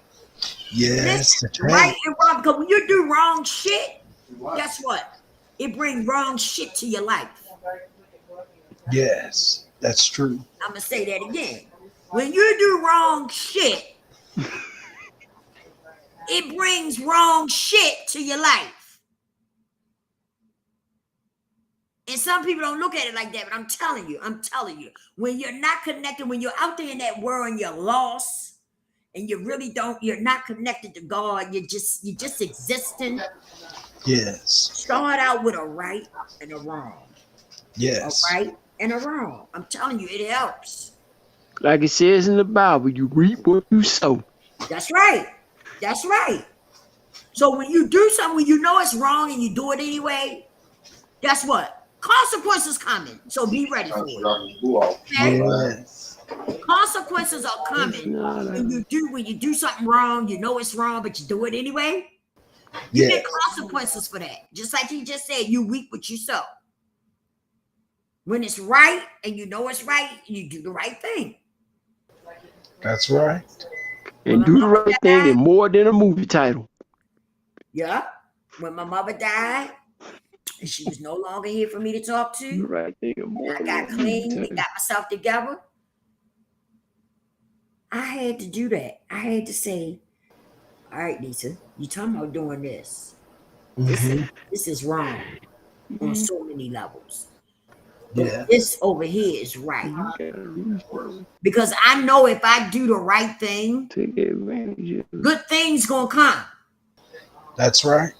S2: Yes, that's
S1: Right
S2: right.
S1: and wrong. Because when you do wrong shit, guess what? It brings wrong shit to your life.
S2: Yes, that's true.
S1: I'm gonna say that again. When you do wrong shit, it brings wrong shit to your life. And some people don't look at it like that, but I'm telling you, when you're not connected, when you're out there in that world and you're lost, and you're not connected to God, you're just existing.
S2: Yes.
S1: Start out with a right and a wrong.
S2: Yes.
S1: A right and a wrong. I'm telling you, it helps.
S4: Like it says in the Bible, you reap what you sow.
S1: That's right. That's right. So when you do something, when you know it's wrong and you do it anyway, guess what? Consequences coming. So be ready for it. Okay?
S2: Yes.
S1: Consequences are coming when you do something wrong, you know it's wrong, but you do it anyway. You get consequences for that. Just like he just said, you reap what you sow. When it's right and you know it's right, you do the right thing.
S2: That's right.
S4: And do the right thing and more than a movie title.
S1: Yeah. When my mother died, and she was no longer here for me to talk to.
S4: Do the right thing and more
S1: I got clean and got myself together. I had to do that. I had to say, all right, Lisa, you talking about doing this. This is wrong on so many levels. But this over here is right. Because I know if I do the right thing,
S4: take advantage of
S1: good things gonna come.
S2: That's right.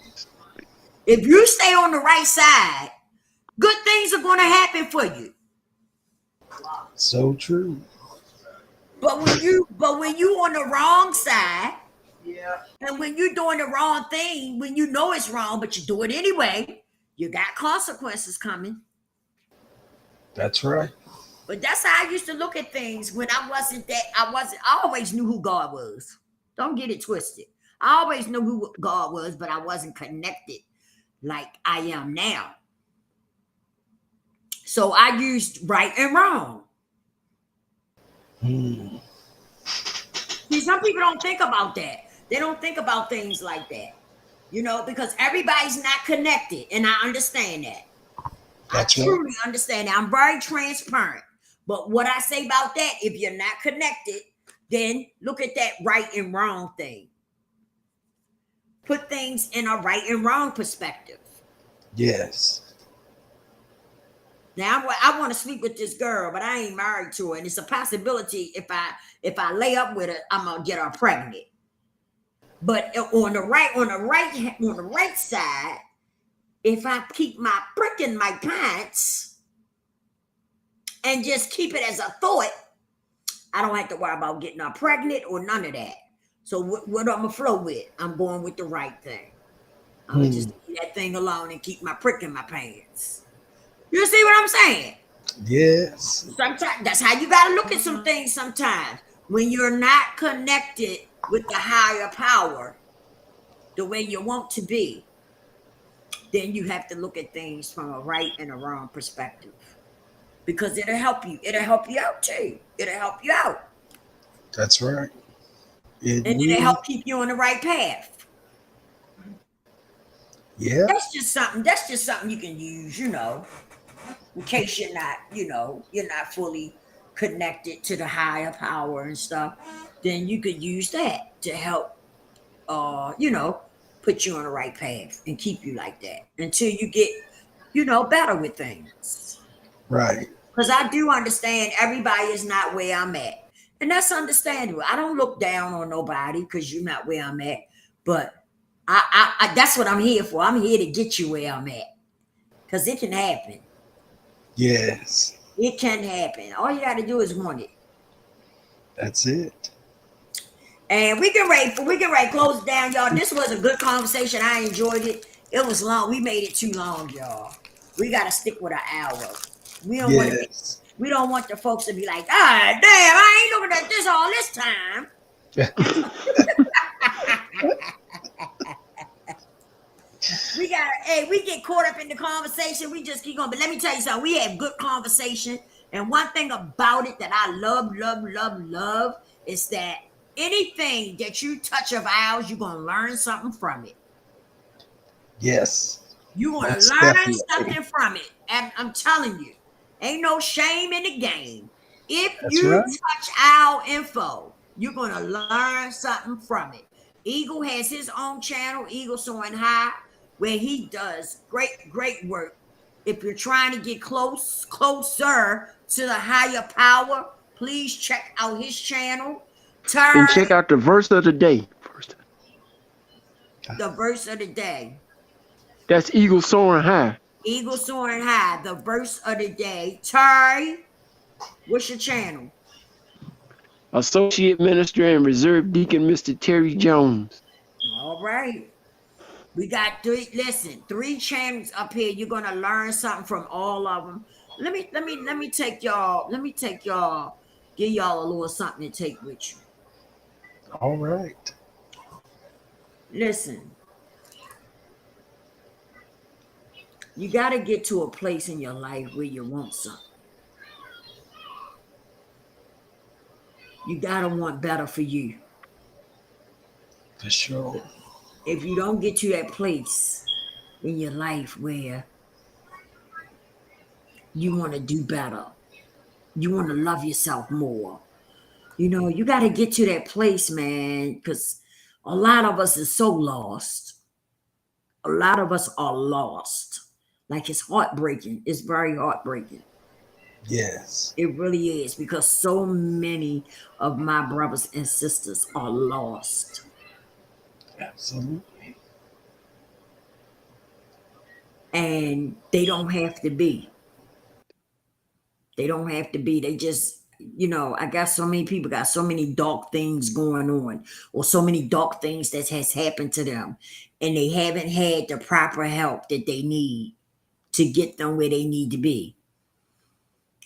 S1: If you stay on the right side, good things are gonna happen for you.
S2: So true.
S1: But when you on the wrong side, and when you're doing the wrong thing, when you know it's wrong, but you do it anyway, you got consequences coming.
S2: That's right.
S1: But that's how I used to look at things when I always knew who God was. Don't get it twisted. I always knew who God was, but I wasn't connected like I am now. So I used right and wrong. See, some people don't think about that. They don't think about things like that, because everybody's not connected, and I understand that.
S2: That's
S1: I truly understand that. I'm very transparent. But what I say about that, if you're not connected, then look at that right and wrong thing. Put things in a right and wrong perspective.
S2: Yes.
S1: Now I want to sleep with this girl, but I ain't married to her, and it's a possibility if I lay up with her, I'm gonna get her pregnant. But on the right side, if I keep my prick in my pants and just keep it as a thought, I don't have to worry about getting her pregnant or none of that. So what I'm gonna flow with? I'm going with the right thing. I'm gonna just leave that thing alone and keep my prick in my pants. You see what I'm saying?
S2: Yes.
S1: Sometimes that's how you gotta look at some things sometimes. When you're not connected with the higher power, the way you want to be, then you have to look at things from a right and a wrong perspective, because it'll help you. It'll help you out too. It'll help you out.
S2: That's right. It
S1: And it'll
S2: will.
S1: help keep you on the right path.
S2: Yeah.
S1: That's just something you can use, in case you're not fully connected to the higher power and stuff. Then you could use that to help put you on the right path and keep you like that until you get, better with things.
S2: Right.
S1: Because I do understand everybody is not where I'm at. And that's understandable. I don't look down on nobody because you're not where I'm at. But I that's what I'm here for. I'm here to get you where I'm at. Because it can happen.
S2: Yes.
S1: It can happen. All you got to do is want it.
S2: That's it.
S1: And we can close it down, y'all. This was a good conversation. I enjoyed it. It was long. We made it too long, y'all. We got to stick with an hour. We don't want to.
S2: Yes.
S1: We don't want the folks to be like, damn, I ain't looking at this all this time. We get caught up in the conversation. We just keep going. But let me tell you something. We have good conversation. And one thing about it that I love is that anything that you touch of ours, you're going to learn something from it.
S2: Yes.
S1: You're going to learn something from it. And I'm telling you, ain't no shame in the game. If you touch our info, you're going to learn something from it. Eagle has his own channel, Eagle Soaring High, where he does great work. If you're trying to get closer to the higher power, please check out his channel.
S4: And check out the verse of the day first.
S1: The verse of the day.
S4: That's Eagle Soaring High.
S1: Eagle Soaring High, the verse of the day. Terry, what's your channel?
S4: Associate Minister and Reserve Deacon Mr. Terry Jones.
S1: All right. We got three channels up here. You're gonna learn something from all of them. Let me take y'all, give y'all a little something to take with you.
S2: All right.
S1: Listen. You got to get to a place in your life where you want something. You got to want better for you.
S2: For sure.
S1: If you don't get to that place in your life where you want to do better, you want to love yourself more, you got to get to that place, man, because a lot of us is so lost. A lot of us are lost. Like, it's heartbreaking. It's very heartbreaking.
S2: Yes.
S1: It really is, because so many of my brothers and sisters are lost.
S2: Absolutely.
S1: And they don't have to be. They don't have to be. They just, I got so many people got so many dark things going on, or so many dark things that has happened to them, and they haven't had the proper help that they need to get them where they need to be.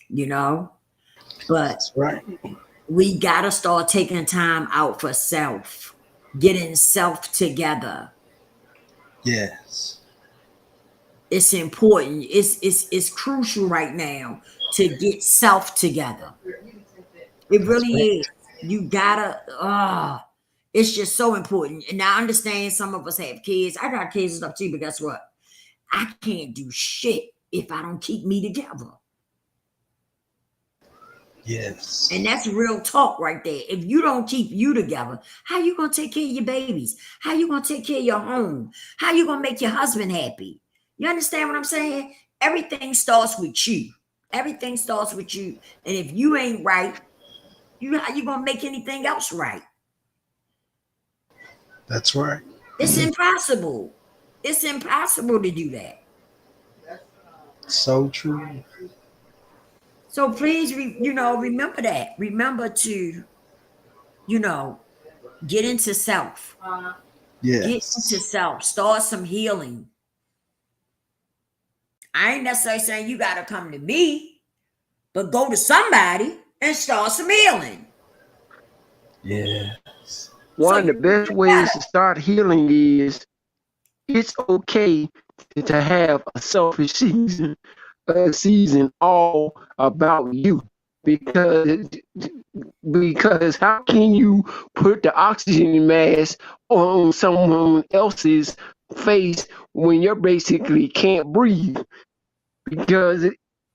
S1: But
S2: That's right.
S1: We got to start taking time out for self, getting self together.
S2: Yes.
S1: It's important. It's crucial right now to get self together. It really is. You gotta, it's just so important. And I understand some of us have kids. I got kids and stuff too, but guess what? I can't do shit if I don't keep me together.
S2: Yes.
S1: And that's real talk right there. If you don't keep you together, how you gonna take care of your babies? How you gonna take care of your home? How you gonna make your husband happy? You understand what I'm saying? Everything starts with you. Everything starts with you. And if you ain't right, how you gonna make anything else right?
S2: That's right.
S1: It's impossible. It's impossible to do that.
S2: So true.
S1: So please, remember that. Remember to, get into self.
S2: Yes.
S1: Get into self. Start some healing. I ain't necessarily saying you got to come to me, but go to somebody and start some healing.
S2: Yes.
S1: So
S4: One of the best
S1: you
S4: ways
S1: better.
S4: to start healing is it's okay to have a selfish season, a season all about you. Because because how can you put the oxygen mask on someone else's face when you're basically can't breathe? Because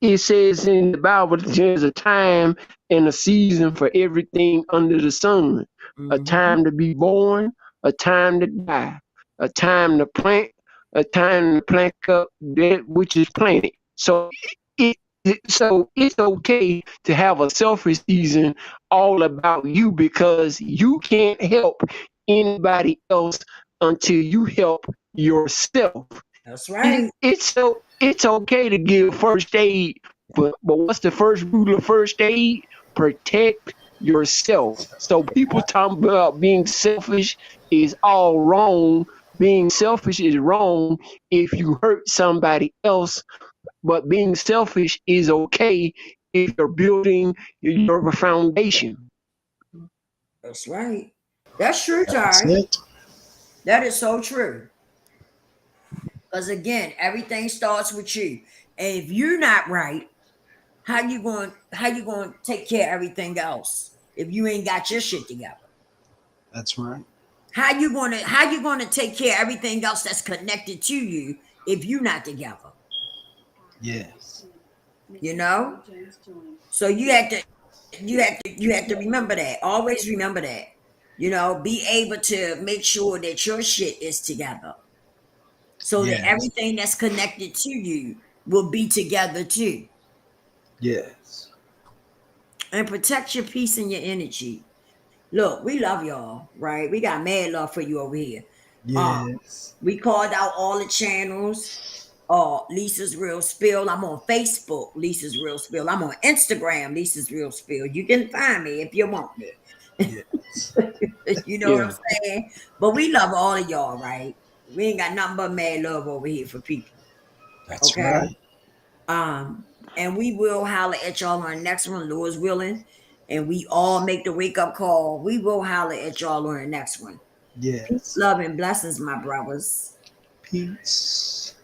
S4: it says in the Bible there's a time and a season for everything under the sun. A
S1: Mhm.
S4: time to be born, a time to die, a time to plant, a time to plant up that which is planted. So so it's okay to have a selfish season all about you because you can't help anybody else until you help yourself.
S1: That's right.
S4: It's okay to give first aid, but what's the first rule of first aid? Protect yourself. So people talking about being selfish is all wrong. Being selfish is wrong if you hurt somebody else, but being selfish is okay if you're building your foundation.
S1: That's right. That's true,
S2: That's
S1: Tari.
S2: it.
S1: That is so true. Because again, everything starts with you. And if you're not right, how you going to take care of everything else if you ain't got your shit together?
S2: That's right.
S1: How you going to take care of everything else that's connected to you if you're not together?
S2: Yes.
S1: You
S3: Mr.
S1: know?
S3: Terry Jones joined.
S1: So you have to remember that. Always remember that. Be able to make sure that your shit is together. So that
S2: Yes.
S1: everything that's connected to you will be together too.
S2: Yes.
S1: And protect your peace and your energy. Look, we love y'all, right? We got mad love for you over here. Um,
S2: Yes.
S1: we called out all the channels. Lisa's Real Spill. I'm on Facebook, Lisa's Real Spill. I'm on Instagram, Lisa's Real Spill. You can find me if you want me.
S2: Yes.
S1: You know what I'm
S4: Yeah.
S1: saying? But we love all of y'all, right? We ain't got nothing but mad love over here for people.
S2: That's
S1: Okay.
S2: right.
S1: And we will holler at y'all on the next one, Lord's willing. And we all make the wake up call. We will holler at y'all on the next one. Peace,
S2: Yes.
S1: love, and blessings, my brothers.
S2: Peace.